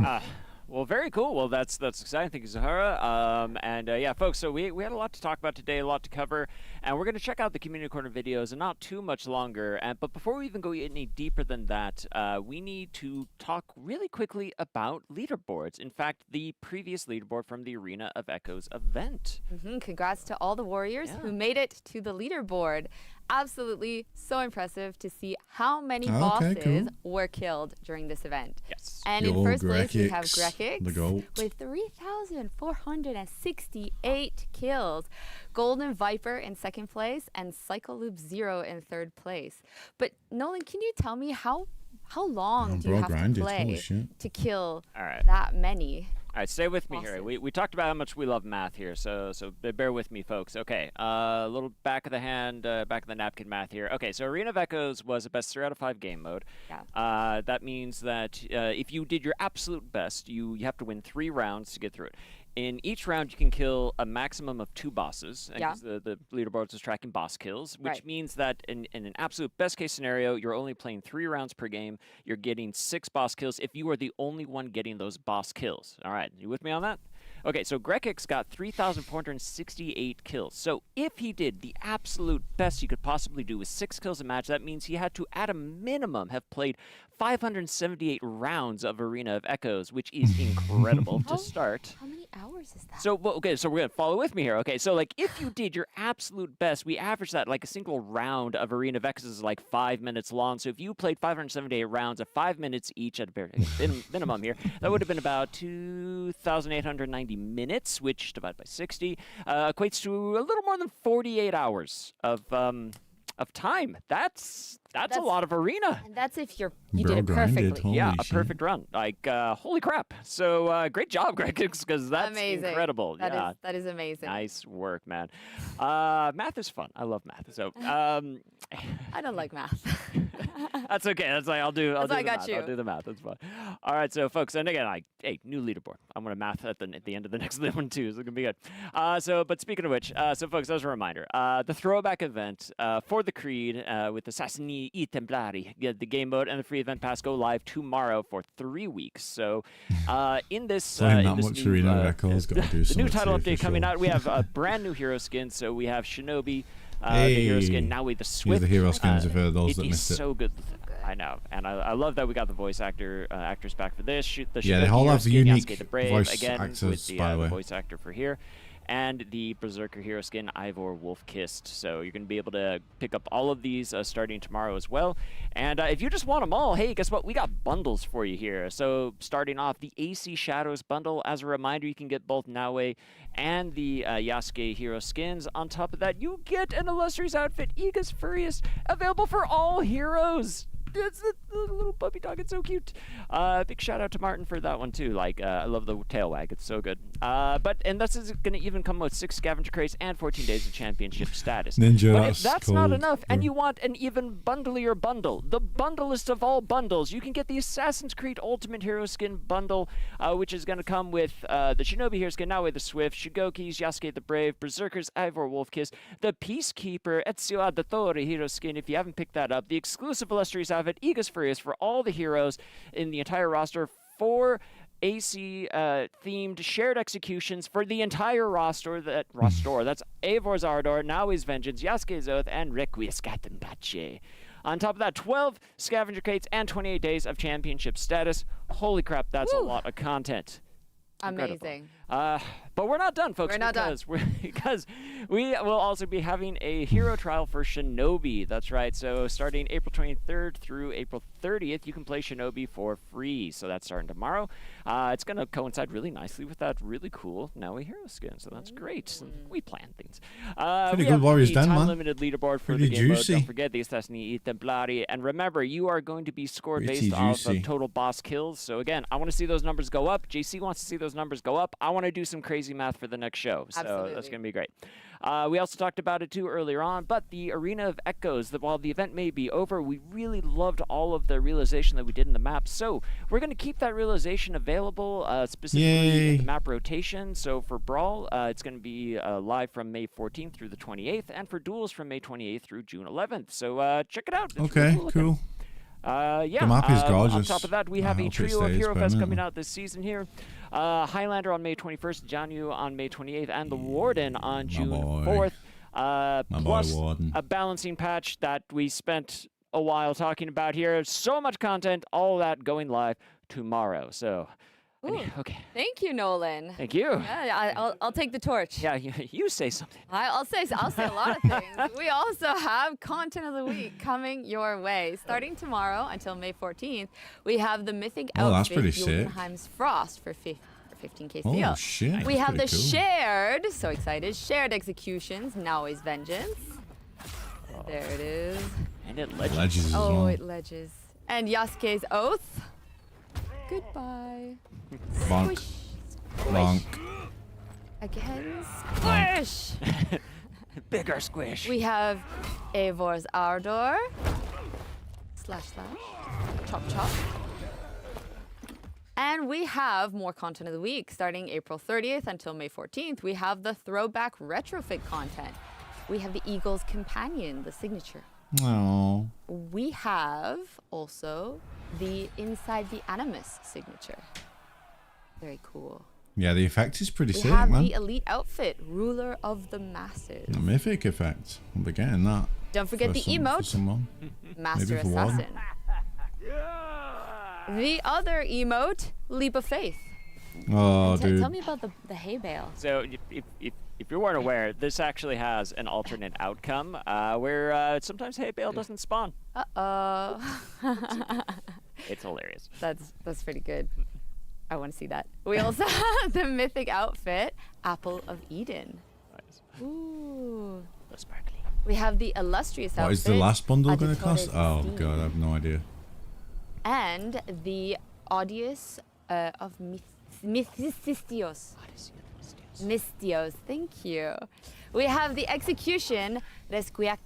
Speaker 4: Well, very cool. Well, that's exciting. Thank you, Zahara. And yeah, folks, so we had a lot to talk about today, a lot to cover, and we're going to check out the Community Corner videos in not too much longer. But before we even go any deeper than that, we need to talk really quickly about leaderboards. In fact, the previous leaderboard from the Arena of Echoes event.
Speaker 3: Congrats to all the Warriors who made it to the leaderboard. Absolutely so impressive to see how many bosses were killed during this event.
Speaker 4: Yes.
Speaker 3: And in first place, we have
Speaker 2: the
Speaker 3: Grekix
Speaker 2: GOAT,
Speaker 3: with 3,468 kills. Golden Viper in second place and Cycloop 0 in third place. But Nolan, can you tell me how long do you have to play to kill that many?
Speaker 4: All right, stay with me
Speaker 3: Awesome.
Speaker 4: here. We talked about how much we love math here, so bear with me, folks. Okay, a little back of the hand, back of the napkin math here. Okay, so Arena of Echoes was a best 3 out of 5 game mode.
Speaker 3: Yeah.
Speaker 4: That means that if you did your absolute best, you have to win 3 rounds to get through it. In each round, you can kill a maximum of 2 bosses, because the leaderboard is tracking boss kills, which means that in an absolute best-case scenario, you're only playing 3 rounds per game. You're getting 6 boss kills if you are the only one getting those boss kills. All right, you with me on that? Okay, so Grekix got 3,468 kills. So if he did the absolute best he could possibly do with 6 kills a match, that means he had to, at a minimum, have played 578 rounds of Arena of Echoes, which is incredible to start.
Speaker 3: How many hours is that?
Speaker 4: So, well, okay, so we're going to follow with me here. Okay, so like if you did your absolute best, we averaged that like a single round of Arena of Echoes is like 5 minutes long. So if you played 578 rounds of 5 minutes each at a bare minimum here, that would have been about 2,890 minutes, which divided by 60 equates to a little more than 48 hours of time. That's a lot of Arena.
Speaker 3: And that's if you
Speaker 2: Bro
Speaker 3: did it
Speaker 2: grinded,
Speaker 3: perfectly.
Speaker 2: holy
Speaker 4: Yeah, a
Speaker 2: shit.
Speaker 4: perfect run. Like, holy crap. So, great job, Grekix, because that's
Speaker 3: Amazing.
Speaker 4: incredible.
Speaker 3: That is amazing.
Speaker 4: Nice work, man. Math is fun. I love math. So,
Speaker 3: I don't like math.
Speaker 4: that's okay. That's like I'll do
Speaker 3: That's why I
Speaker 4: the
Speaker 3: got
Speaker 4: math.
Speaker 3: you.
Speaker 4: I'll do the math. That's fine. All right, so folks, and again, hey, new leaderboard. I'm gonna math at the end of the next one too. So it's gonna be good. But speaking of which, so folks, as a reminder, the throwback event for the Creed with Assassini I Templari, the game mode and the free event pass go live tomorrow for 3 weeks. So in this,
Speaker 2: Playing
Speaker 4: in
Speaker 2: that
Speaker 4: this
Speaker 2: much
Speaker 4: new,
Speaker 2: Arena of Echoes got to do
Speaker 4: the
Speaker 2: something
Speaker 4: new title
Speaker 2: to you
Speaker 4: update
Speaker 2: for
Speaker 4: coming
Speaker 2: sure.
Speaker 4: out, we have a brand new hero skin. So we have Shinobi. The hero skin now with the
Speaker 2: Here's
Speaker 4: Swift.
Speaker 2: the hero skins for those
Speaker 4: it
Speaker 2: that
Speaker 4: is
Speaker 2: missed it.
Speaker 4: so good. I know, and I love that we got the voice actors back for this. The
Speaker 2: Yeah, they
Speaker 4: Shinobi
Speaker 2: all
Speaker 4: hero
Speaker 2: have
Speaker 4: skin,
Speaker 2: unique
Speaker 4: Yasuke the Brave,
Speaker 2: voice
Speaker 4: again
Speaker 2: actors,
Speaker 4: with the,
Speaker 2: by the way.
Speaker 4: voice actor for here, and the Berserker hero skin, Ivor Wolf-Kissed. So you're going to be able to pick up all of these starting tomorrow as well. And if you just want them all, hey, guess what? We got bundles for you here. So starting off, the AC Shadows bundle. As a reminder, you can get both Naue and the Yasuke hero skins. On top of that, you get an Illustrious outfit, Aegis Furious, available for all heroes. It's the little puppy dog. It's so cute. Big shout out to Martin for that one too. Like, I love the tail wag. It's so good. And this is going to even come with 6 scavenger crates and 14 days of championship status.
Speaker 2: Ninja,
Speaker 4: But if
Speaker 2: that's
Speaker 4: that's not
Speaker 2: cool.
Speaker 4: enough, and you want an even bundlier bundle, the bundlest of all bundles, you can get the Assassin's Creed Ultimate Hero Skin bundle, which is going to come with the Shinobi Hero Skin, Naue the Swift, Shigoki's Yasuke the Brave, Berserker's Ivor Wolf-Kiss, the Peacekeeper Ezio Auditore Hero Skin, if you haven't picked that up, the exclusive Illustrious outfit, Aegis Furious for all the heroes in the entire roster, 4 AC themed shared executions for the entire roster. That's Eivor's Ardor, Naue's Vengeance, Yasuke's Oath, and Requiescatem Pace. On top of that, 12 scavenger crates and 28 days of championship status. Holy crap, that's a lot of content. Incredible.
Speaker 3: Amazing.
Speaker 4: But we're not done, folks.
Speaker 3: We're not done.
Speaker 4: Because we will also be having a hero trial for Shinobi. That's right. So starting April 23rd through April 30th, you can play Shinobi for free. So that's starting tomorrow. It's going to coincide really nicely with that really cool Naue hero skin. So that's great. And we plan things.
Speaker 2: Pretty
Speaker 4: we
Speaker 2: good
Speaker 4: have
Speaker 2: Warriors
Speaker 4: the
Speaker 2: done, man.
Speaker 4: time-limited leaderboard for
Speaker 2: Pretty
Speaker 4: the game mode.
Speaker 2: juicy.
Speaker 4: Don't forget the Assassini I Templari. And remember, you are going to be scored
Speaker 2: Pretty
Speaker 4: based off
Speaker 2: juicy.
Speaker 4: of total boss kills. So again, I want to see those numbers go up. JC wants to see those numbers go up. I want to do some crazy math for the next show. So
Speaker 3: Absolutely.
Speaker 4: that's going to be great. We also talked about it too earlier on, but the Arena of Echoes, while the event may be over, we really loved all of the realization that we did in the map. So we're going to keep that realization available, specifically in the map rotation. So for Brawl, it's going to be live from May 14th through the 28th, and for Duels from May 28th through June 11th. So check it out. It's
Speaker 2: Okay,
Speaker 4: really cool looking.
Speaker 2: cool.
Speaker 4: Yeah.
Speaker 2: The map is
Speaker 4: On
Speaker 2: gorgeous.
Speaker 4: top of that, we
Speaker 2: I
Speaker 4: have a
Speaker 2: hope it
Speaker 4: trio of
Speaker 2: stays
Speaker 4: Hero Fest coming
Speaker 2: permanently.
Speaker 4: out this season here. Highlander on May 21st, Janyu on May 28th, and the Warden on June
Speaker 2: boy.
Speaker 4: 4th.
Speaker 2: My boy
Speaker 4: Plus
Speaker 2: Warden.
Speaker 4: a balancing patch that we spent a while talking about here. So much content, all that going live tomorrow. So,
Speaker 3: Ooh.
Speaker 4: okay.
Speaker 3: Thank you, Nolan.
Speaker 4: Thank you.
Speaker 3: Yeah, I'll take the torch.
Speaker 4: Yeah, you say something.
Speaker 3: I'll say a lot of things. We also have content of the week coming your way. Starting tomorrow until May 14th, we have the mythic
Speaker 2: Oh, that's
Speaker 3: outfit
Speaker 2: pretty sick.
Speaker 3: Jotunheim's Frost for 15k
Speaker 2: Oh,
Speaker 3: steel.
Speaker 2: shit.
Speaker 3: We
Speaker 2: that's
Speaker 3: have the
Speaker 2: pretty cool.
Speaker 3: shared, so excited, shared executions, Naue's Vengeance. There it is.
Speaker 4: And it legends.
Speaker 2: Ledges as
Speaker 3: Oh,
Speaker 2: well.
Speaker 3: it ledges. And Yasuke's Oath. Goodbye.
Speaker 2: Bonk.
Speaker 3: Squish.
Speaker 2: Bonk.
Speaker 3: Again, squish.
Speaker 4: Bigger squish.
Speaker 3: We have Eivor's Ardor. Slash. Chop chop. And we have more content of the week. Starting April 30th until May 14th, we have the throwback retrofit content. We have the Eagle's Companion, the signature.
Speaker 2: Oh.
Speaker 3: We have also the Inside the Animus signature. Very cool.
Speaker 2: Yeah, the effect is pretty
Speaker 3: We
Speaker 2: sick,
Speaker 3: have
Speaker 2: man.
Speaker 3: the elite outfit, ruler of the masses.
Speaker 2: The mythic effect. We'll be getting that.
Speaker 3: Don't forget
Speaker 2: for
Speaker 3: the
Speaker 2: for
Speaker 3: emote,
Speaker 2: someone.
Speaker 3: master
Speaker 2: maybe for one.
Speaker 3: assassin. The other emote, leap of faith.
Speaker 2: Oh,
Speaker 3: And
Speaker 2: dude.
Speaker 3: tell me about the hay bale.
Speaker 4: So if you weren't aware, this actually has an alternate outcome where sometimes hay bale doesn't spawn.
Speaker 3: Uh-oh.
Speaker 4: It's hilarious.
Speaker 3: That's pretty good. I want to see that. We also have the mythic outfit, Apple of Eden.
Speaker 4: Nice.
Speaker 3: Ooh.
Speaker 4: So sparkly.
Speaker 3: We have the illustrious outfit.
Speaker 2: What is the last bundle going to
Speaker 3: Auditores
Speaker 2: cost? Oh,
Speaker 3: Esteem.
Speaker 2: God, I have no idea.
Speaker 3: And the Odious of Mythistios. Mystios, thank you. We have the Execution, Resquiacte.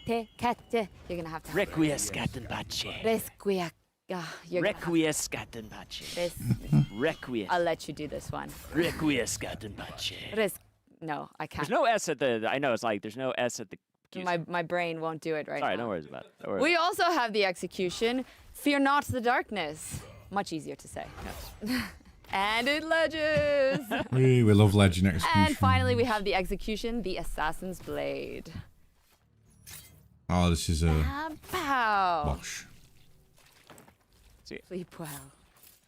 Speaker 3: You're gonna have to.
Speaker 4: Requiescaten pace.
Speaker 3: Resquiac. You're gonna have to-
Speaker 4: Requiescaten pace.
Speaker 3: Res-
Speaker 4: Requies.
Speaker 3: I'll let you do this one.
Speaker 4: Requiescaten pace.
Speaker 3: No, I can't.
Speaker 4: There's no S at the. I know it's like there's no S at the. Q's.
Speaker 3: My brain won't do it right
Speaker 4: Sorry,
Speaker 3: now.
Speaker 4: no worries about it. No worries.
Speaker 3: We also have the Execution, Fear Not the Darkness. Much easier to say. And it ledges.
Speaker 2: We love Legend Execution.
Speaker 3: And finally, we have the Execution, the Assassin's Blade.
Speaker 2: Oh, this is a
Speaker 3: Pow.
Speaker 2: Bosh.
Speaker 3: Sleep well.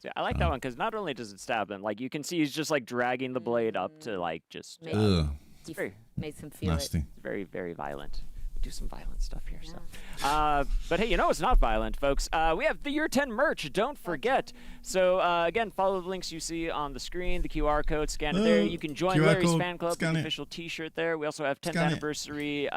Speaker 4: See, I like that one because not only does it stab him, like you can see he's just like dragging the blade up to like just.
Speaker 3: Make-
Speaker 2: Ugh,
Speaker 3: He
Speaker 4: very-
Speaker 3: makes him feel
Speaker 2: nasty.
Speaker 3: it.
Speaker 4: very, very violent. We do some violent stuff here. So, but hey, you know it's not violent, folks. We have the Year 10 merch. Don't forget. So again, follow the links you see on the screen, the QR code, scan it there. You can join
Speaker 2: QR
Speaker 4: Larry's
Speaker 2: code,
Speaker 4: fan club with
Speaker 2: scan
Speaker 4: the
Speaker 2: it.
Speaker 4: official T-shirt there. We also have 10th
Speaker 2: Scan it.
Speaker 4: anniversary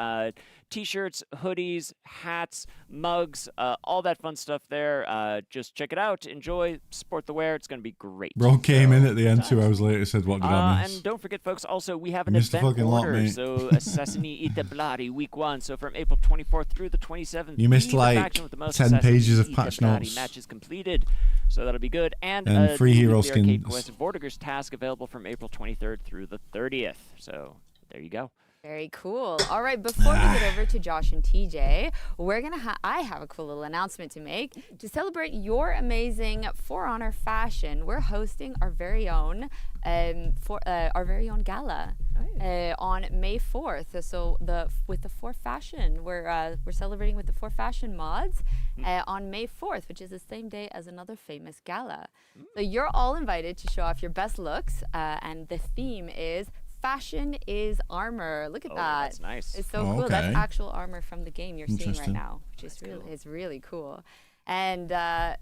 Speaker 4: T-shirts, hoodies, hats, mugs, all that fun stuff there. Just check it out. Enjoy. Support the wear. It's going to be great.
Speaker 2: Bro came in
Speaker 4: So,
Speaker 2: at the end 2 hours later, said, "What did I miss?"
Speaker 4: and don't forget, folks, also we have an
Speaker 2: Missed the
Speaker 4: event
Speaker 2: fucking lot,
Speaker 4: order.
Speaker 2: mate.
Speaker 4: So Assassini i Templari Week 1. So from April 24th through the 27th.
Speaker 2: You missed
Speaker 4: be the
Speaker 2: like
Speaker 4: faction with the most
Speaker 2: 10 pages of
Speaker 4: Assassini i
Speaker 2: patch
Speaker 4: Templari
Speaker 2: notes.
Speaker 4: matches completed. So that'll be good. And
Speaker 2: free
Speaker 4: the
Speaker 2: hero
Speaker 4: weekly arcade
Speaker 2: skins.
Speaker 4: quest Vortigers task available from April 23rd through the 30th. So there you go.
Speaker 3: Very cool. All right, before we get over to Josh and TJ, we're gonna I have a cool little announcement to make. To celebrate your amazing For Honor fashion, we're hosting our very own gala on May 4th. So with the For Fashion, we're celebrating with the For Fashion mods on May 4th, which is the same day as another famous gala. So you're all invited to show off your best looks, and the theme is Fashion is Armor. Look at
Speaker 4: Oh,
Speaker 3: that.
Speaker 4: that's nice.
Speaker 3: It's so
Speaker 2: Oh,
Speaker 3: cool. That's
Speaker 2: okay.
Speaker 3: actual armor from the game you're seeing right
Speaker 2: Interesting.
Speaker 3: now, which is really cool. And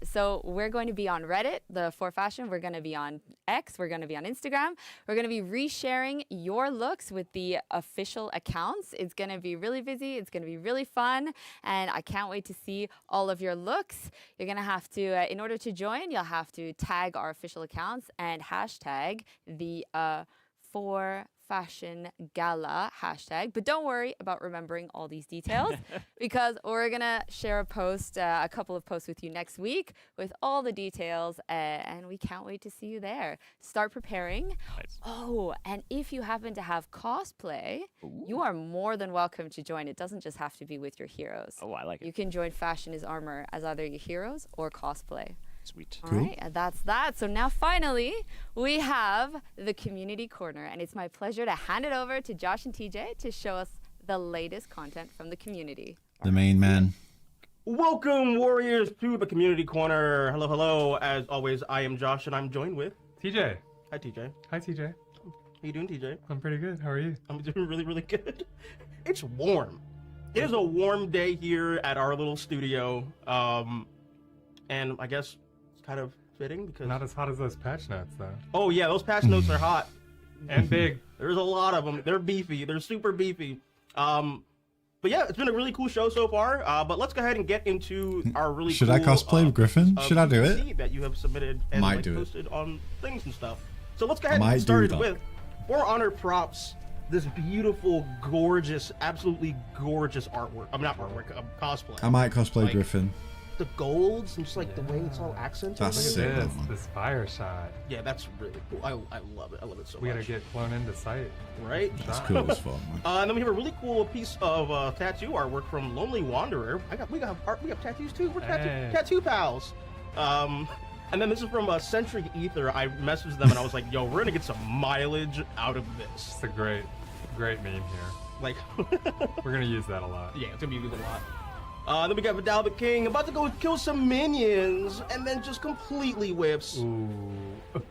Speaker 3: so we're going to be on Reddit, the For Fashion. We're going to be on X. We're going to be on Instagram. We're going to be resharing your looks with the official accounts. It's going to be really busy. It's going to be really fun. And I can't wait to see all of your looks. You're going to have to, in order to join, you'll have to tag our official accounts and hashtag the For Fashion Gala hashtag. But don't worry about remembering all these details because we're gonna share a post, a couple of posts with you next week with all the details, and we can't wait to see you there. Start preparing.
Speaker 4: Nice.
Speaker 3: Oh, and if you happen to have cosplay, you are more than welcome to join. It doesn't just have to be with your heroes.
Speaker 4: Oh, I like
Speaker 3: You
Speaker 4: it.
Speaker 3: can join Fashion is Armor as either your heroes or cosplay.
Speaker 4: Sweet.
Speaker 3: All right, and that's that. So now finally, we have the community corner, and it's my pleasure to hand it over to Josh and TJ to show us the latest content from the community.
Speaker 2: The main man.
Speaker 8: Welcome, Warriors, to the Community Corner. Hello, hello. As always, I am Josh, and I'm joined with...
Speaker 9: TJ.
Speaker 8: Hi, TJ.
Speaker 9: Hi, TJ.
Speaker 8: How you doing, TJ?
Speaker 9: I'm pretty good. How are you?
Speaker 8: I'm doing really, really good. It's warm. It is a warm day here at our little studio, and I guess it's kind of fitting because...
Speaker 9: Not as hot as those patch notes, though.
Speaker 8: Oh, yeah, those patch notes are hot.
Speaker 9: And big.
Speaker 8: There's a lot of them. They're beefy. They're super beefy. But yeah, it's been a really cool show so far. But let's go ahead and get into our really
Speaker 2: Should
Speaker 8: cool,
Speaker 2: I cosplay with Griffin? Should I do it?
Speaker 8: PPC that you have submitted and
Speaker 2: Might
Speaker 8: like,
Speaker 2: do it.
Speaker 8: posted on things and stuff. So let's go ahead
Speaker 2: Might
Speaker 8: and
Speaker 2: do
Speaker 8: get started
Speaker 2: that.
Speaker 8: with For Honor props. This beautiful, gorgeous, absolutely gorgeous artwork. I'm not artwork, cosplay.
Speaker 2: I might cosplay
Speaker 8: Like,
Speaker 2: Griffin.
Speaker 8: The golds and just like the way it's all accented.
Speaker 2: That's
Speaker 8: Look
Speaker 2: sick.
Speaker 8: at
Speaker 9: It
Speaker 8: that.
Speaker 9: is.
Speaker 2: one.
Speaker 9: This fire shot.
Speaker 8: Yeah, that's really cool. I love it. I love it so
Speaker 9: We
Speaker 8: much.
Speaker 9: gotta get flown into sight.
Speaker 8: Right?
Speaker 2: That's cool as fuck, man.
Speaker 8: And then we have a really cool piece of tattoo artwork from Lonely Wanderer. We have tattoos too. We're
Speaker 9: Hey.
Speaker 8: tattoo pals. And then this is from Centric Ether. I messaged them and I was like, yo, we're gonna get some mileage out of this.
Speaker 9: It's a great meme here.
Speaker 8: Like,
Speaker 9: We're gonna use that a lot.
Speaker 8: yeah, it's gonna be used a lot. Then we got Vidal the King about to go kill some minions and then just completely whips.
Speaker 9: Ooh.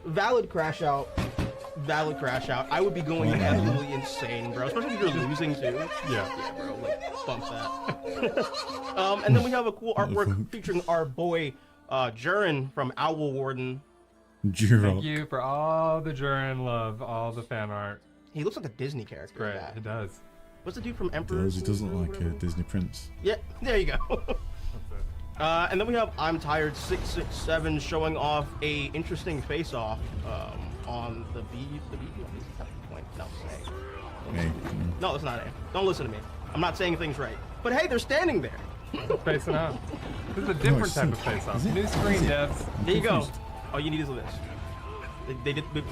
Speaker 8: Valid crash out. Valid crash out. I would be going absolutely insane, bro. Especially if you're losing too.
Speaker 9: Yeah.
Speaker 8: Yeah, bro. Like, bump that. And then we have a cool artwork featuring our boy Jurin from Owl Warden.
Speaker 2: Juro.
Speaker 9: Thank you for all the Jurin love, all the fan art.
Speaker 8: He looks like a Disney character.
Speaker 9: Great,
Speaker 8: Yeah.
Speaker 9: it does.
Speaker 8: What's the dude from Emperor?
Speaker 2: He does look like a Disney prince.
Speaker 8: Yeah, there you go.
Speaker 9: That's it.
Speaker 8: And then we have I'm Tired 667 showing off a interesting face-off on the B. Point. No,
Speaker 2: Hey.
Speaker 8: no, that's not it. Don't listen to me. I'm not saying things right. But hey, they're standing there.
Speaker 9: Facing up. This is a different type of face-off.
Speaker 2: Is it?
Speaker 9: New screen
Speaker 2: Is it?
Speaker 9: devs.
Speaker 8: There you go.
Speaker 2: Confused.
Speaker 8: All you need is this.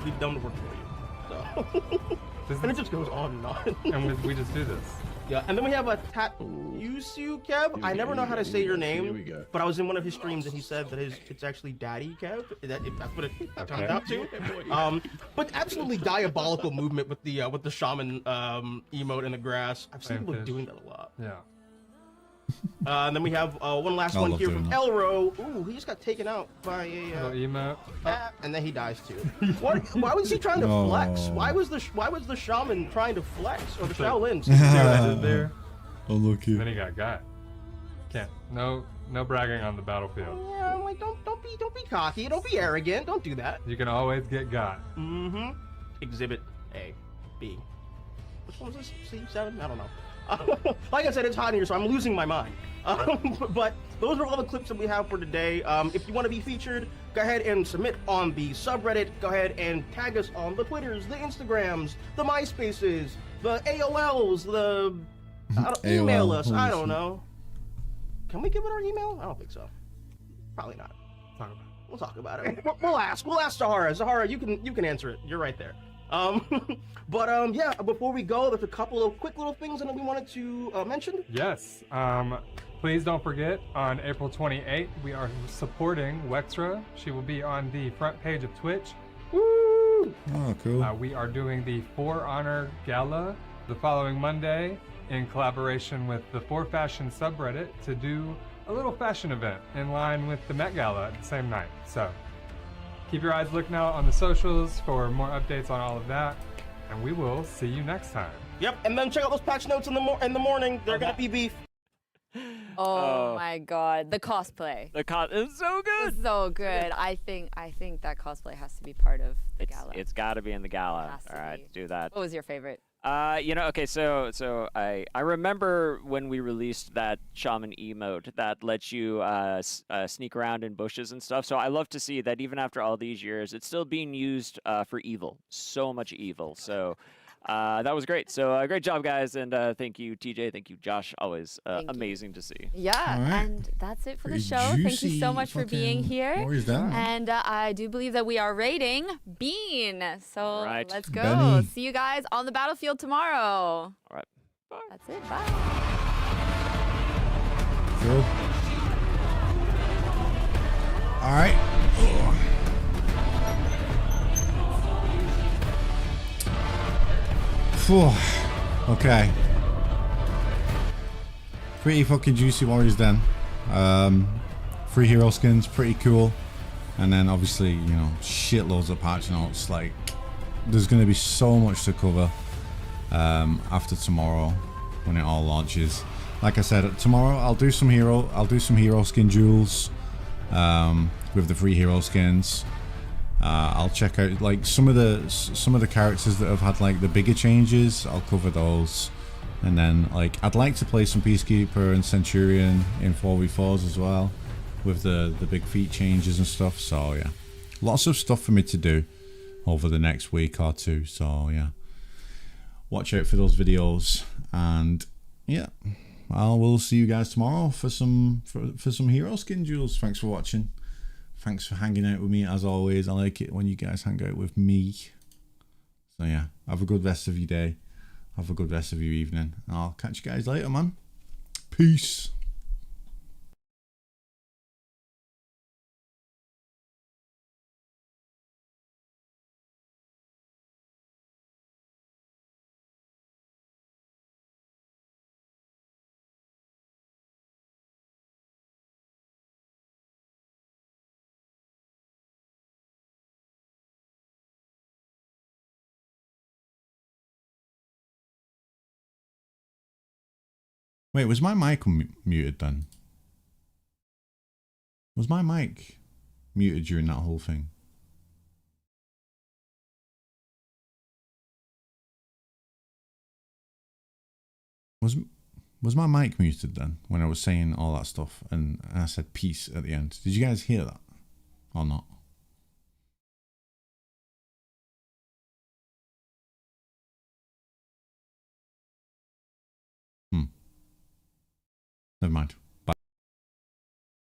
Speaker 8: We've done the work for you. So.
Speaker 9: This
Speaker 8: And it
Speaker 9: is,
Speaker 8: just goes on and on.
Speaker 9: and we just do this.
Speaker 8: Yeah, and then we have a Tatusu Kev. I never know how to say your name, but I was in one of his streams and he said that it's actually Daddy Kev. That's what it turned out to. But absolutely diabolical movement with the shaman emote in the grass. I've seen people
Speaker 9: Fish.
Speaker 8: doing that a lot.
Speaker 9: Yeah.
Speaker 8: And then we have one last
Speaker 2: I
Speaker 8: one
Speaker 2: love
Speaker 8: here
Speaker 2: doing
Speaker 8: from
Speaker 2: that.
Speaker 8: Elro. Ooh, he just got taken out by
Speaker 9: Little
Speaker 8: a
Speaker 9: emote.
Speaker 8: and then he dies too. Why was he trying to flex?
Speaker 2: Oh.
Speaker 8: Why was the shaman trying to flex or the Shaolin?
Speaker 9: See what I did there?
Speaker 2: Oh, look
Speaker 9: Then
Speaker 2: here.
Speaker 9: he got. Can't. No bragging on the battlefield.
Speaker 8: Yeah, I'm like, don't be cocky, don't be arrogant, don't do that.
Speaker 9: You can always get got.
Speaker 8: Mm-hmm. Exhibit A, B. Which one was this? C7? I don't know. Like I said, it's hot in here, so I'm losing my mind. But those are all the clips that we have for today. If you want to be featured, go ahead and submit on the subreddit. Go ahead and tag us on the Twitters, the Instagrams, the MySpaces, the AOLs, email us. I don't know. Can we give it our email? I don't think so. Probably not.
Speaker 9: Talk about it.
Speaker 8: We'll talk about it. We'll ask. We'll ask Zahara. Zahara, you can answer it. You're right there. But yeah, before we go, there's a couple of quick little things that we wanted to mention.
Speaker 9: Yes. Please don't forget, on April 28th, we are supporting Wexra. She will be on the front page of Twitch.
Speaker 8: Woo!
Speaker 2: Oh, cool.
Speaker 9: We are doing the For Honor Gala the following Monday in collaboration with the For Fashion subreddit to do a little fashion event in line with the Met Gala at the same night. So keep your eyes looking out on the socials for more updates on all of that, and we will see you next time.
Speaker 8: Yep, and then check out those patch notes in the morning. They're gonna be beef.
Speaker 3: Oh my god, the cosplay.
Speaker 4: The is so good.
Speaker 3: It's so good. I think that cosplay has to be part of the gala.
Speaker 4: It's got to be in the gala.
Speaker 3: Has to
Speaker 4: All right,
Speaker 3: be.
Speaker 4: let's do that.
Speaker 3: What was your favorite?
Speaker 4: Okay, so I remember when we released that shaman emote that lets you sneak around in bushes and stuff. So I love to see that even after all these years, it's still being used for evil. So much evil. So that was great. So great job, guys, and thank you, TJ. Thank you, Josh. Always
Speaker 3: Thank you.
Speaker 4: amazing to see.
Speaker 3: Yeah,
Speaker 2: All right.
Speaker 3: and that's it for the
Speaker 2: Pretty
Speaker 3: show. Thank you so
Speaker 2: juicy
Speaker 3: much for being
Speaker 2: fucking
Speaker 3: here.
Speaker 2: Warriors down.
Speaker 3: And I do believe that we are rating Bean. So
Speaker 4: Right.
Speaker 3: let's go.
Speaker 2: Benny.
Speaker 3: See you guys on the battlefield tomorrow.
Speaker 4: All right.
Speaker 3: That's it. Bye.
Speaker 2: Cool. All right. Phew. Okay. Pretty fucking juicy Warriors then. 3 hero skins, pretty cool. And then obviously, you know, shitloads of patch notes. Like, there's going to be so much to cover after tomorrow when it all launches. Like I said, tomorrow I'll do some hero skin duels with the 3 hero skins. I'll check out like some of the characters that have had like the bigger changes. I'll cover those, and then like I'd like to play some Peacekeeper and Centurion in 4v4s as well, with the big feat changes and stuff. So yeah, lots of stuff for me to do over the next week or two. So yeah, watch out for those videos, and yeah, I will see you guys tomorrow for some hero skin duels. Thanks for watching. Thanks for hanging out with me as always. I like it when you guys hang out with me. So yeah, have a good rest of your day. Have a good rest of your evening. I'll catch you guys later, man. Peace. Wait, was my mic muted then? Was my mic muted during that whole thing? Was my mic muted then when I was saying all that stuff and I said peace at the end? Did you guys hear that or not? Never mind.